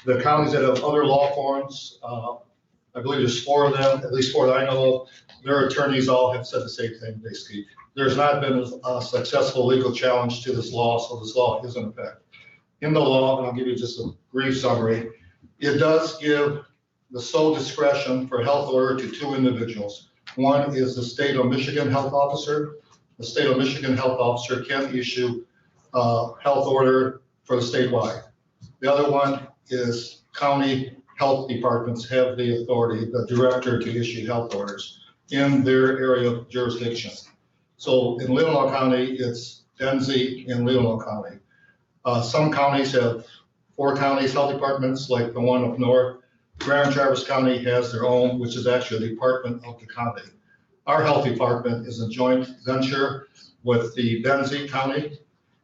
The counties that have other law firms, I believe there's 4 of them, at least 4 that I know of. Their attorneys all have said the same thing, basically. There's not been a successful legal challenge to this law, so this law is in effect. In the law, and I'll give you just a brief summary, it does give the sole discretion for health order to 2 individuals. One is the state of Michigan health officer. The state of Michigan health officer can issue health order for the statewide. The other one is county health departments have the authority, the director, to issue health orders in their area of jurisdiction. So in Leelanau County, it's Benzie and Leelanau County. Some counties have 4 counties health departments, like the one up north. Grand Traverse County has their own, which is actually a department of the county. Our health department is a joint venture with the Benzie County,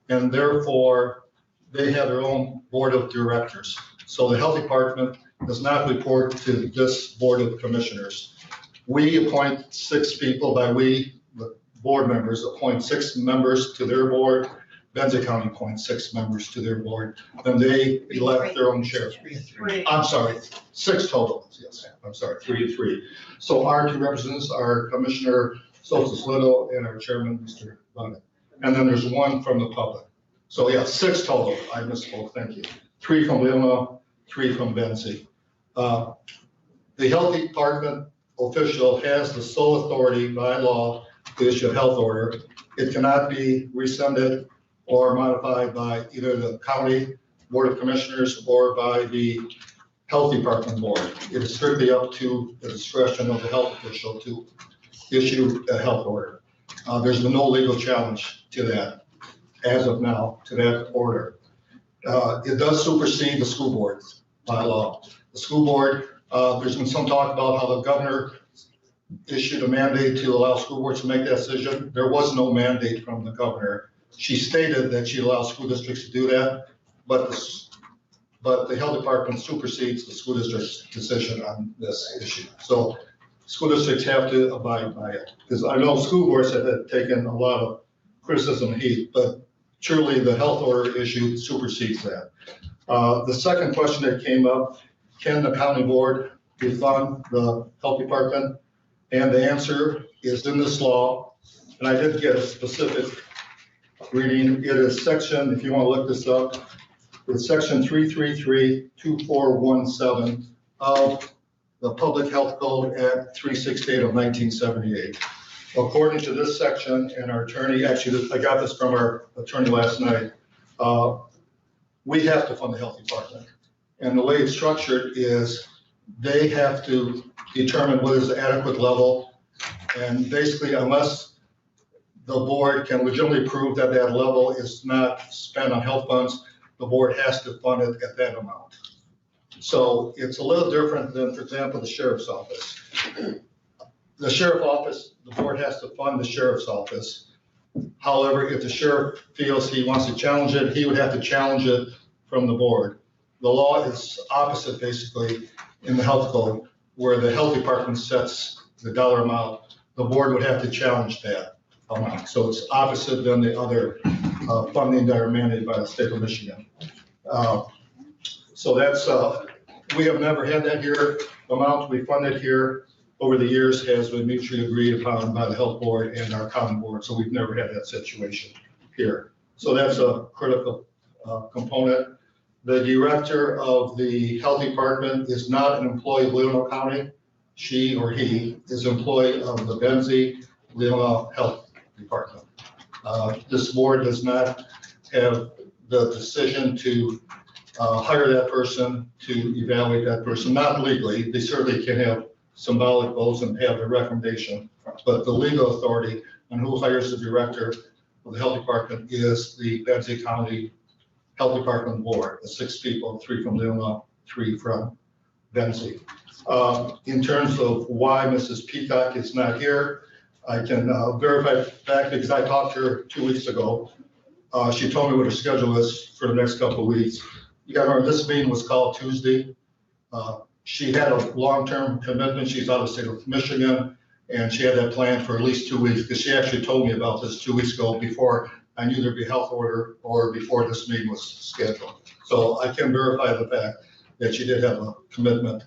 and therefore they have their own board of directors. So the health department does not report to this board of commissioners. We appoint 6 people, by we, the board members, appoint 6 members to their board. Benzie County appoints 6 members to their board, and they elect their own chair. I'm sorry, 6 total, yes, I'm sorry, 3 to 3. So our 2 representatives are Commissioner Soltis Little and our chairman, Mr. Wellman. And then there's 1 from the public. So yeah, 6 total, I misspoke, thank you. 3 from Leelanau, 3 from Benzie. The health department official has the sole authority by law to issue a health order. It cannot be rescinded or modified by either the county board of commissioners or by the health department board. It is strictly up to the discretion of the health official to issue a health order. There's been no legal challenge to that as of now, to that order. It does supersede the school board by law. The school board, there's been some talk about how the governor issued a mandate to allow school boards to make that decision. There was no mandate from the governor. She stated that she allows school districts to do that, but the health department supersedes the school district's decision on this issue. So school districts have to abide by it, because I know school boards have taken a lot of criticism and heat, but truly the health order issue supersedes that. The second question that came up, can the county board defund the health department? And the answer is in this law, and I did get a specific reading. It is section, if you want to look this up, it's section 333-2417 of the Public Health Code Act 368 of 1978. According to this section, and our attorney, actually, I got this from our attorney last night, we have to fund the health department. And the way it's structured is they have to determine what is the adequate level. And basically, unless the board can legitimately prove that that level is not spent on health funds, the board has to fund it at that amount. So it's a little different than, for example, the sheriff's office. The sheriff's office, the board has to fund the sheriff's office. However, if the sheriff feels he wants to challenge it, he would have to challenge it from the board. The law is opposite, basically, in the health code, where the health department sets the dollar amount. The board would have to challenge that amount. So it's opposite than the other funding that are mandated by the state of Michigan. So that's, we have never had that here. The amount we funded here over the years has been mutually agreed upon by the health board and our common board. So we've never had that situation here. So that's a critical component. The director of the health department is not an employee of Leelanau County. She or he is employee of the Leelanau Health Department. This board does not have the decision to hire that person, to evaluate that person, not legally. They certainly can have symbolic votes and have a recommendation, but the legal authority on who hires the director of the health department is the Benzie County Health Department Board, the 6 people, 3 from Leelanau, 3 from Benzie. In terms of why Mrs. Peacock is not here, I can verify the fact because I talked to her 2 weeks ago. She told me what her schedule is for the next couple of weeks. You got to remember, this meeting was called Tuesday. She had a long-term commitment. She's out of the state of Michigan, and she had that planned for at least 2 weeks because she actually told me about this 2 weeks ago before I knew there'd be a health order or before this meeting was scheduled. So I can verify the fact that she did have a commitment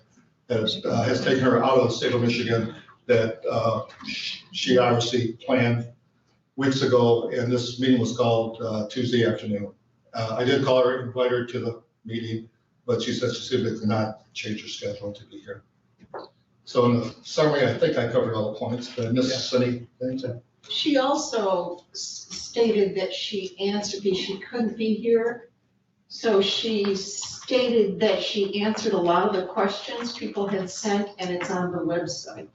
that has taken her out of the state of Michigan that she obviously planned weeks ago, and this meeting was called Tuesday afternoon. I did call her, invite her to the meeting, but she said she simply could not change her schedule to be here. So in the summary, I think I covered all the points, but I missed anything. She also stated that she couldn't be here. So she stated that she answered a lot of the questions people had sent, and it's on the website.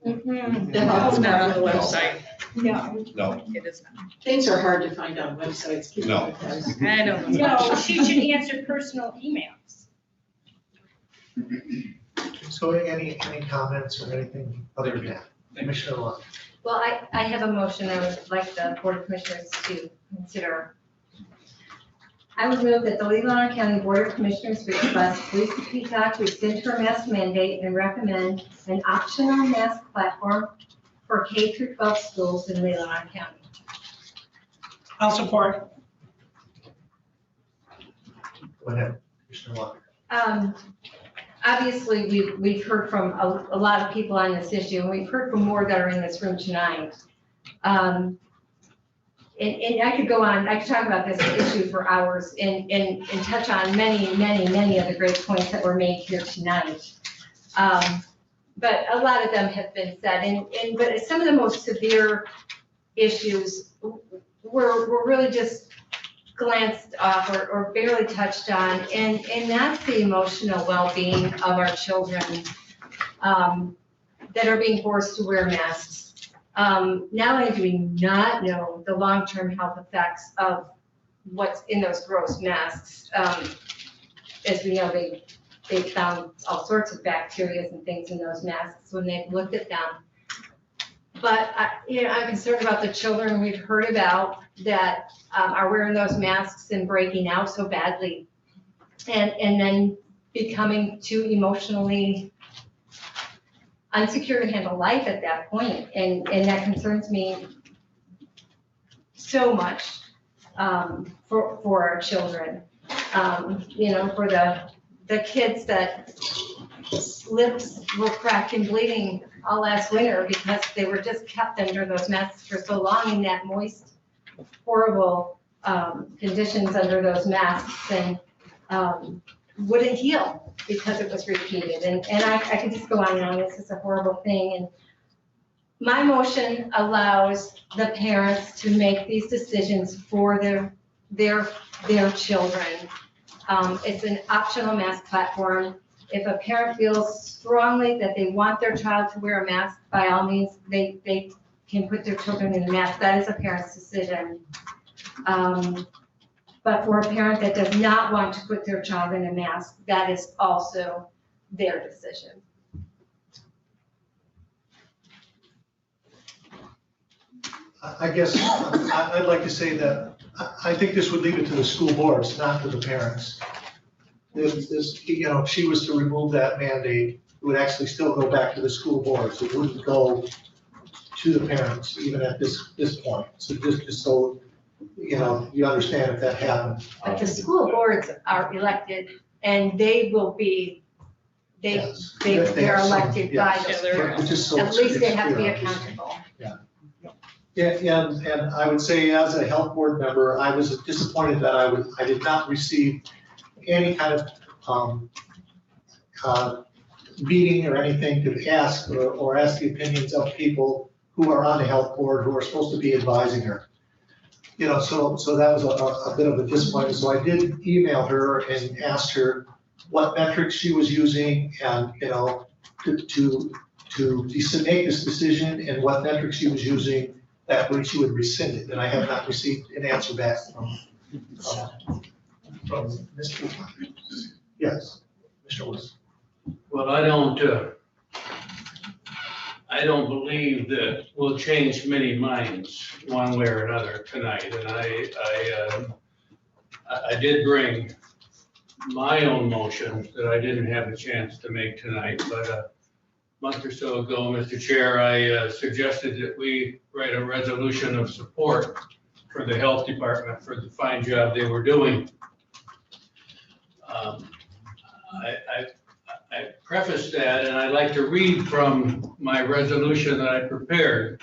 Mm-hmm. That's not on the website. Yeah. No. It is not. Things are hard to find on websites. No. I don't know. No, she should answer personal emails. So any comments or anything other than that? Commissioner Lund. Well, I have a motion I would like the Board of Commissioners to consider. I would move that the Leelanau County Board of Commissioners request Lisa Peacock rescind her mask mandate and recommend an optional mask platform for K through 12 schools in Leelanau County. I'll support. Go ahead, Commissioner Lund. Obviously, we've heard from a lot of people on this issue, and we've heard from more that are in this room tonight. And I could go on, I could talk about this issue for hours and touch on many of the great points that were made here tonight. But a lot of them have been said, but some of the most severe issues were really just glanced off or barely touched on, and that's the emotional well-being of our children that are being forced to wear masks. Not only do we not know the long-term health effects of what's in those gross masks, as we know, they found all sorts of bacteria and things in those masks when they've looked at them. But I'm concerned about the children we've heard about that are wearing those masks and breaking out so badly, and then becoming too emotionally unsecure to handle life at that point. And that concerns me so much for our children. For the kids that lips were cracked and bleeding all last winter because they were just kept under those masks for so long in that moist, horrible conditions under those masks, and wouldn't heal because it was repeated. And I could just go on and on. This is a horrible thing. And my motion allows the parents to make these decisions for their children. It's an optional mask platform. If a parent feels strongly that they want their child to wear a mask, by all means, they can put their children in a mask. That is a parent's decision. But for a parent that does not want to put their child in a mask, that is also their decision. I guess I'd like to say that I think this would leave it to the school boards, not to the parents. If she was to remove that mandate, it would actually still go back to the school boards. It wouldn't go to the parents, even at this point. So just so, you understand if that happened. But the school boards are elected and they will be, they're elected by the, at least they have to be accountable. Yeah, and I would say as a health board member, I was disappointed that I did not receive any kind of meeting or anything to ask or ask the opinions of people who are on the health board who are supposed to be advising her. So that was a bit of a disappointment. So I did email her and asked her what metrics she was using and, to make this decision and what metrics she was using, that way she would rescind it. And I have not received an answer back from Mr. Yes, Mr. Lewis. Well, I don't believe that we'll change many minds one way or another tonight. And I did bring my own motion that I didn't have a chance to make tonight, but a month or so ago, Mr. Chair, I suggested that we write a resolution of support for the health department for the fine job they were doing. I prefaced that, and I'd like to read from my resolution that I prepared.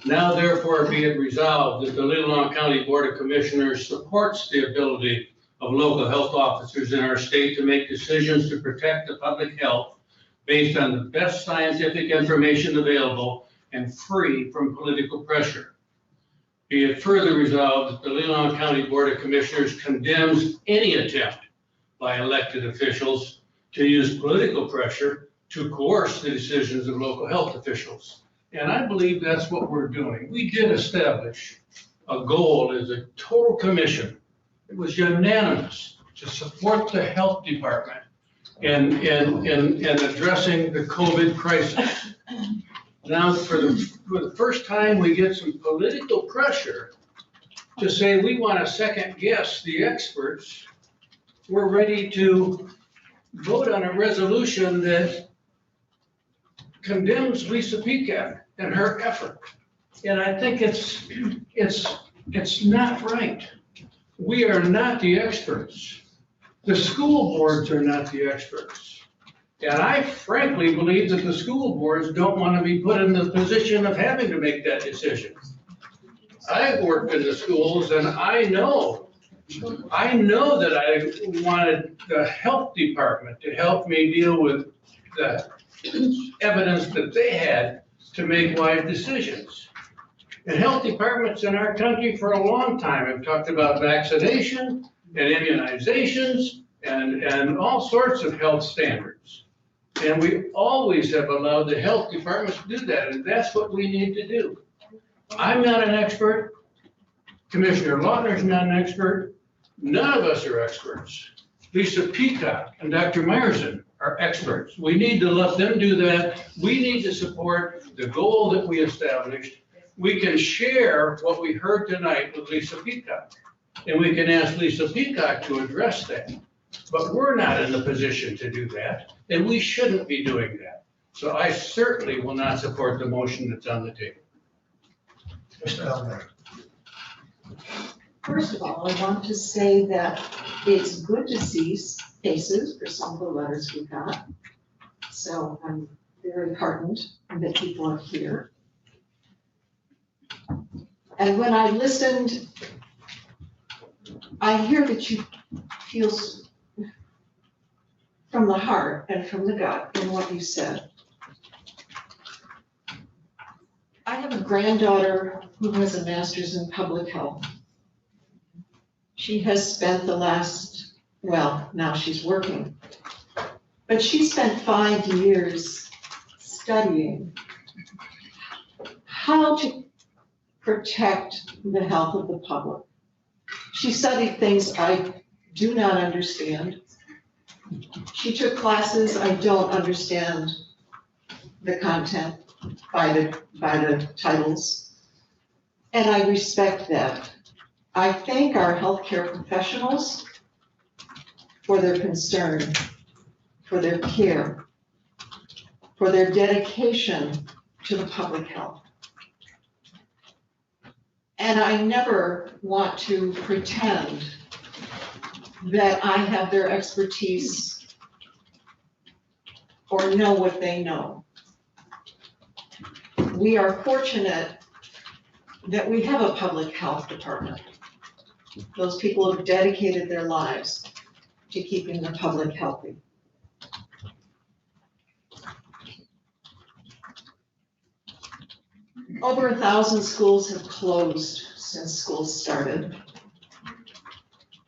Now therefore be it resolved that the Leelanau County Board of Commissioners supports the ability of local health officers in our state to make decisions to protect the public health based on the best scientific information available and free from political pressure. Be it further resolved that the Leelanau County Board of Commissioners condemns any attempt by elected officials to use political pressure to coerce the decisions of local health officials. And I believe that's what we're doing. We did establish a goal as a total commission. It was unanimous to support the health department in addressing the COVID crisis. Now, for the first time, we get some political pressure to say we want to second guess the experts. We're ready to vote on a resolution that condemns Lisa Peacock and her effort. And I think it's not right. We are not the experts. The school boards are not the experts. And I frankly believe that the school boards don't want to be put in the position of having to make that decision. I've worked in the schools and I know that I wanted the health department to help me deal with the evidence that they had to make wise decisions. And health departments in our country for a long time have talked about vaccination and immunizations and all sorts of health standards. And we always have allowed the health departments to do that, and that's what we need to do. I'm not an expert. Commissioner Lautner's not an expert. None of us are experts. Lisa Peacock and Dr. Meyerson are experts. We need to let them do that. We need to support the goal that we established. We can share what we heard tonight with Lisa Peacock, and we can ask Lisa Peacock to address that. But we're not in the position to do that, and we shouldn't be doing that. So I certainly will not support the motion that's on the table. Mr. Elmer. First of all, I want to say that it's good to see faces for some of the letters we got. So I'm very heartened that people are here. And when I listened, I hear that you feel from the heart and from the gut in what you said. I have a granddaughter who has a master's in public health. She has spent the last, well, now she's working, but she spent 5 years studying how to protect the health of the public. She studied things I do not understand. She took classes I don't understand the content by the titles, and I respect that. I thank our healthcare professionals for their concern, for their care, for their dedication to the public health. And I never want to pretend that I have their expertise or know what they know. We are fortunate that we have a public health department. Those people have dedicated their lives to keeping the public healthy. Over 1,000 schools have closed since schools started.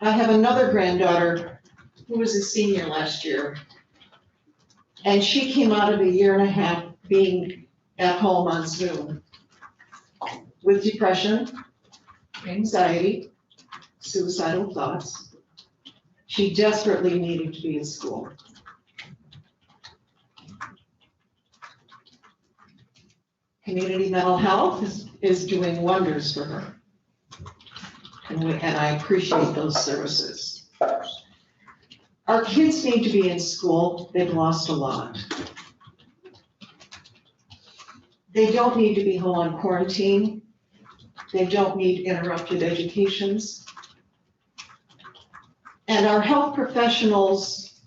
I have another granddaughter who was a senior last year, and she came out of a 1.5 years being at home on Zoom with depression, anxiety, suicidal thoughts. She desperately needed to be in school. Community mental health is doing wonders for her. And I appreciate those services. Our kids need to be in school. They've lost a lot. They don't need to be home on quarantine. They don't need interrupted educations. And our health professionals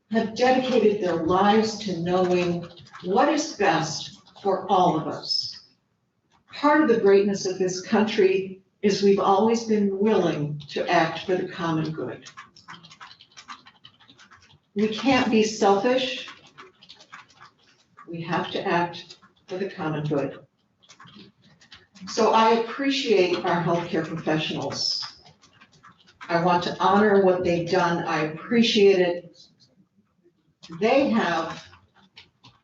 have dedicated their lives to knowing what is best for all of us. Part of the greatness of this country is we've always been willing to act for the common good. We can't be selfish. We have to act for the common good. So I appreciate our healthcare professionals. I want to honor what they've done. I appreciate it. They have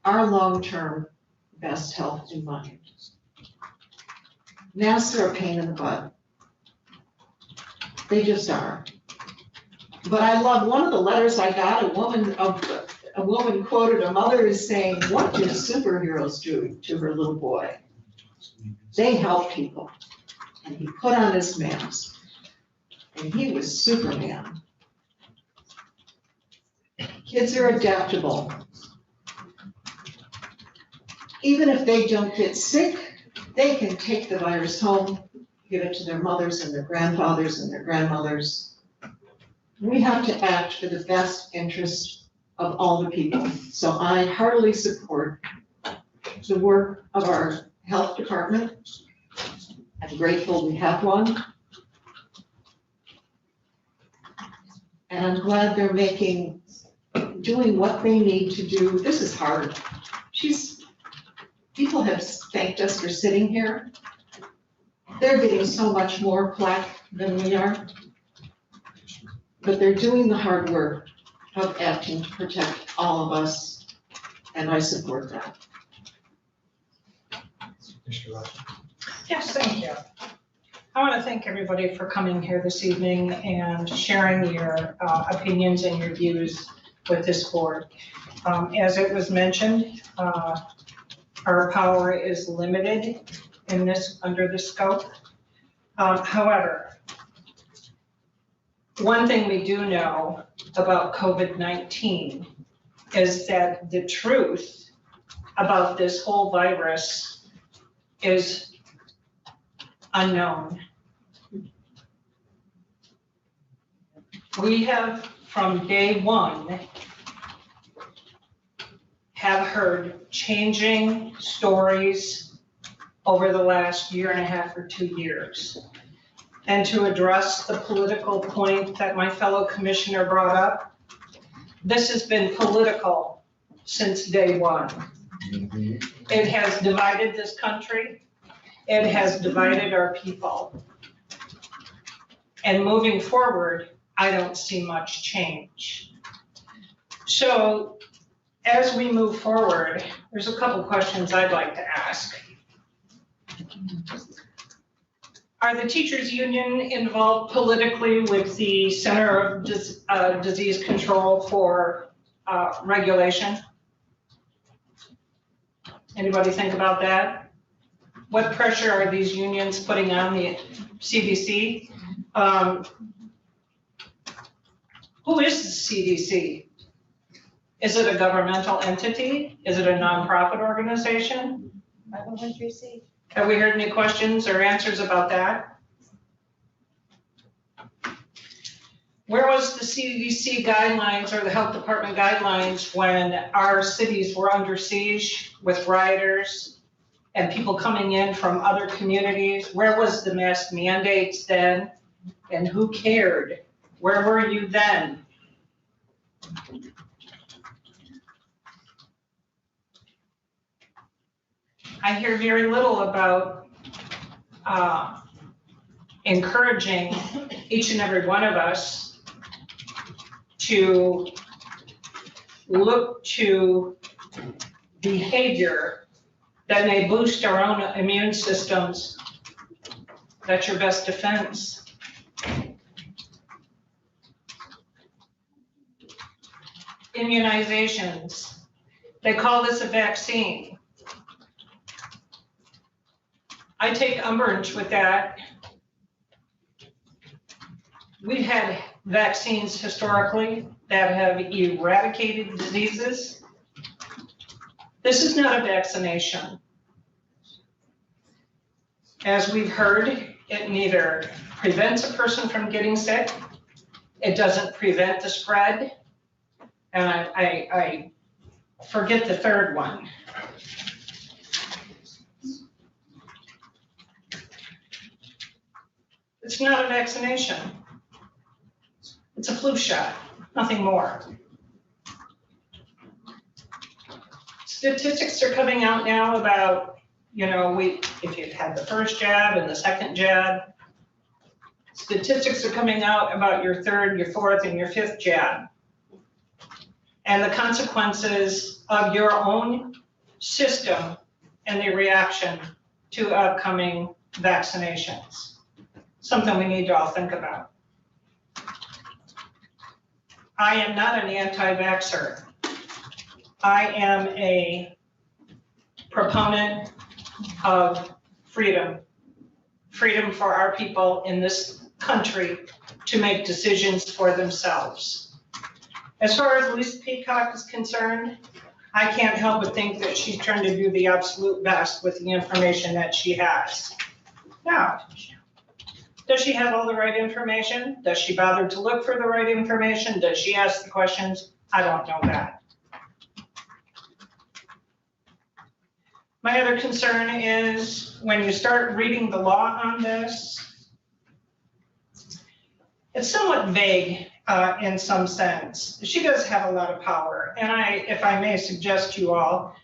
our long-term best health in mind. Masks are a pain in the butt. They just are. But I love one of the letters I got, a woman quoted a mother as saying, "What do superheroes do?" to her little boy. They help people. And he put on his mask, and he was Superman. Kids are adaptable. Even if they don't get sick, they can take the virus home, give it to their mothers and their grandfathers and their grandmothers. We have to act for the best interest of all the people. So I heartily support the work of our health department. I'm grateful we have one. And I'm glad they're doing what they need to do. This is hard. People have thanked us for sitting here. They're getting so much more flack than we are. But they're doing the hard work of acting to protect all of us, and I support that. Yes, thank you. I want to thank everybody for coming here this evening and sharing your opinions and your views with this board. As it was mentioned, our power is limited under this scope. However, one thing we do know about COVID-19 is that the truth about this whole virus is unknown. We have, from day one, have heard changing stories over the last year and a half or 2 years. And to address the political point that my fellow commissioner brought up, this has been political since day one. It has divided this country. It has divided our people. And moving forward, I don't see much change. So as we move forward, there's a couple questions I'd like to ask. Are the teachers union involved politically with the Center of Disease Control for regulation? Anybody think about that? What pressure are these unions putting on the CDC? Who is the CDC? Is it a governmental entity? Is it a nonprofit organization? 501(c)(3). Have we heard any questions or answers about that? Where was the CDC guidelines or the health department guidelines when our cities were under siege with rioters and people coming in from other communities? Where was the mask mandates then? And who cared? Where were you then? I hear very little about encouraging each and every one of us to look to behavior that may boost our own immune systems. That's your best defense. Immunizations. They call this a vaccine. I take umbrage with that. We've had vaccines historically that have eradicated diseases. This is not a vaccination. As we've heard, it neither prevents a person from getting sick, it doesn't prevent the spread, and I forget the third one. It's not a vaccination. It's a flu shot, nothing more. Statistics are coming out now about, if you've had the first jab and the second jab, statistics are coming out about your third, your fourth, and your fifth jab. And the consequences of your own system and the reaction to upcoming vaccinations. Something we need to all think about. I am not an anti-vaxxer. I am a proponent of freedom. Freedom for our people in this country to make decisions for themselves. As far as Lisa Peacock is concerned, I can't help but think that she's trying to do the absolute best with the information that she has. Now, does she have all the right information? Does she bother to look for the right information? Does she ask the questions? I don't know that. My other concern is when you start reading the law on this, it's somewhat vague in some sense. She does have a lot of power. And if I may suggest to you all,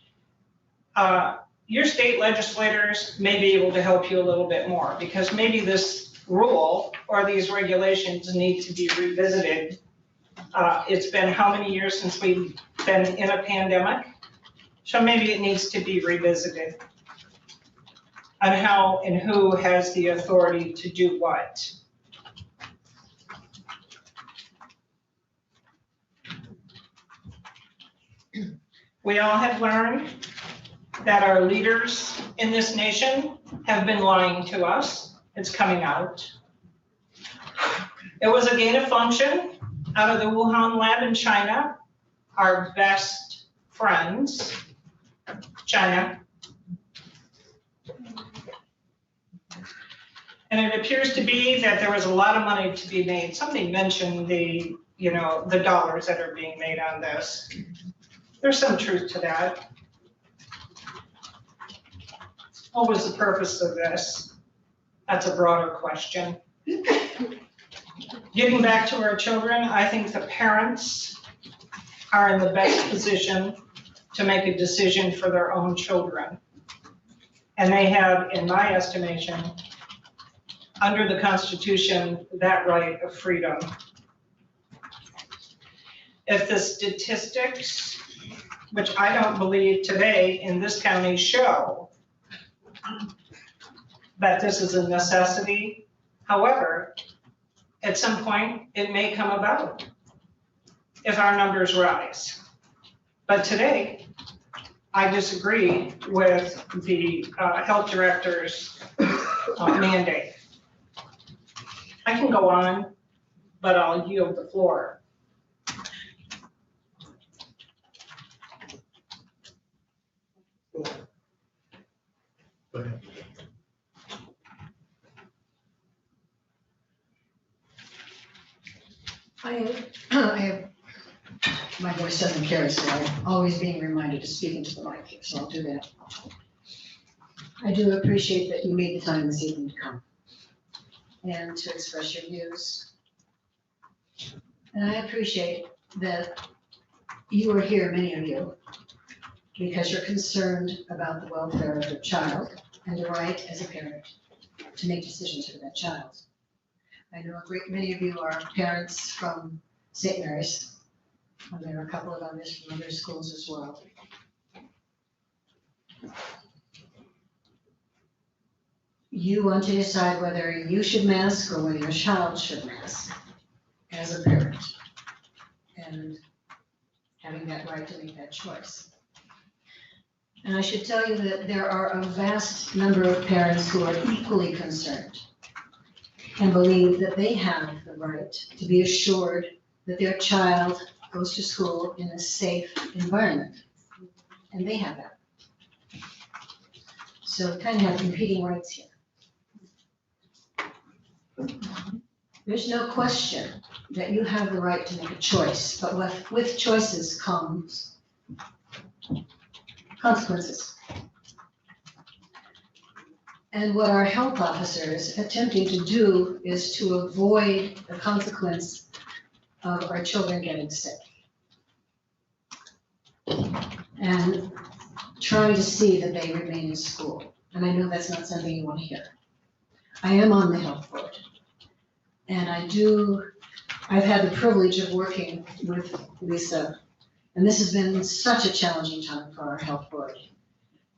your state legislators may be able to help you a little bit more, because maybe this rule or these regulations need to be revisited. It's been how many years since we've been in a pandemic? So maybe it needs to be revisited on how and who has the authority to do what. We all have learned that our leaders in this nation have been lying to us. It's coming out. It was a gain of function out of the Wuhan lab in China, our best friends, China. And it appears to be that there was a lot of money to be made. Somebody mentioned the dollars that are being made on this. There's some truth to that. What was the purpose of this? That's a broader question. Getting back to our children, I think the parents are in the best position to make a decision for their own children. And they have, in my estimation, under the Constitution, that right of freedom. If the statistics, which I don't believe today in this county show that this is a necessity, however, at some point, it may come about if our numbers rise. But today, I disagree with the health director's mandate. I can go on, but I'll yield the floor. Go ahead. My voice doesn't carry, so I'm always being reminded to speak into the mic, so I'll do that. I do appreciate that you made the time this evening to come and to express your views. And I appreciate that you are here, many of you, because you're concerned about the welfare of your child and the right as a parent to make decisions for that child. I know a great many of you are parents from St. Mary's. And there are a couple of others from other schools as well. You want to decide whether you should mask or whether your child should mask as a parent. And having that right to make that choice. And I should tell you that there are a vast number of parents who are equally concerned and believe that they have the right to be assured that their child goes to school in a safe environment. And they have that. So we kind of have competing rights here. There's no question that you have the right to make a choice, but with choices comes consequences. And what our health officers attempting to do is to avoid the consequence of our children getting sick. And trying to see that they remain in school. And I know that's not something you want to hear. I am on the health board. And I've had the privilege of working with Lisa. And this has been such a challenging time for our health board.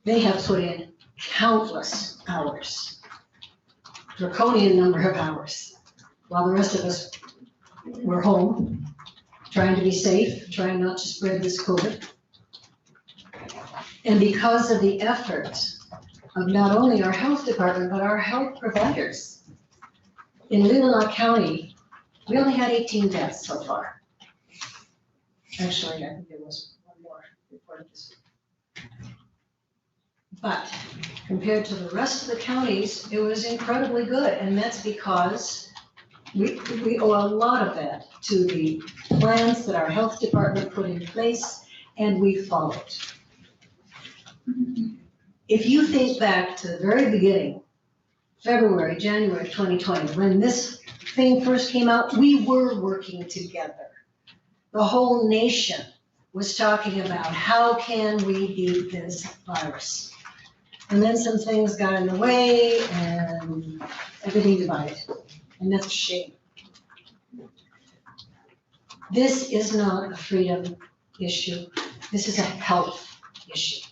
They have put in countless hours, draconian number of hours, while the rest of us were home, trying to be safe, trying not to spread this COVID. And because of the effort of not only our health department, but our health providers, in Leelanau County, we only had 18 deaths so far. Actually, I think there was one more reported this week. But compared to the rest of the counties, it was incredibly good. And that's because we owe a lot of that to the plans that our health department put in place and we followed. If you think back to the very beginning, February, January of 2020, when this thing first came out, we were working together. The whole nation was talking about how can we beat this virus. And then some things got in the way and everything divided. And that's a shame. This is not a freedom issue. This is a health issue.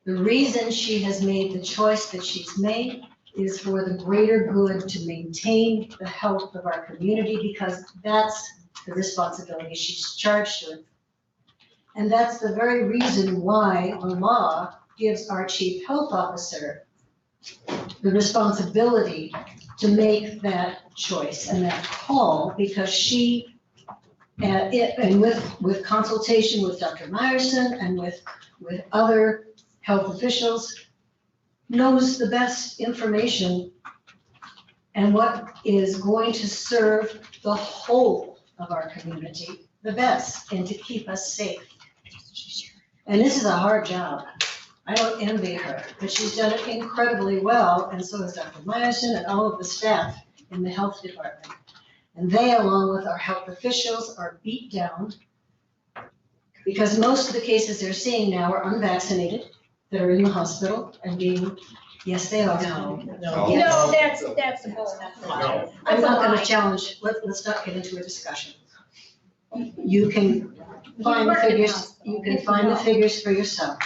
The reason she has made the choice that she's made is for the greater good to maintain the health of our community, because that's the responsibility she's charged with. And that's the very reason why the law gives our chief health officer the responsibility to make that choice and that call, because she, and with consultation with Dr. Meyerson and with other health officials, knows the best information and what is going to serve the whole of our community the best and to keep us safe. And this is a hard job. I don't envy her, but she's done it incredibly well, and so has Dr. Myerson and all of the staff in the health department. And they, along with our health officials, are beat down because most of the cases they're seeing now are unvaccinated that are in the hospital and being, yes, they are. No, Yes. that's a bull. No. I'm not gonna challenge, let's not get into a discussion. You can find the figures for yourself.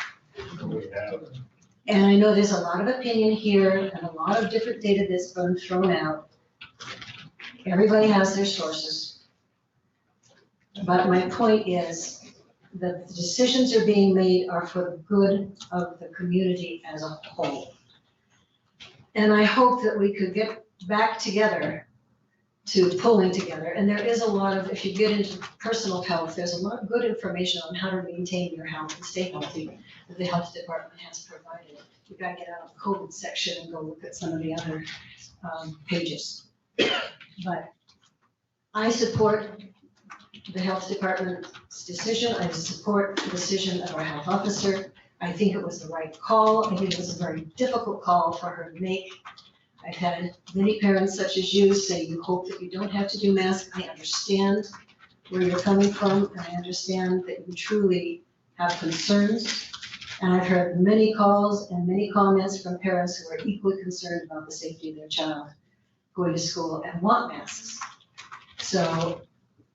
And I know there's a lot of opinion here and a lot of different data that's been thrown out. Everybody has their sources. But my point is that the decisions are being made are for the good of the community as a whole. And I hope that we could get back together to pulling together. And there is a lot of, if you get into personal health, there's a lot of good information on how to maintain your health and stay healthy that the health department has provided. You've got to get out of the COVID section and go look at some of the other pages. But I support the health department's decision. I support the decision of our health officer. I think it was the right call. I think it was a very difficult call for her to make. I've had many parents such as you say you hope that you don't have to do masks. I understand where you're coming from, and I understand that you truly have concerns. And I've heard many calls and many comments from parents who are equally concerned about the safety of their child going to school and want masks. So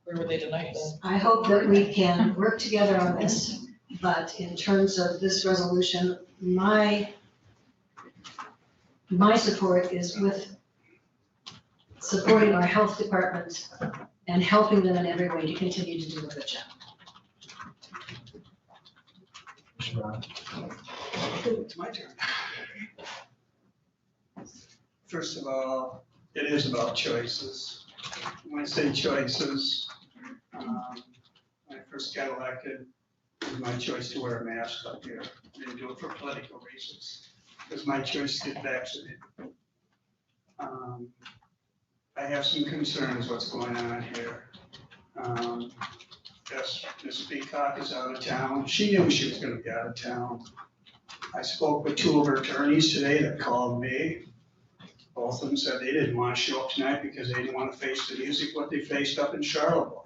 Where were they tonight then? I hope that we can work together on this, but in terms of this resolution, my support is with supporting our health department and helping them in every way to continue to do a good job. It's my turn. First of all, it is about choices. When I say choices, when I first got elected, it was my choice to wear a mask up here. I didn't do it for political reasons. It was my choice to get vaccinated. I have some concerns what's going on here. Yes, Ms. Peacock is out of town. She knew she was gonna be out of town. I spoke with two of her attorneys today that called me. Both of them said they didn't want to show up tonight because they didn't want to face the music, what they faced up in Charlevoix.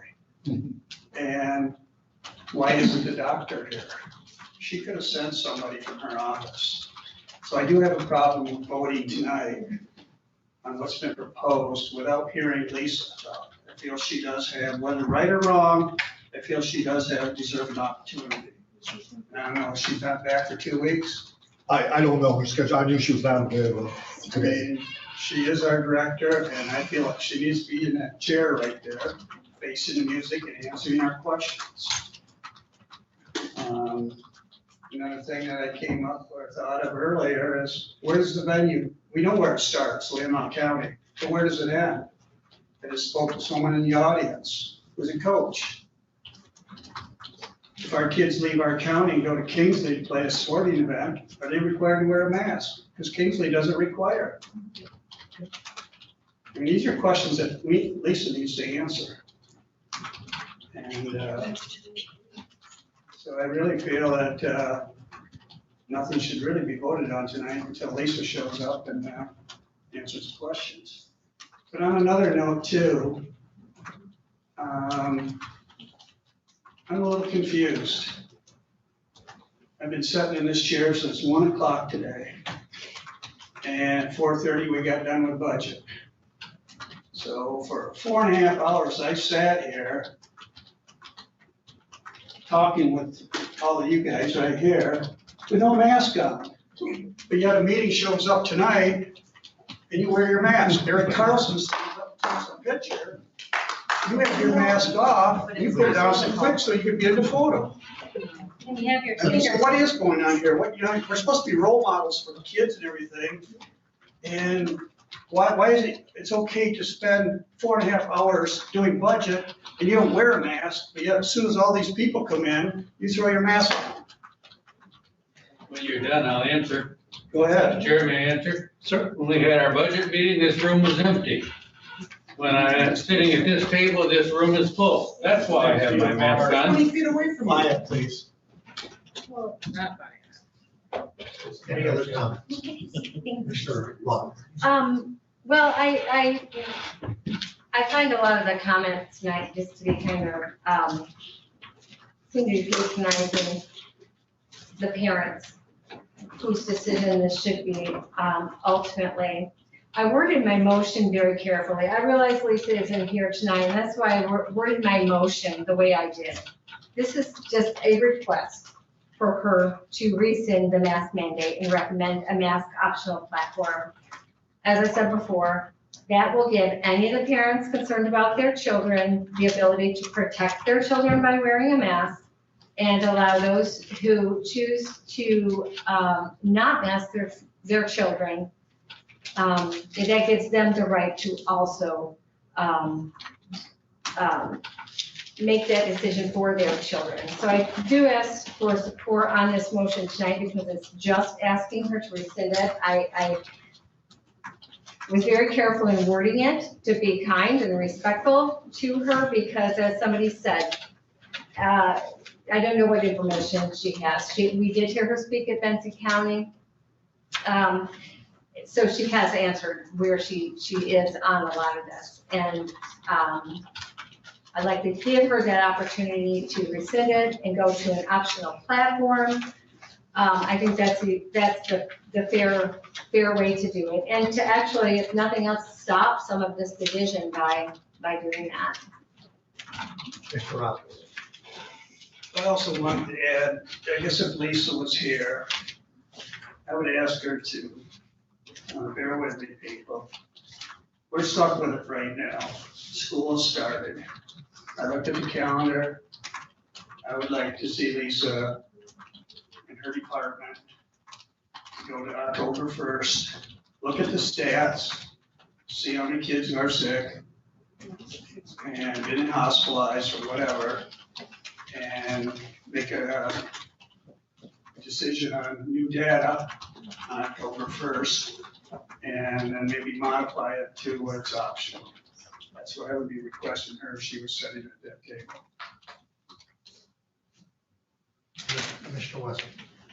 And why isn't the doctor here? She could have sent somebody from her office. So I do have a problem with voting tonight on what's been proposed without hearing Lisa about it. I feel she does have, whether right or wrong, I feel she does have deserved an opportunity. And I don't know, she's not back for 2 weeks. I don't know her schedule. I knew she was not available today. She is our director, and I feel like she needs to be in that chair right there, facing the music and answering our questions. Another thing that I came up or thought of earlier is, where's the venue? We know where it starts, Leelanau County, but where does it end? I just spoke to someone in the audience who's a coach. If our kids leave our county and go to Kingsley to play a sporting event, are they required to wear a mask? Because Kingsley doesn't require it. I mean, these are questions that Lisa needs to answer. And so I really feel that nothing should really be voted on tonight until Lisa shows up and answers the questions. But on another note too, I'm a little confused. I've been sitting in this chair since 1 o'clock today. And 4:30, we got done with budget. So for 4.5 hours, I sat here talking with all of you guys right here with no mask on. But yet a meeting shows up tonight and you wear your mask. Eric Carlson stands up, takes a picture. You have your mask off, you put it on so quick so you can be in the photo. And you have your I mean, so what is going on here? What, you know, we're supposed to be role models for the kids and everything. And why is it's okay to spend 4.5 hours doing budget and you don't wear a mask, but yet as soon as all these people come in, you throw your mask on. When you're done, I'll answer. Go ahead. Chair, may I answer? Sir. When we had our budget meeting, this room was empty. When I'm sitting at this table, this room is full. That's why I have my mask on. 20 feet away from you, please. Any other comments? Sure. Well, Well, I find a lot of the comments tonight just to be kind of, seem to be patronizing the parents whose decision this should be, ultimately. I worded my motion very carefully. I realize Lisa isn't here tonight, and that's why I worded my motion the way I did. This is just a request for her to rescind the mask mandate and recommend a mask optional platform. As I said before, that will give any of the parents concerned about their children the ability to protect their children by wearing a mask and allow those who choose to not mask their children, that gives them the right to also make that decision for their children. So I do ask for support on this motion tonight because it's just asking her to rescind it. I was very careful in wording it to be kind and respectful to her because, as somebody said, I don't know what information she has. We did hear her speak at Benson County. So she has answered where she is on a lot of this. And I'd like to give her that opportunity to rescind it and go to an optional platform. I think that's the fair way to do it. And to actually, if nothing else, stop some of this division by doing that. Mr. Rob. I also wanted to add, I guess if Lisa was here, I would ask her to, bear with me, people. We're stuck with it right now. School has started. I looked at the calendar. I would like to see Lisa and her department go to October 1st, look at the stats, see how many kids are sick and been hospitalized or whatever, and make a decision on new data on October 1st, and then maybe modify it to where it's optional. That's what I would be requesting her if she was sitting at that table. Commissioner West.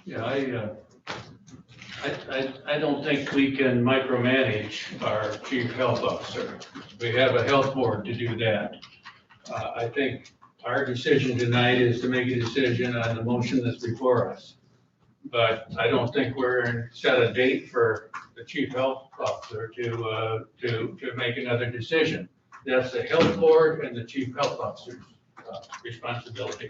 Yeah, I don't think we can micromanage our chief health officer. We have a health board to do that. I think our decision tonight is to make a decision on the motion that's before us. But I don't think we're set a date for the chief health officer to make another decision. That's the health board and the chief health officer's responsibility.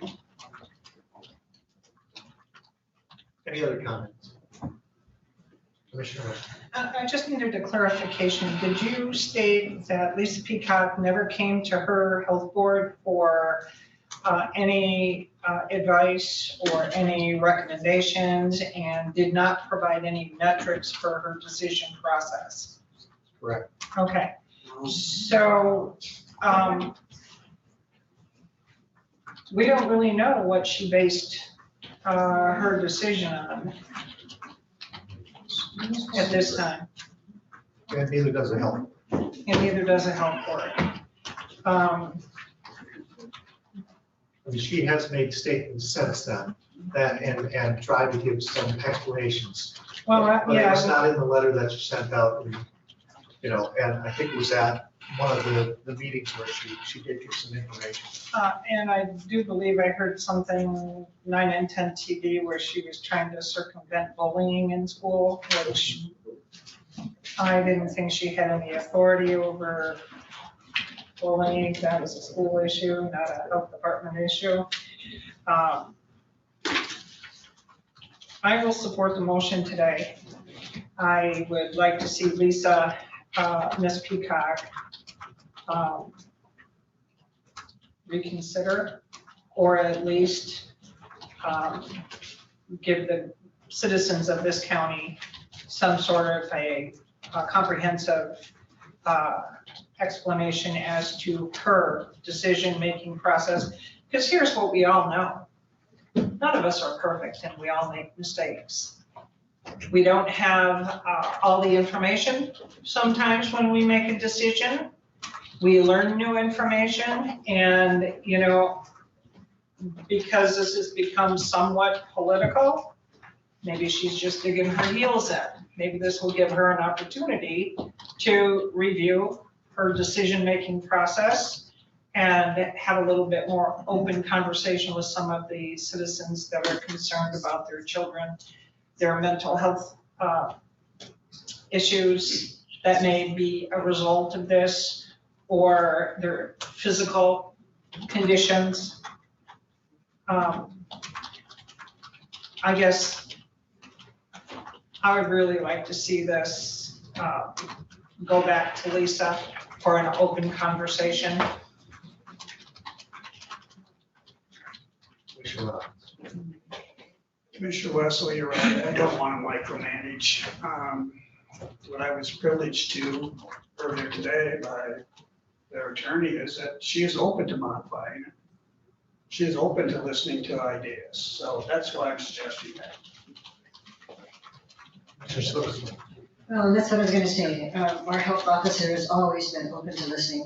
Any other comments? Commissioner West. I just needed a clarification. Did you state that Lisa Peacock never came to her health board for any advice or any recommendations and did not provide any metrics for her decision process? Correct. Okay, so we don't really know what she based her decision on at this time. And neither does the health. And neither does a health board. I mean, she has made statements since then that, and tried to give some explanations. Well, But it yeah. was not in the letter that she sent out, you know, and I think it was at one of the meetings where she did give some information. And I do believe I heard something 9 and 10 TV where she was trying to circumvent bullying in school, which I didn't think she had any authority over bullying. That was a school issue, not a health department issue. I will support the motion today. I would like to see Lisa, Ms. Peacock, reconsider, or at least give the citizens of this county some sort of a comprehensive explanation as to her decision-making process. Because here's what we all know. None of us are perfect and we all make mistakes. We don't have all the information sometimes when we make a decision. We learn new information and, you know, because this has become somewhat political, maybe she's just digging her heels in. Maybe this will give her an opportunity to review her decision-making process and have a little bit more open conversation with some of the citizens that are concerned about their children, their mental health issues that may be a result of this, or their physical conditions. I guess I would really like to see this go back to Lisa for an open conversation. Commissioner Wessel, you're right. I don't want to micromanage. What I was privileged to earlier today by their attorney is that she is open to modifying it. She is open to listening to ideas. So that's why I'm suggesting that. Well, that's what I was gonna say. Our health officer has always been open to listening.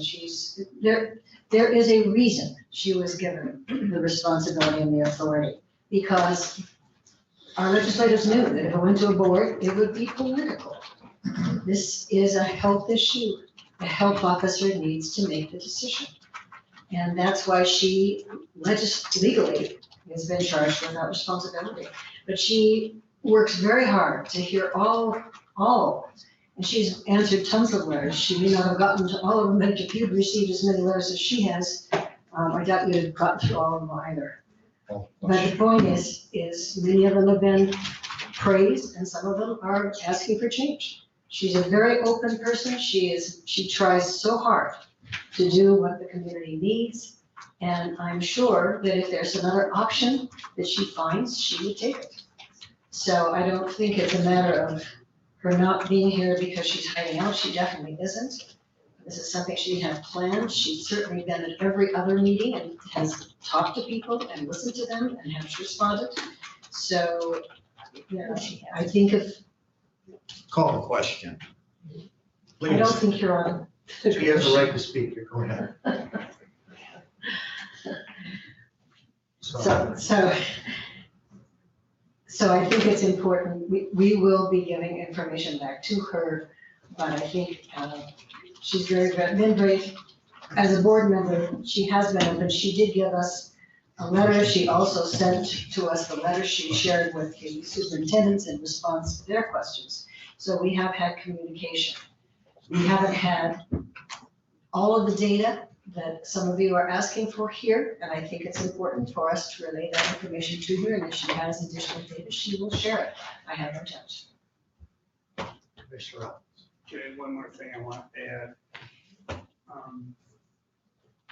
There is a reason she was given the responsibility and the authority, because our legislators knew that if it went to a board, it would be political. This is a health issue. The health officer needs to make the decision. And that's why she legally has been charged with that responsibility. But she works very hard to hear all, and she's answered tons of letters. She may not have gotten to all of them, but if you've received as many letters as she has, I doubt you'd have gotten through all of them either. But the point is many of them have been praised and some of them are asking for change. She's a very open person. She tries so hard to do what the community needs. And I'm sure that if there's another option that she finds, she would take it. So I don't think it's a matter of her not being here because she's hiding out. She definitely isn't. This is something she had planned. She's certainly been at every other meeting and has talked to people and listened to them and has responded. So, yeah, I think if. Call the question. I don't think you're on. She has the right to speak. Go ahead. So I think it's important. We will be giving information back to her, but I think she's been very, as a board member, she has been open. She did give us a letter. She also sent to us the letter she shared with the superintendents in response to their questions. So we have had communication. We haven't had all of the data that some of you are asking for here, and I think it's important for us to relay that information to her, and if she has additional data, she will share it. I have no doubt. Commissioner Robbins. Okay, one more thing I want to add.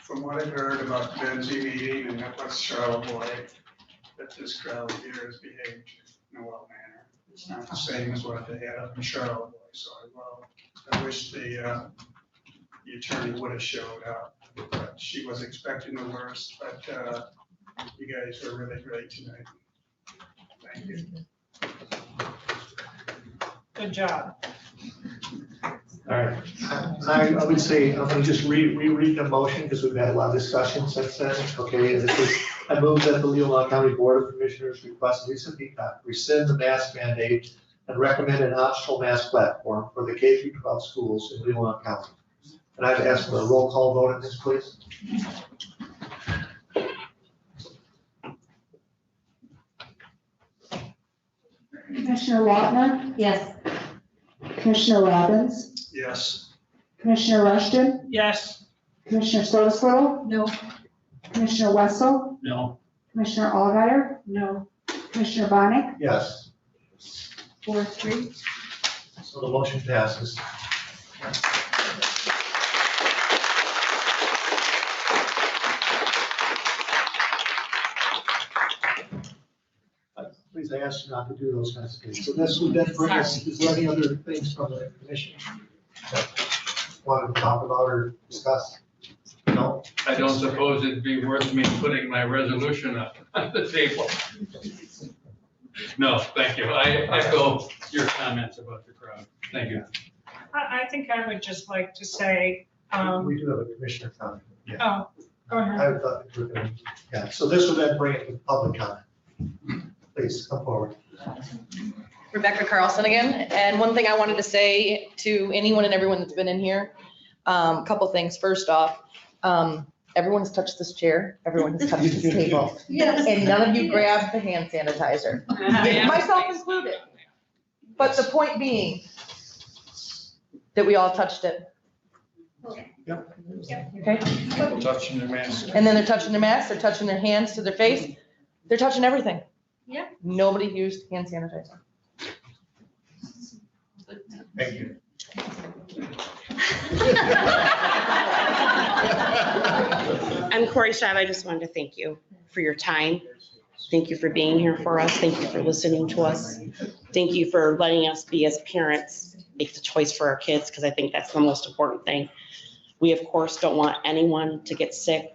From what I've heard about the Benzie meeting and what Schaub like, that this crowd here has behaved in a well manner. It's not the same as what they had up in Charlotte, so I wish the attorney would have showed up. But she was expecting the worst, but you guys were really great tonight. Thank you. Good job. All right. I would say, I'm going to just reread the motion because we've had a lot of discussion since then. Okay, and this is, I move that the Leelanau County Board of Commissioners request Lisa Peacock rescind the mask mandate and recommend an optional mask platform for the K-12 schools in Leelanau County. And I'd ask for a roll call vote on this, please. Commissioner Wapner? Yes. Commissioner Robbins? Yes. Commissioner Rushton? Yes. Commissioner Solisford? No. Commissioner Wessel? No. Commissioner Allgaier? No. Commissioner Bonnick? Yes. 4-3. So the motion passes. Please, I ask you not to do those kinds of things. So this would then bring us, is there any other things from the commission that wanted to talk about or discuss? No? I don't suppose it'd be worth me putting my resolution up on the table. No, thank you. I echo your comments about the crowd. Thank you. I think I would just like to say, We do have a commissioner comment. Yeah. oh, go ahead. I thought you were gonna- Yeah, so this would then bring it to public comment. Please come forward. Rebecca Carlson again. And one thing I wanted to say to anyone and everyone that's been in here, a couple things. First off, everyone's touched this chair, everyone has touched this table. Yes. And none of you grabbed the hand sanitizer, myself included. But the point being that we all touched it. Okay? Touching their mask. And then they're touching their masks, they're touching their hands to their face, they're touching everything. Yeah. Nobody used hand sanitizer. Thank you. I'm Corey Schaub. I just wanted to thank you for your time. Thank you for being here for us. Thank you for listening to us. Thank you for letting us be, as parents, make the choice for our kids, because I think that's the most important thing. We, of course, don't want anyone to get sick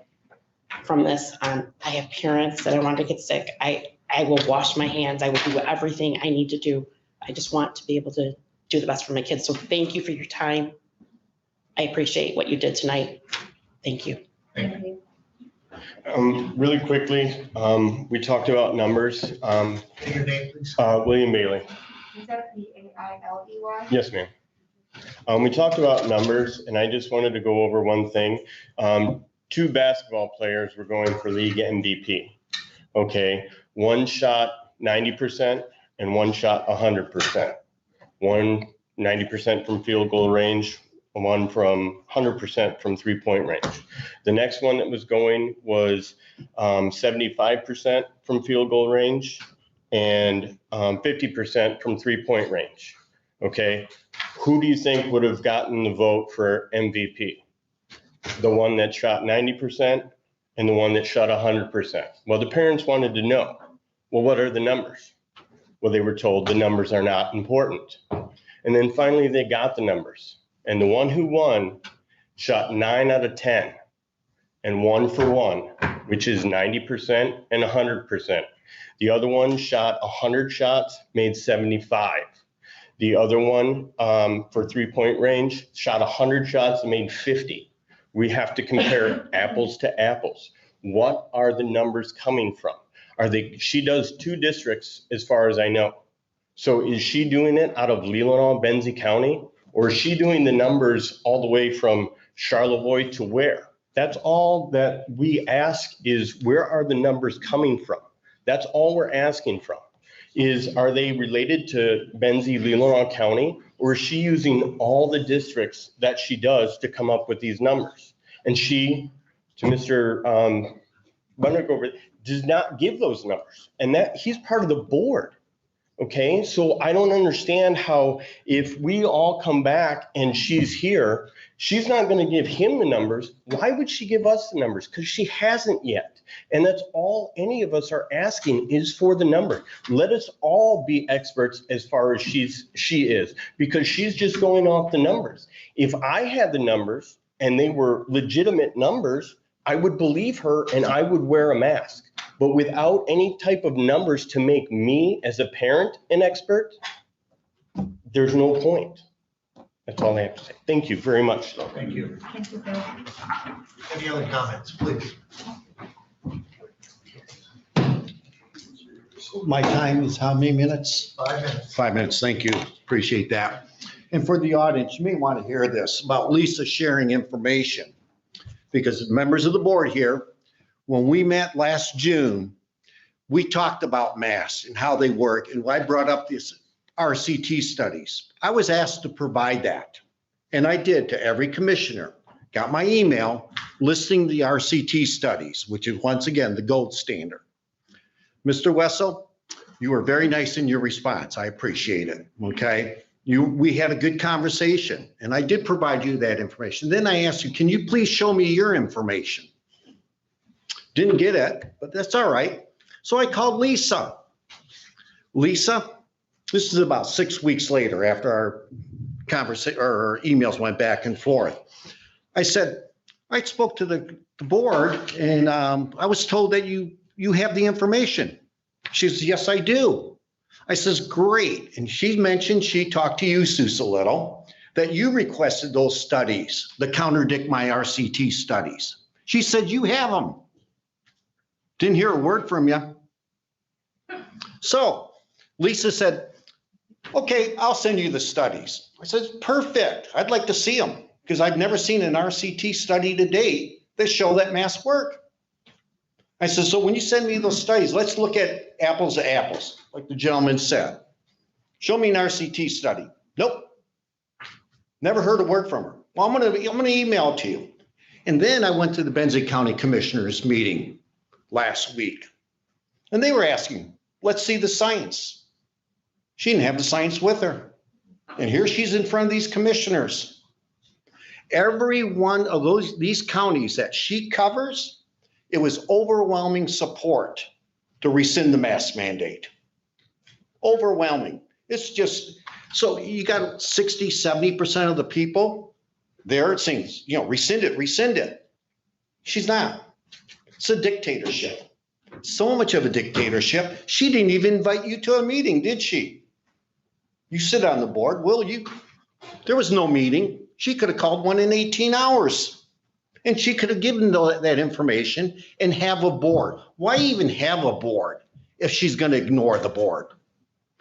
from this. I have parents that I want to get sick. I will wash my hands. I will do everything I need to do. I just want to be able to do the best for my kids. So thank you for your time. I appreciate what you did tonight. Thank you. Thank you. Really quickly, we talked about numbers. Say your name, please. William Bailey. Is that B-A-I-L-E-Y? Yes, ma'am. We talked about numbers, and I just wanted to go over one thing. 2 basketball players were going for league MVP. Okay, one shot 90% and one shot 100%. One 90% from field goal range, one from 100% from 3-point range. The next one that was going was 75% from field goal range and 50% from 3-point range. Okay, who do you think would have gotten the vote for MVP? The one that shot 90% and the one that shot 100%. Well, the parents wanted to know, well, what are the numbers? Well, they were told the numbers are not important. And then finally they got the numbers. And the one who won shot 9 out of 10 and 1 for 1, which is 90% and 100%. The other one shot 100 shots, made 75. The other one for 3-point range shot 100 shots and made 50. We have to compare apples to apples. What are the numbers coming from? She does 2 districts as far as I know. So is she doing it out of Leelanau, Benzie County? Or is she doing the numbers all the way from Charlevoix to where? That's all that we ask is, where are the numbers coming from? That's all we're asking from. Are they related to Benzie, Leelanau County? Or is she using all the districts that she does to come up with these numbers? And she, to Mr. Bundergover, does not give those numbers. And that he's part of the board. Okay, so I don't understand how, if we all come back and she's here, she's not going to give him the numbers. Why would she give us the numbers? Because she hasn't yet. And that's all any of us are asking is for the number. Let us all be experts as far as she is, because she's just going off the numbers. If I had the numbers and they were legitimate numbers, I would believe her and I would wear a mask. But without any type of numbers to make me as a parent an expert, there's no point. That's all I have to say. Thank you very much. Thank you. Thank you, Bill. Any other comments, please? My time is how many minutes? 5 minutes. 5 minutes, thank you, appreciate that. And for the audience, you may want to hear this about Lisa sharing information, because members of the board here, when we met last June, we talked about masks and how they work, and I brought up these RCT studies. I was asked to provide that, and I did to every commissioner. Got my email listing the RCT studies, which is once again the gold standard. Mr. Wessel, you were very nice in your response. I appreciate it, okay? We had a good conversation, and I did provide you that information. Then I asked you, can you please show me your information? Didn't get it, but that's all right. So I called Lisa. Lisa, this is about 6 weeks later after our conversation or our emails went back and forth. I said, I spoke to the board and I was told that you have the information. She says, yes, I do. I says, great. And she mentioned she talked to you, Suze, a little, that you requested those studies, the contradict my RCT studies. She said, you have them. Didn't hear a word from you. So Lisa said, okay, I'll send you the studies. I said, perfect. I'd like to see them because I've never seen an RCT study to date that show that masks work. I said, so when you send me those studies, let's look at apples to apples, like the gentleman said. Show me an RCT study. Nope. Never heard a word from her. Well, I'm gonna email it to you. And then I went to the Benzie County Commissioners meeting last week. And they were asking, let's see the science. She didn't have the science with her. And here she's in front of these commissioners. Every one of these counties that she covers, it was overwhelming support to rescind the mask mandate. Overwhelming. It's just, so you got 60, 70% of the people there saying, rescind it, rescind it. She's not. It's a dictatorship. So much of a dictatorship, she didn't even invite you to a meeting, did she? You sit on the board, there was no meeting. She could have called one in 18 hours. And she could have given that information and have a board. Why even have a board if she's going to ignore the board?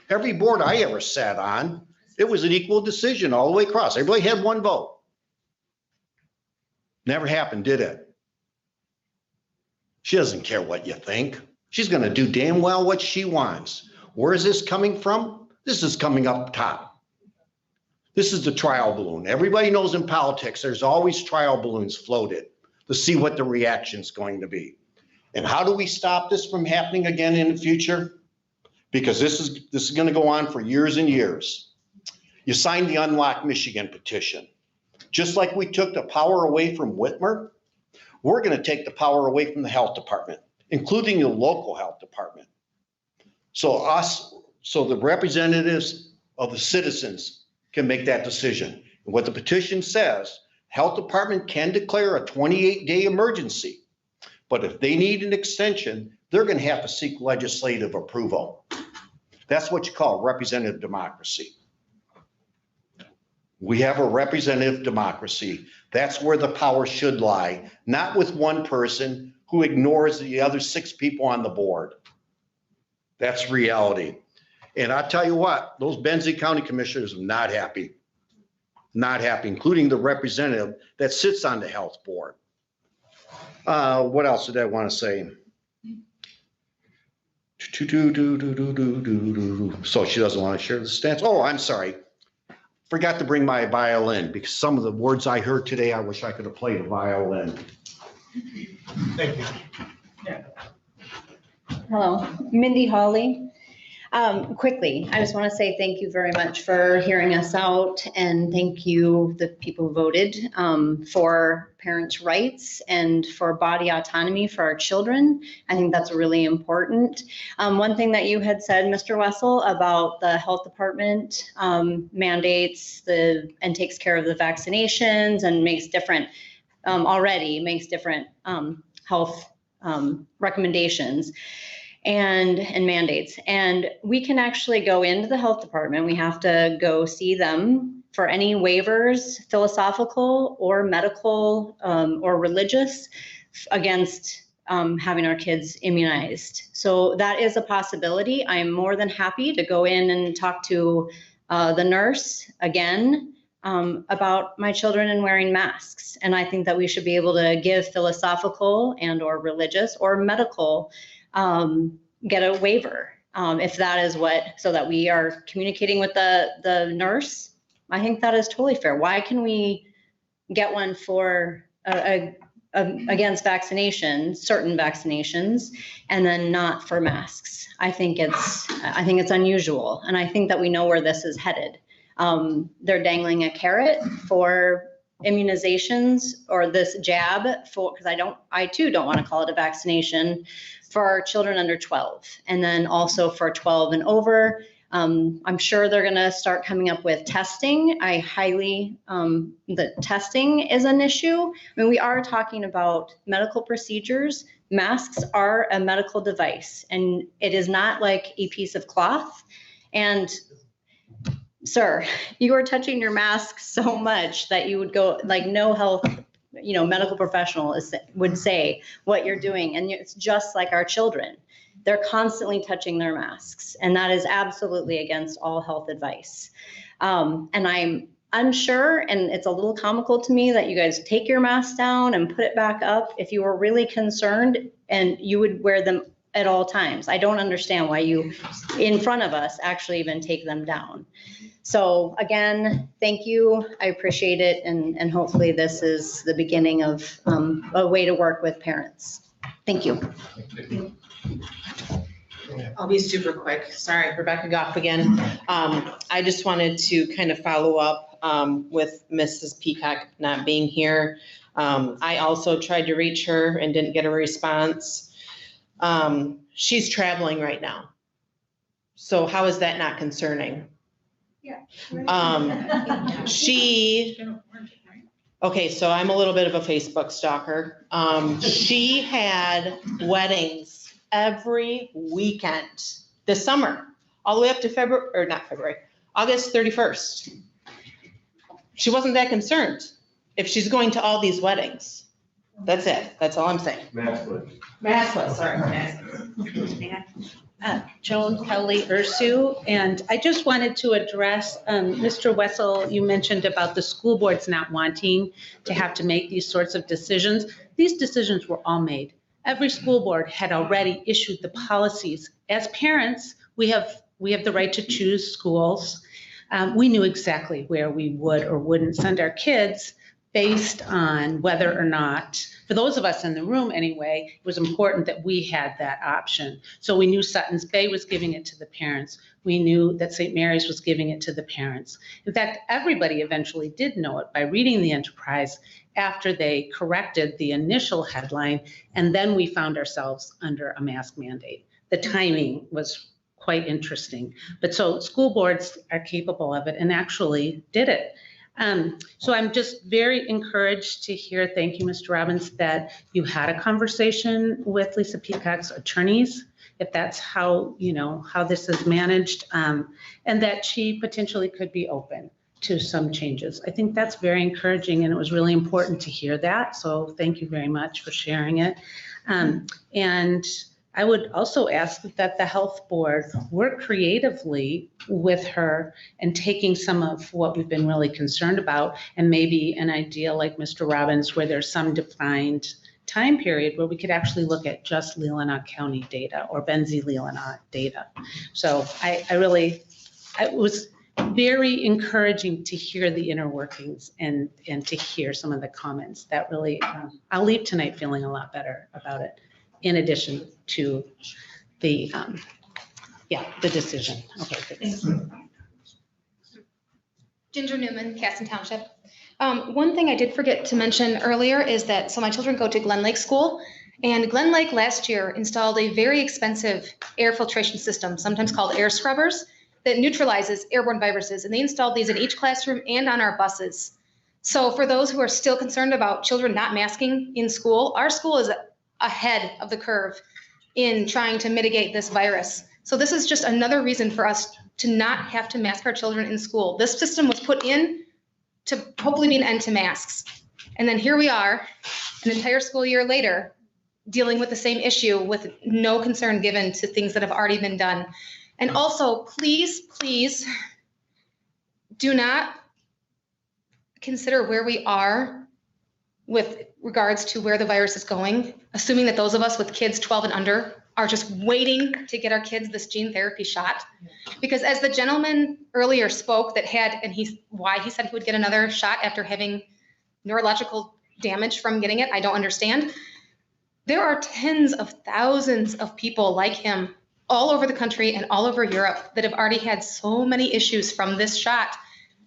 Every board I ever sat on, it was an equal decision all the way across. Everybody had one vote. Never happened, did it? She doesn't care what you think. She's going to do damn well what she wants. Where is this coming from? This is coming up top. This is the trial balloon. Everybody knows in politics, there's always trial balloons floated to see what the reaction's going to be. And how do we stop this from happening again in the future? Because this is going to go on for years and years. You signed the Unlock Michigan petition. Just like we took the power away from Whitmer, we're going to take the power away from the health department, including the local health department. So the representatives of the citizens can make that decision. And what the petition says, health department can declare a 28-day emergency. But if they need an extension, they're going to have to seek legislative approval. That's what you call representative democracy. We have a representative democracy. That's where the power should lie, not with one person who ignores the other 6 people on the board. That's reality. And I tell you what, those Benzie County commissioners are not happy, including the representative that sits on the health board. What else did I want to say? So she doesn't want to share the stats. Oh, I'm sorry. Forgot to bring my violin because some of the words I heard today, I wish I could have played a violin. Thank you. Hello, Mindy Hawley. Quickly, I just want to say thank you very much for hearing us out and thank you, the people who voted for parents' rights and for body autonomy for our children. I think that's really important. One thing that you had said, Mr. Wessel, about the health department mandates and takes care of the vaccinations and makes different, already makes different health recommendations and mandates. And we can actually go into the health department. We have to go see them for any waivers, philosophical or medical or religious, against having our kids immunized. So that is a possibility. I'm more than happy to go in and talk to the nurse again about my children and wearing masks. And I think that we should be able to give philosophical and or religious or medical get a waiver if that is what, so that we are communicating with the nurse. I think that is totally fair. Why can we get one for against vaccinations, certain vaccinations, and then not for masks? I think it's unusual, and I think that we know where this is headed. They're dangling a carrot for immunizations or this jab for, because I too don't want to call it a vaccination for our children under 12, and then also for 12 and over. I'm sure they're going to start coming up with testing. The testing is an issue. I mean, we are talking about medical procedures. Masks are a medical device, and it is not like a piece of cloth. And sir, you are touching your mask so much that you would go, like, no health, medical professional would say what you're doing. And it's just like our children. They're constantly touching their masks, and that is absolutely against all health advice. And I'm unsure, and it's a little comical to me that you guys take your mask down and put it back up if you were really concerned, and you would wear them at all times. I don't understand why you, in front of us, actually even take them down. So again, thank you. I appreciate it. And hopefully this is the beginning of a way to work with parents. Thank you. I'll be super quick. Sorry, Rebecca Guff again. I just wanted to kind of follow up with Mrs. Peacock not being here. I also tried to reach her and didn't get a response. She's traveling right now. So how is that not concerning? Yeah. Okay, so I'm a little bit of a Facebook stalker. She had weddings every weekend this summer, all the way up to August 31st. She wasn't that concerned if she's going to all these weddings. That's it. That's all I'm saying. Maskless, sorry. Joan Kelly Ursu, and I just wanted to address, Mr. Wessel, you mentioned about the school boards not wanting to have to make these sorts of decisions. These decisions were all made. Every school board had already issued the policies. As parents, we have the right to choose schools. We knew exactly where we would or wouldn't send our kids based on whether or not, for those of us in the room anyway, it was important that we had that option. So we knew Sutton's Bay was giving it to the parents. We knew that St. Mary's was giving it to the parents. In fact, everybody eventually did know it by reading the Enterprise after they corrected the initial headline, and then we found ourselves under a mask mandate. The timing was quite interesting. But so school boards are capable of it and actually did it. So I'm just very encouraged to hear, thank you, Mr. Robbins, that you had a conversation with Lisa Peacock's attorneys, if that's how, how this is managed, and that she potentially could be open to some changes. I think that's very encouraging, and it was really important to hear that. So thank you very much for sharing it. And I would also ask that the health board work creatively with her and taking some of what we've been really concerned about, and maybe an idea like Mr. Robbins, where there's some defined time period where we could actually look at just Leelanau County data or Benzie Leelanau data. So it was very encouraging to hear the inner workings and to hear some of the comments. That really, I'll leave tonight feeling a lot better about it, in addition to the decision. Okay, thanks. Ginger Newman, Casson Township. One thing I did forget to mention earlier is that, so my children go to Glen Lake School, and Glen Lake last year installed a very expensive air filtration system, sometimes called air scrubbers, that neutralizes airborne viruses, and they installed these in each classroom and on our buses. So for those who are still concerned about children not masking in school, our school is ahead of the curve in trying to mitigate this virus. So this is just another reason for us to not have to mask our children in school. This system was put in to hopefully be an end to masks. And then here we are, an entire school year later, dealing with the same issue with no concern given to things that have already been done. And also, please, please do not consider where we are with regards to where the virus is going, assuming that those of us with kids 12 and under are just waiting to get our kids this gene therapy shot. Because as the gentleman earlier spoke why he said he would get another shot after having neurological damage from getting it, I don't understand. There are tens of thousands of people like him all over the country and all over Europe that have already had so many issues from this shot.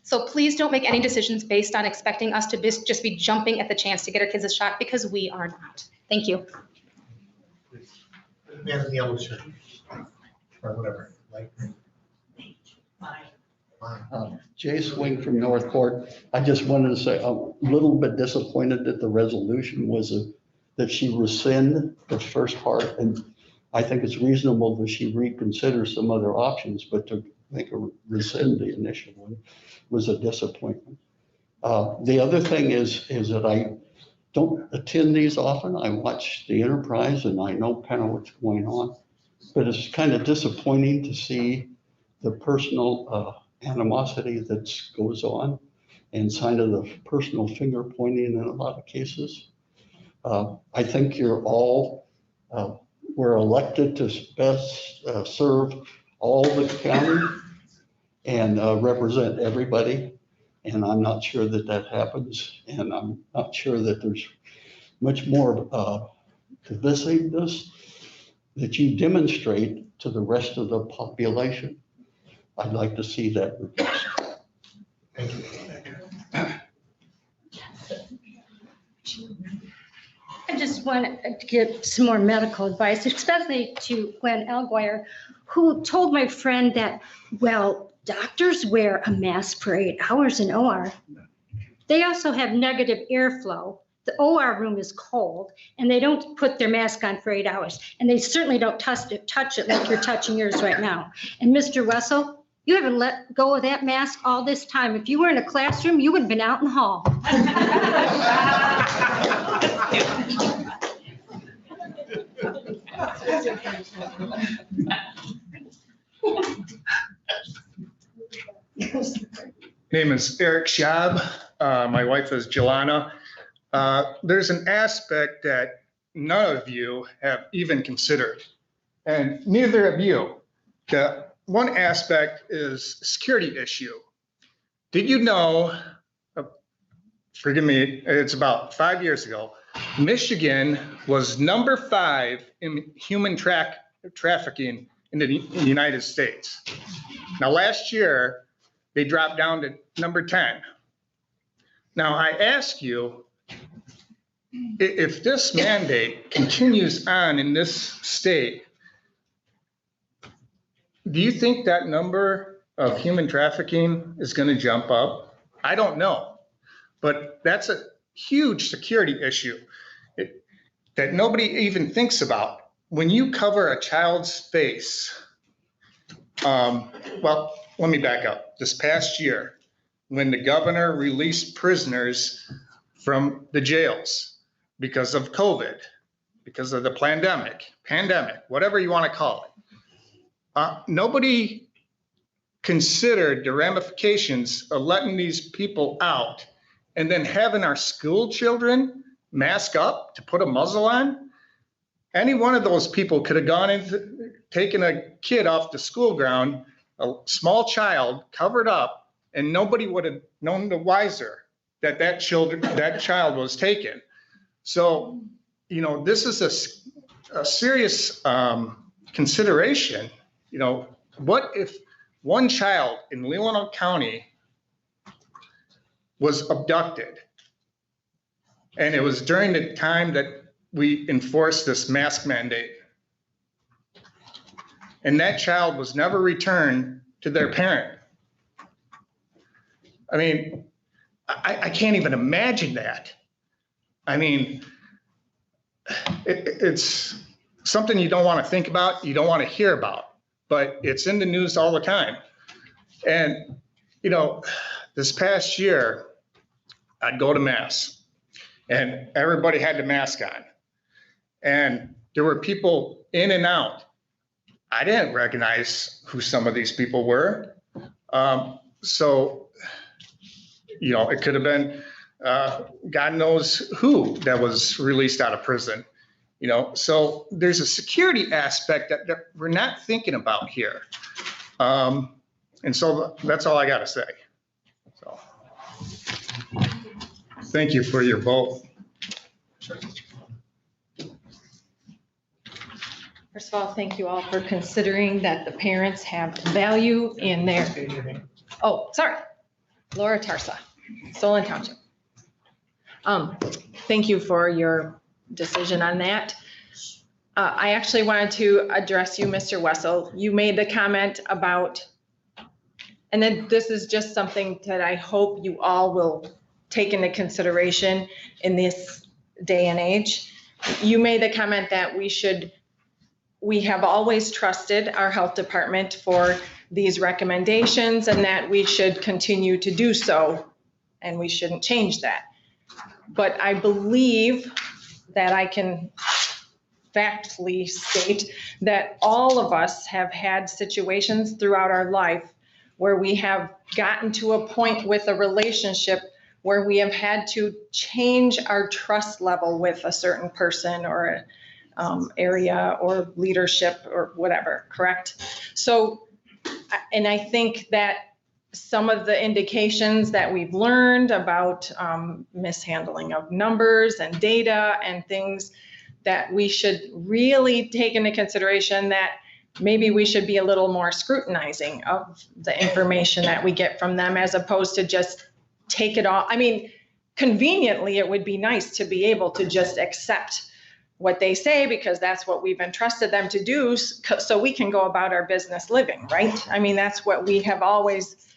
So please don't make any decisions based on expecting us to just be jumping at the chance to get our kids a shot, because we are not. Thank you. Man in the yellow shirt, or whatever, like. Jay Swing from Northport. I just wanted to say I'm a little bit disappointed that the resolution was that she rescind the first part, and I think it's reasonable that she reconsider some other options, but to think rescind the initial one, was a disappointment. The other thing is that I don't attend these often. I watch the Enterprise and I know kind of what's going on, but it's kind of disappointing to see the personal animosity that goes on and kind of the personal finger pointing in a lot of cases. I think you're all, we're elected to best serve all the county and represent everybody. And I'm not sure that that happens. And I'm not sure that there's much more divisiveness that you demonstrate to the rest of the population. I'd like to see that reversed. Thank you. I just want to give some more medical advice, especially to Glenn Elguire, who told my friend that, well, doctors wear a mask for 8 hours in OR. They also have negative airflow. The OR room is cold, and they don't put their mask on for 8 hours. And they certainly don't touch it like you're touching yours right now. And Mr. Wessel, you haven't let go of that mask all this time. If you were in a classroom, you would have been out in the hall. Name is Eric Schaub. My wife is Jelana. There's an aspect that none of you have even considered, and neither of you. The one aspect is security issue. Did you know, forgive me, it's about 5 years ago, Michigan was number 5 in human trafficking in the United States. Now, last year, they dropped down to number 10. Now, I ask you, if this mandate continues on in this state, do you think that number of human trafficking is going to jump up? I don't know, but that's a huge security issue that nobody even thinks about. When you cover a child's face, well, let me back up. This past year, when the governor released prisoners from the jails because of COVID, because of the pandemic, whatever you want to call it, nobody considered the ramifications of letting these people out and then having our school children mask up to put a muzzle on. Any one of those people could have gone into taken a kid off the school ground, a small child covered up, and nobody would have known the wiser that that child was taken. So, you know, this is a serious consideration. You know, what if one child in Leelanau County was abducted, and it was during the time that we enforced this mask mandate, and that child was never returned to their parent? I mean, I can't even imagine that. I mean, it's something you don't want to think about, you don't want to hear about, but it's in the news all the time. And, you know, this past year, I'd go to mass and everybody had the mask on. And there were people in and out. I didn't recognize who some of these people were. So, you know, it could have been God knows who that was released out of prison, you know. So there's a security aspect that we're not thinking about here. And so that's all I got to say. So thank you for your vote. First of all, thank you all for considering that the parents have value in their, oh, sorry, Laura Tarsa, Solon Township. Thank you for your decision on that. I actually wanted to address you, Mr. Wessel. You made the comment about, and then this is just something that I hope you all will take into consideration in this day and age. You made the comment that we have always trusted our health department for these recommendations and that we should continue to do so, and we shouldn't change that. But I believe that I can factfully state that all of us have had situations throughout our life where we have gotten to a point with a relationship where we have had to change our trust level with a certain person or area or leadership or whatever, correct? So, and I think that some of the indications that we've learned about mishandling of numbers and data and things that we should really take into consideration, that maybe we should be a little more scrutinizing of the information that we get from them, as opposed to just take it all. I mean, conveniently, it would be nice to be able to just accept what they say because that's what we've entrusted them to do, so we can go about our business living, right? I mean, that's what we have always,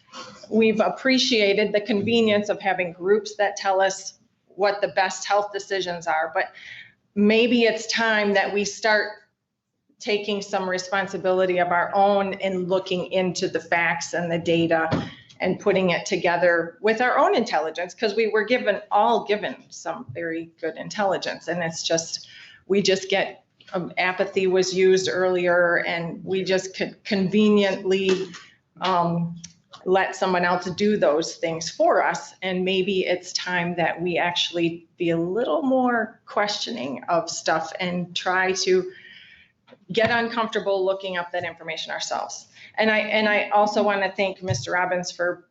we've appreciated the convenience of having groups that tell us what the best health decisions are. But maybe it's time that we start taking some responsibility of our own and looking into the facts and the data and putting it together with our own intelligence, because we were all given some very good intelligence, and it's just, we just get, apathy was used earlier, and we just could conveniently let someone else do those things for us. And maybe it's time that we actually be a little more questioning of stuff and try to get uncomfortable looking up that information ourselves. And I also want to thank Mr. Robbins for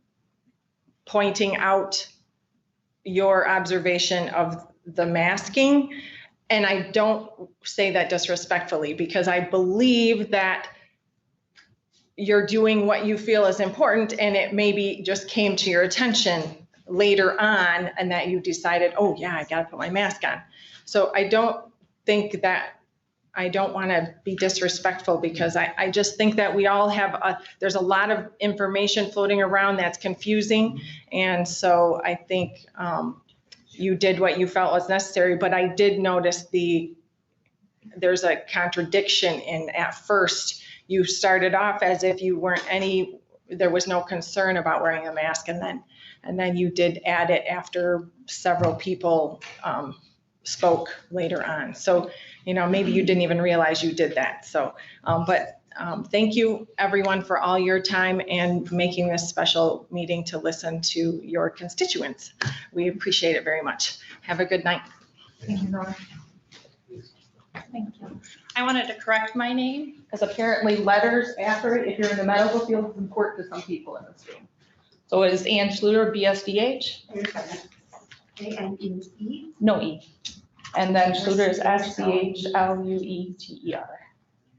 pointing out your observation of the masking. And I don't say that disrespectfully, because I believe that you're doing what you feel is important, and it maybe just came to your attention later on and that you decided, oh yeah, I gotta put my mask on. So I don't think that, I don't want to be disrespectful, because I just think that we all have there's a lot of information floating around that's confusing. And so I think you did what you felt was necessary, but I did notice there's a contradiction in, at first, you started off as if you weren't there was no concern about wearing a mask, and then you did add it after several people spoke later on. So, maybe you didn't even realize you did that. So, thank you everyone for all your time and making this special meeting to listen to your constituents. We appreciate it very much. Have a good night. Thank you, Nora. Thank you. I wanted to correct my name, because apparently letters after it, if you're in the medical field, is important to some people in this room. So it is Ann Schluter, BSDH. A-N-E-E? No E. And then Schluter is S-C-H-L-U-E-T-E-R.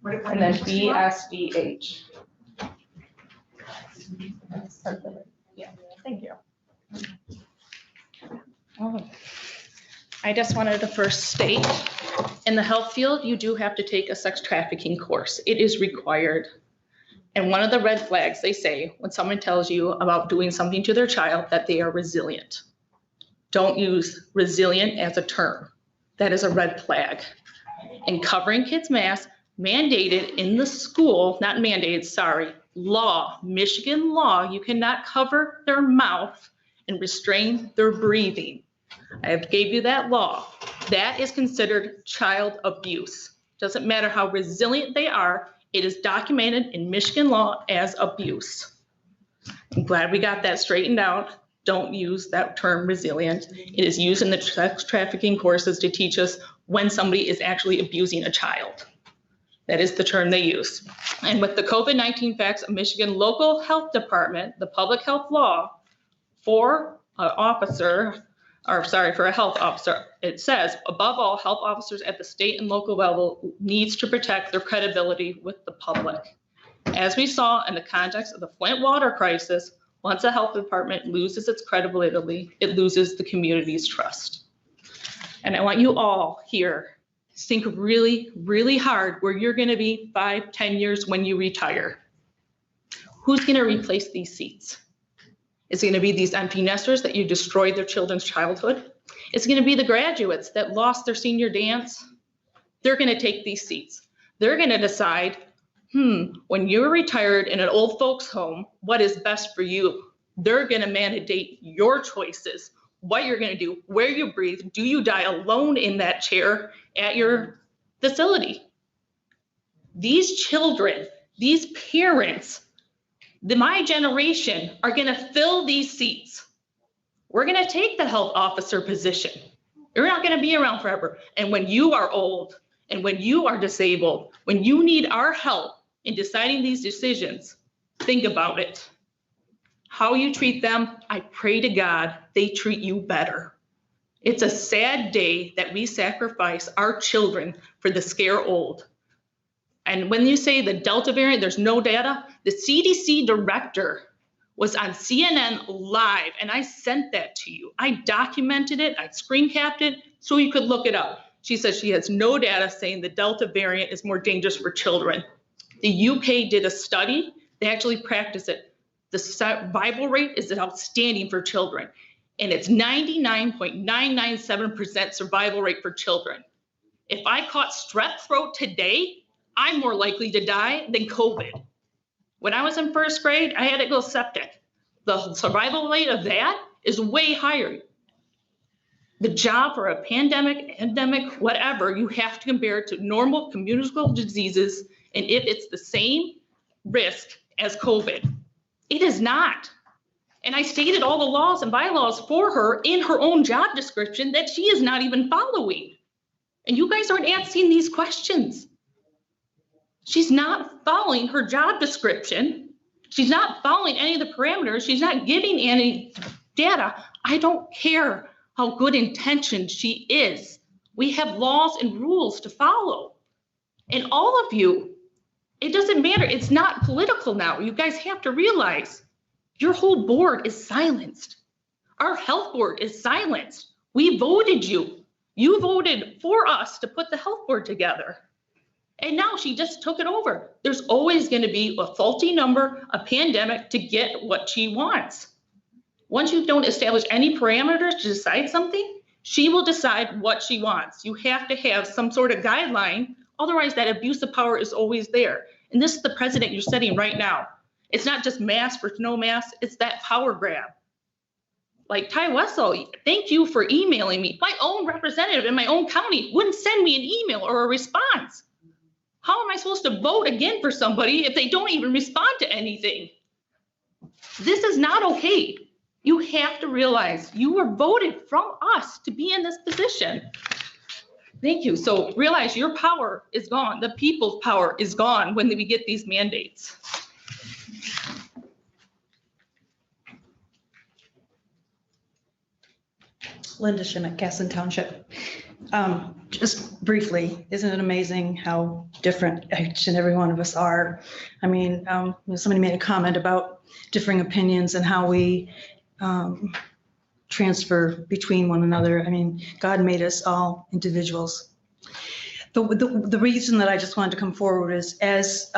And then BSDH. Yeah, thank you. Oh. I just wanted to first state, in the health field, you do have to take a sex trafficking course. It is required. And one of the red flags they say when someone tells you about doing something to their child, that they are resilient. Don't use resilient as a term. That is a red flag. And covering kids' masks, mandated in the school, not mandated, sorry, law, Michigan law, you cannot cover their mouth and restrain their breathing. I have gave you that law. That is considered child abuse. Doesn't matter how resilient they are, it is documented in Michigan law as abuse. I'm glad we got that straightened out. Don't use that term resilient. It is used in the sex trafficking courses to teach us when somebody is actually abusing a child. That is the term they use. And with the COVID-19 facts of Michigan local health department, the public health law for a health officer, it says, above all, health officers at the state and local level needs to protect their credibility with the public. As we saw in the context of the Flint water crisis, once a health department loses its credibility, it loses the community's trust. And I want you all here to think really, really hard where you're going to be 5-10 years when you retire. Who's going to replace these seats? Is it going to be these empty nesters that you destroyed their children's childhood? It's going to be the graduates that lost their senior dance. They're going to take these seats. They're going to decide when you're retired in an old folks home, what is best for you? They're gonna mandate your choices, what you're gonna do, where you breathe. Do you die alone in that chair at your facility? These children, these parents, my generation are gonna fill these seats. We're gonna take the health officer position. You're not gonna be around forever. And when you are old and when you are disabled, when you need our help in deciding these decisions, think about it. How you treat them, I pray to God they treat you better. It's a sad day that we sacrifice our children for the scare old. And when you say the Delta variant, there's no data, the CDC director was on CNN live, and I sent that to you. I documented it, I screen capped it, so you could look it up. She says she has no data saying the Delta variant is more dangerous for children. The UK did a study, they actually practice it. The survival rate is outstanding for children, and it's 99.997% survival rate for children. If I caught strep throat today, I'm more likely to die than COVID. When I was in first grade, I had to go septic. The survival rate of that is way higher. The job for a pandemic, endemic, whatever, you have to compare it to normal communicable diseases, and if it's the same risk as COVID. It is not. And I stated all the laws and bylaws for her in her own job description that she is not even following. And you guys aren't asking these questions. She's not following her job description. She's not following any of the parameters. She's not giving any data. I don't care how good intentioned she is. We have laws and rules to follow. And all of you, it doesn't matter. It's not political now. You guys have to realize your whole board is silenced. Our health board is silenced. We voted you. You voted for us to put the health board together. And now she just took it over. There's always going to be a faulty number, a pandemic to get what she wants. Once you don't establish any parameters to decide something, she will decide what she wants. You have to have some sort of guideline. Otherwise, that abuse of power is always there. And this is the precedent you're setting right now. It's not just mask versus no mask, it's that power grab. Like Ty Wessel, thank you for emailing me. My own representative in my own county wouldn't send me an email or a response. How am I supposed to vote again for somebody if they don't even respond to anything? This is not okay. You have to realize you were voted from us to be in this position. Thank you. So realize your power is gone. The people's power is gone when we get these mandates. Linda Schmidt, Casson Township. Just briefly, isn't it amazing how different each and every one of us are? I mean, somebody made a comment about differing opinions and how we transfer between one another. I mean, God made us all individuals. The reason that I just wanted to come forward is as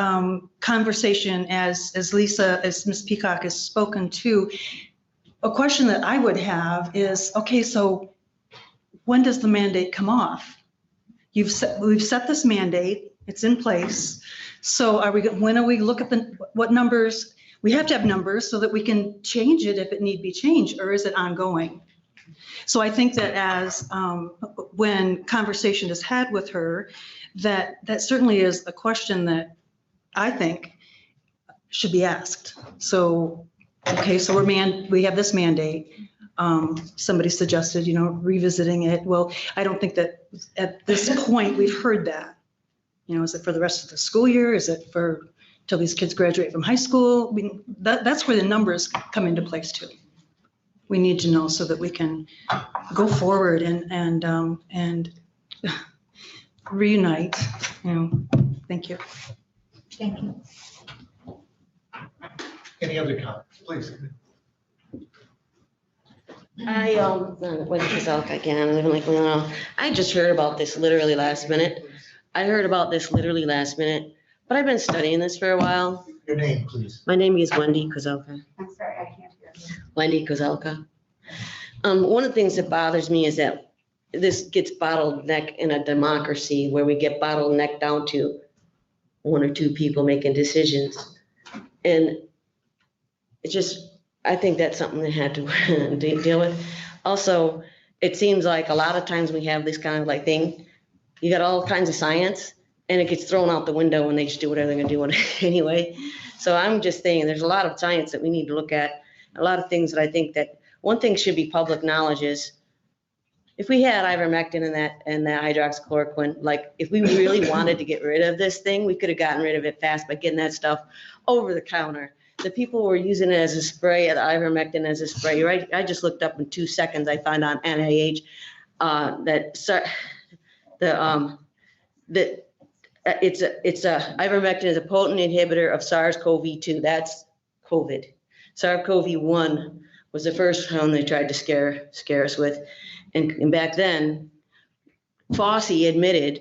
conversation, as Ms. Peacock has spoken to, a question that I would have is, okay, so when does the mandate come off? We've set this mandate, it's in place. So when are we look at what numbers? We have to have numbers so that we can change it if it need be changed, or is it ongoing? So I think that as when conversation is had with her, that certainly is a question that I think should be asked. So, okay, so we have this mandate. Somebody suggested, revisiting it. Well, I don't think that at this point we've heard that. Is it for the rest of the school year? Is it for till these kids graduate from high school? I mean, that's where the numbers come into place too. We need to know so that we can go forward and reunite. Thank you. Thank you. Any other comments, please? I went to Zelka again. I live in Leelanau. I just heard about this literally last minute. But I've been studying this for a while. Your name, please. My name is Wendy Kozelka. I'm sorry, I can't hear you. Wendy Kozelka. One of the things that bothers me is that this gets bottlenecked in a democracy where we get bottlenecked down to one or two people making decisions. And it's just, I think that's something they had to deal with. Also, it seems like a lot of times we have this kind of like thing, you got all kinds of science and it gets thrown out the window and they just do whatever they're gonna do anyway. So I'm just saying, there's a lot of science that we need to look at, a lot of things that I think that one thing should be public knowledge is if we had ivermectin and that hydroxychloroquine, like if we really wanted to get rid of this thing, we could have gotten rid of it fast by getting that stuff over the counter. The people were using it as a spray, the ivermectin as a spray, right? I just looked up in 2 seconds, I found on NIH ivermectin is a potent inhibitor of SARS-CoV-2. That's COVID. SARS-CoV-1 was the first one they tried to scare us with. And back then, Fauci admitted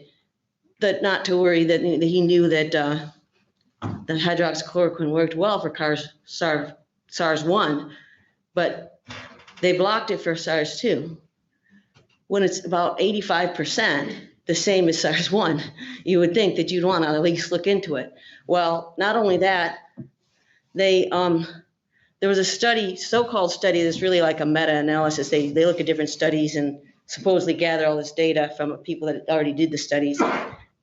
that not to worry, that he knew that the hydroxychloroquine worked well for SARS-1, but they blocked it for SARS-2. When it's about 85% the same as SARS-1, you would think that you'd want to at least look into it. Well, not only that, there was a study, so-called study, that's really like a meta-analysis. They look at different studies and supposedly gather all this data from people that already did the studies,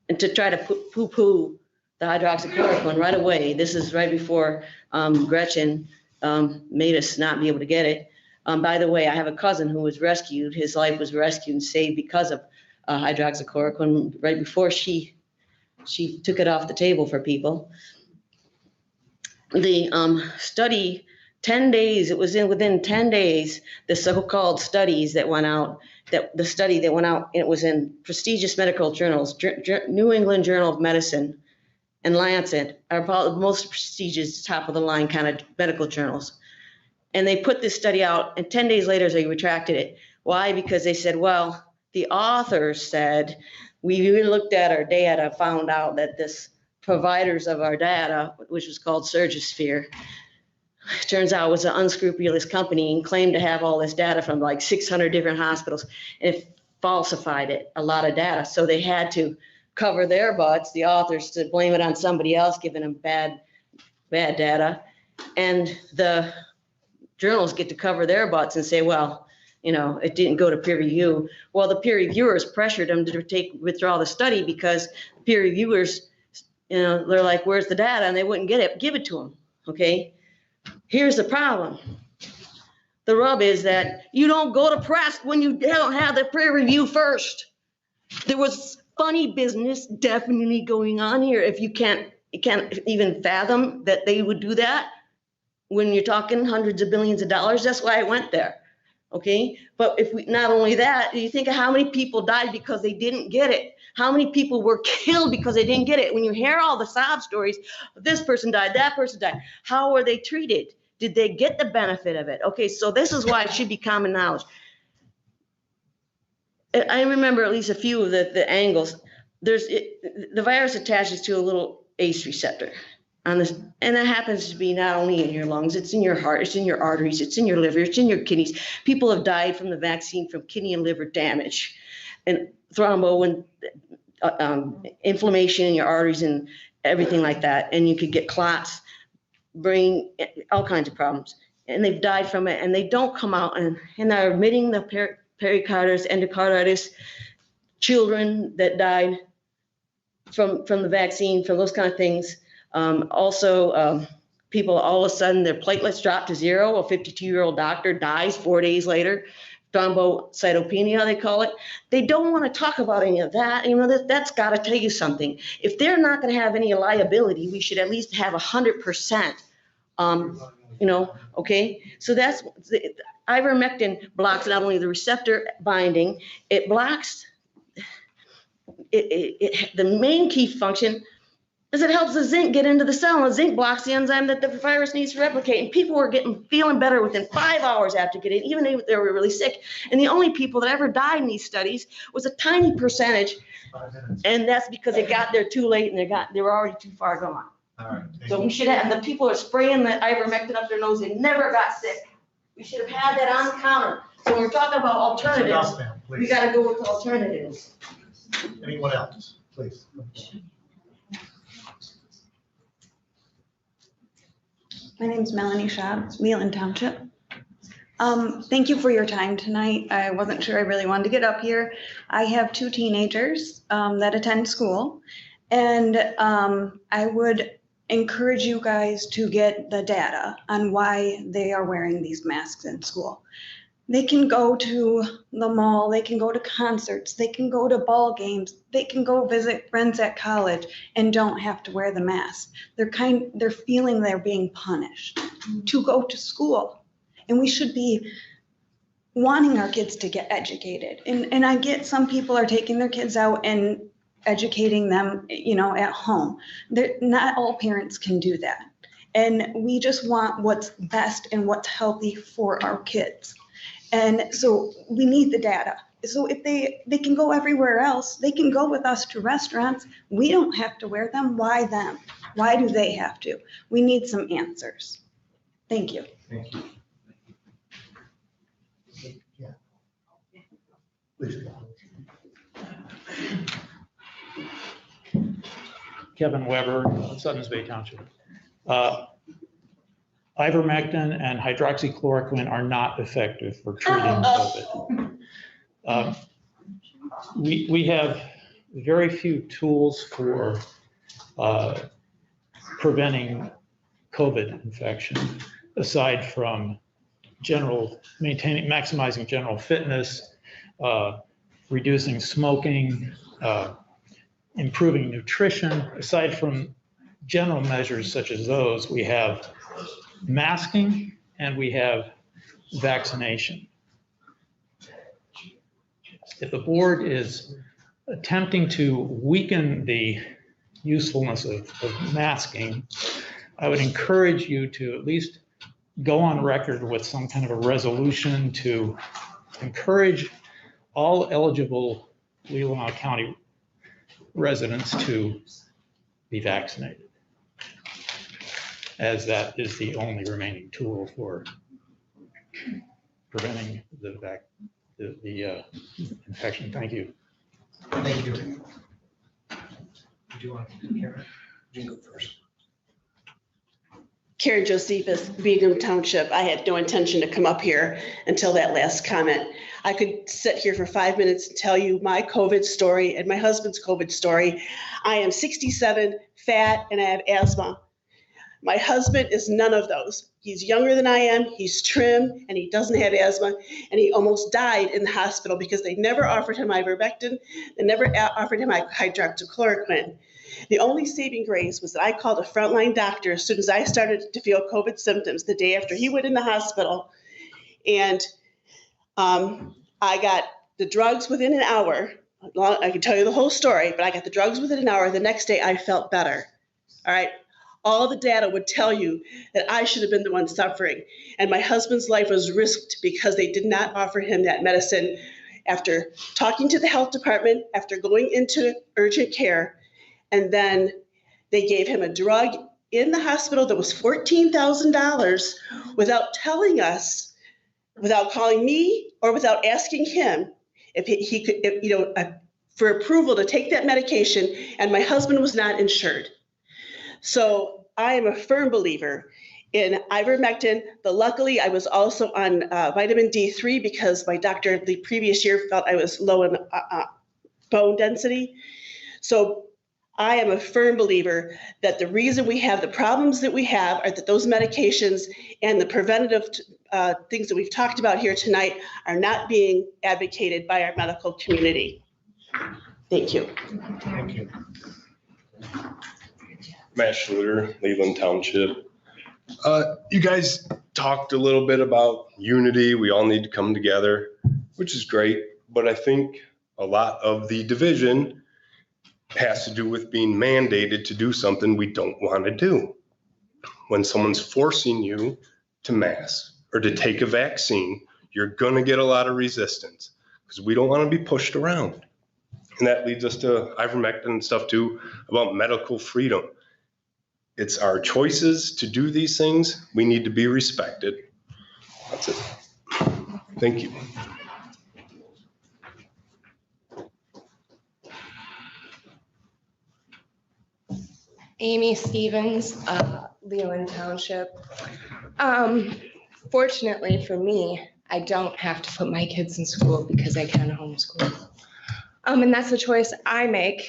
and to try to poo-poo the hydroxychloroquine right away. This is right before Gretchen made us not be able to get it. By the way, I have a cousin who was rescued. His life was rescued and saved because of hydroxychloroquine right before she took it off the table for people. The study, 10 days, it was within 10 days, the so-called studies that went out, the study that went out, it was in prestigious medical journals, New England Journal of Medicine and Lancet are probably the most prestigious, top of the line kind of medical journals. And they put this study out and 10 days later they retracted it. Why? Because they said, well, the authors said, we looked at our data, found out that this providers of our data, which was called Surgisphere, turns out was an unscrupulous company and claimed to have all this data from like 600 different hospitals and falsified it, a lot of data. So they had to cover their butts, the authors, to blame it on somebody else giving them bad data. And the journals get to cover their butts and say, well, it didn't go to peer review. Well, the peer reviewers pressured them to withdraw the study because peer reviewers, they're like, where's the data? And they wouldn't give it to them, okay? Here's the problem. The rub is that you don't go to press when you don't have the peer review first. There was funny business definitely going on here. If you can't even fathom that they would do that when you're talking hundreds of billions of dollars, that's why I went there, okay? But not only that, you think of how many people died because they didn't get it. How many people were killed because they didn't get it? When you hear all the sob stories, this person died, that person died, how were they treated? Did they get the benefit of it? Okay, so this is why it should be common knowledge. I remember at least a few of the angles. The virus attaches to a little ACE receptor on this, and that happens to be not only in your lungs, it's in your heart, it's in your arteries, it's in your liver, it's in your kidneys. People have died from the vaccine from kidney and liver damage and thrombo and inflammation in your arteries and everything like that. And you could get clots, brain, all kinds of problems. And they've died from it, and they don't come out and they're admitting the pericarditis, endocarditis, children that died from the vaccine, from those kind of things. People all of a sudden their platelets drop to zero. A 52-year-old doctor dies 4 days later. Thrombocytopenia, they call it. They don't want to talk about any of that. That's got to tell you something. If they're not going to have any liability, we should at least have 100%. Okay. So that's ivermectin blocks not only the receptor binding, it blocks the main key function is it helps the zinc get into the cell, and the zinc blocks the enzyme that the virus needs to replicate. And people were feeling better within 5 hours after getting it, even if they were really sick. And the only people that ever died in these studies was a tiny percentage, and that's because they got there too late and they were already too far gone. All right. So we should have, the people are spraying the ivermectin up their nose, they never got sick. We should have had that on the counter. So when we're talking about alternatives, we got to go with alternatives. Anyone else, please? My name's Melanie Schaub, Leelanau Township. Thank you for your time tonight. I wasn't sure I really wanted to get up here. I have 2 teenagers that attend school, and I would encourage you guys to get the data on why they are wearing these masks in school. They can go to the mall, they can go to concerts, they can go to ball games, they can go visit friends at college and don't have to wear the mask. They're feeling they're being punished to go to school. And we should be wanting our kids to get educated. And I get some people are taking their kids out and educating them, at home. Not all parents can do that. And we just want what's best and what's healthy for our kids. And so we need the data. So if they can go everywhere else, they can go with us to restaurants. We don't have to wear them. Why them? Why do they have to? We need some answers. Thank you. Thank you. Yeah. Please go. Kevin Weber, Suttons Bay Township. Ivermectin and hydroxychloroquine are not effective for treating COVID. We have very few tools for preventing COVID infection, aside from maximizing general fitness, reducing smoking, improving nutrition. Aside from general measures such as those, we have masking and we have vaccination. If the board is attempting to weaken the usefulness of masking, I would encourage you to at least go on record with some kind of a resolution to encourage all eligible Leelanau County residents to be vaccinated, as that is the only remaining tool for preventing the infection. Thank you. Thank you. Do you want to do Karen? You can go first. Karen Josephus, Begum Township. I had no intention to come up here until that last comment. I could sit here for 5 minutes and tell you my COVID story and my husband's COVID story. I am 67, fat, and I have asthma. My husband is none of those. He's younger than I am, he's trim, and he doesn't have asthma, and he almost died in the hospital because they never offered him ivermectin, they never offered him hydroxychloroquine. The only saving grace was that I called a frontline doctor as soon as I started to feel COVID symptoms the day after he went in the hospital. And I got the drugs within an hour. I can tell you the whole story, but I got the drugs within an hour. The next day I felt better. All right. All the data would tell you that I should have been the one suffering. And my husband's life was risked because they did not offer him that medicine. After talking to the health department, after going into urgent care, and then they gave him a drug in the hospital that was $14,000 without telling us, without calling me or without asking him if he could, for approval to take that medication, and my husband was not insured. So I am a firm believer in ivermectin, but luckily I was also on vitamin D3 because my doctor the previous year felt I was low in bone density. So I am a firm believer that the reason we have the problems that we have are that those medications and the preventative things that we've talked about here tonight are not being advocated by our medical community. Thank you. Thank you. Matt Schluter, Leelanau Township. You guys talked a little bit about unity. We all need to come together, which is great. But I think a lot of the division has to do with being mandated to do something we don't want to do. When someone's forcing you to mask or to take a vaccine, you're going to get a lot of resistance because we don't want to be pushed around. And that leads us to ivermectin and stuff too, about medical freedom. It's our choices to do these things. We need to be respected. That's it. Thank you. Amy Stevens, Leland Township. Fortunately for me, I don't have to put my kids in school because I can homeschool. And that's a choice I make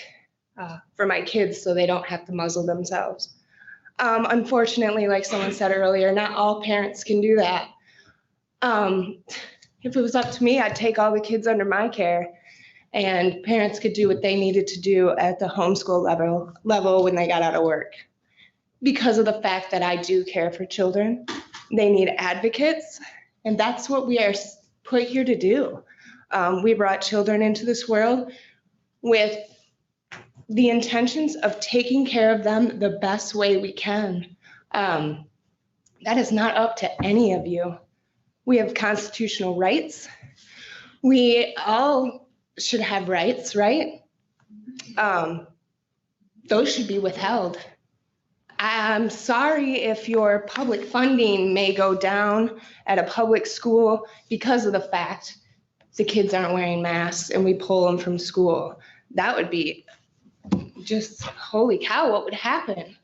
for my kids so they don't have to muzzle themselves. Unfortunately, like someone said earlier, not all parents can do that. If it was up to me, I'd take all the kids under my care and parents could do what they needed to do at the homeschool level when they got out of work. Because of the fact that I do care for children, they need advocates, and that's what we are put here to do. We brought children into this world with the intentions of taking care of them the best way we can. That is not up to any of you. We have constitutional rights. We all should have rights, right? Those should be withheld. I'm sorry if your public funding may go down at a public school because of the fact the kids aren't wearing masks and we pull them from school. That would be just, holy cow, what would happen?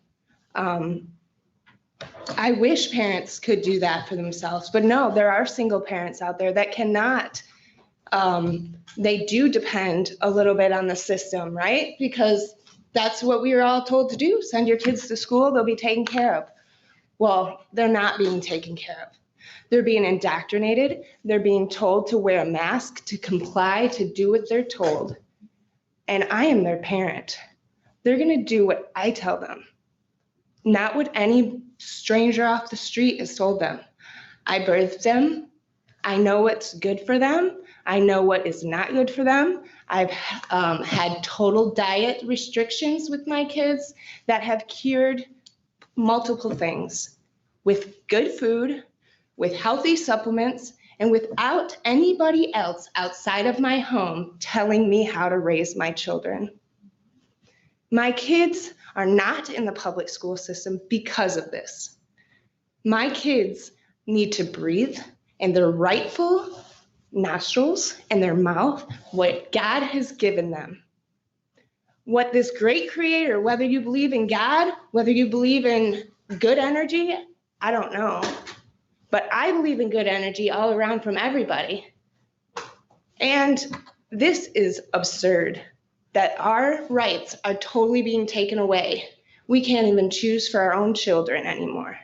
I wish parents could do that for themselves, but no, there are single parents out there that cannot. They do depend a little bit on the system, right? Because that's what we were all told to do. Send your kids to school, they'll be taken care of. Well, they're not being taken care of. They're being indoctrinated. They're being told to wear a mask, to comply, to do what they're told. And I am their parent. They're gonna do what I tell them, not what any stranger off the street has told them. I birthed them. I know what's good for them. I know what is not good for them. I've had total diet restrictions with my kids that have cured multiple things with good food, with healthy supplements, and without anybody else outside of my home telling me how to raise my children. My kids are not in the public school system because of this. My kids need to breathe in their rightful nostrils and their mouth what God has given them. What this great creator, whether you believe in God, whether you believe in good energy, I don't know. But I believe in good energy all around from everybody. And this is absurd that our rights are totally being taken away. We can't even choose for our own children anymore.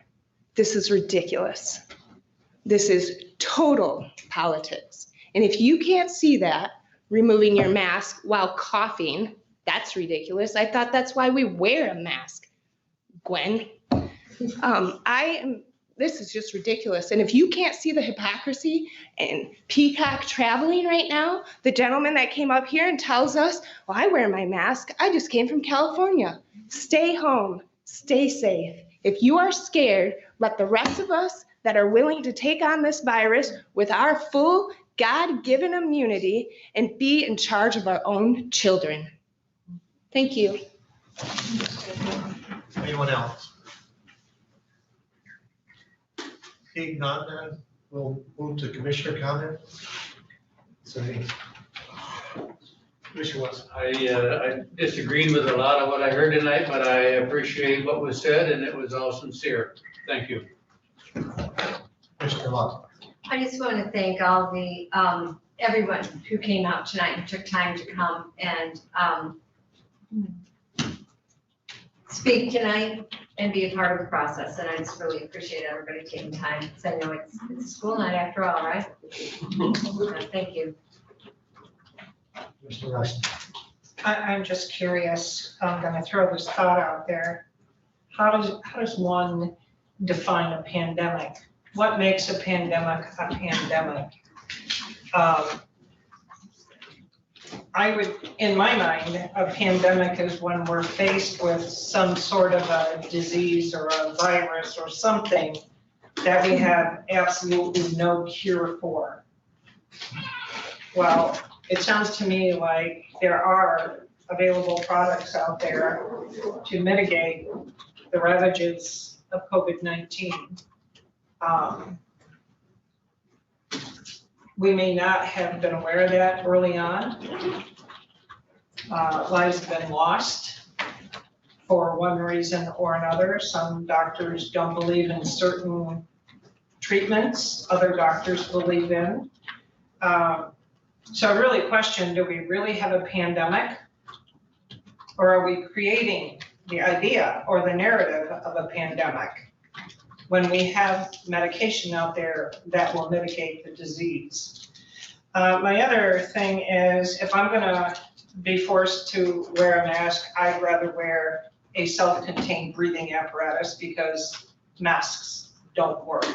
This is ridiculous. This is total politics. And if you can't see that, removing your mask while coughing, that's ridiculous. I thought that's why we wear a mask, Gwen. This is just ridiculous. And if you can't see the hypocrisy in Peacock traveling right now, the gentleman that came up here and tells us, well, I wear my mask. I just came from California. Stay home, stay safe. If you are scared, let the rest of us that are willing to take on this virus with our full God-given immunity and be in charge of our own children. Thank you. Anyone else? Seeing none, we'll move to commissioner comment. Commissioner West. I disagreed with a lot of what I heard tonight, but I appreciate what was said and it was all sincere. Thank you. Commissioner Lott. I just want to thank all the, everyone who came out tonight and took time to come and speak tonight and be a part of the process. And I just really appreciate everybody taking time, because I know it's school night after all, right? Thank you. Mr. Rush. I'm just curious, I'm gonna throw this thought out there. How does one define a pandemic? What makes a pandemic a pandemic? I would, in my mind, a pandemic is when we're faced with some sort of a disease or a virus or something that we have absolutely no cure for. Well, it sounds to me like there are available products out there to mitigate the ravages of COVID-19. We may not have been aware of that early on. Lives have been lost for one reason or another. Some doctors don't believe in certain treatments, other doctors believe in. So I really question, do we really have a pandemic? Or are we creating the idea or the narrative of a pandemic when we have medication out there that will mitigate the disease? My other thing is, if I'm gonna be forced to wear a mask, I'd rather wear a self-contained breathing apparatus because masks don't work.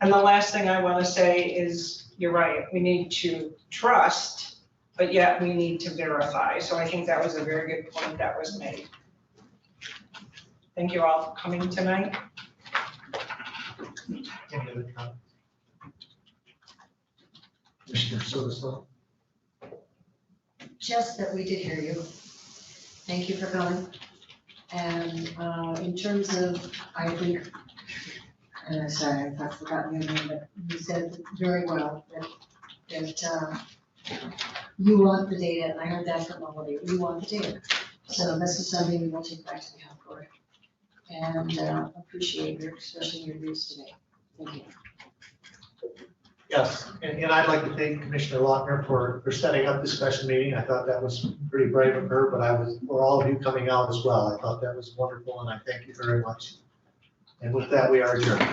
And the last thing I want to say is, you're right, we need to trust, but yet we need to verify. So I think that was a very good point that was made. Thank you all for coming tonight. Any other comments? Commissioner Silverstone? Just that we did hear you. Thank you for coming. And in terms of, I think, sorry, I've forgotten your name, but you said very well that you want the data, and I heard that from all of you. You want the data. So this is something we will take back to the health board. And appreciate your expressing your views today. Thank you. Yes, and I'd like to thank Commissioner Lochner for setting up this special meeting. I thought that was pretty brave of her, but for all of you coming out as well. I thought that was wonderful, and I thank you very much. And with that, we are adjourned.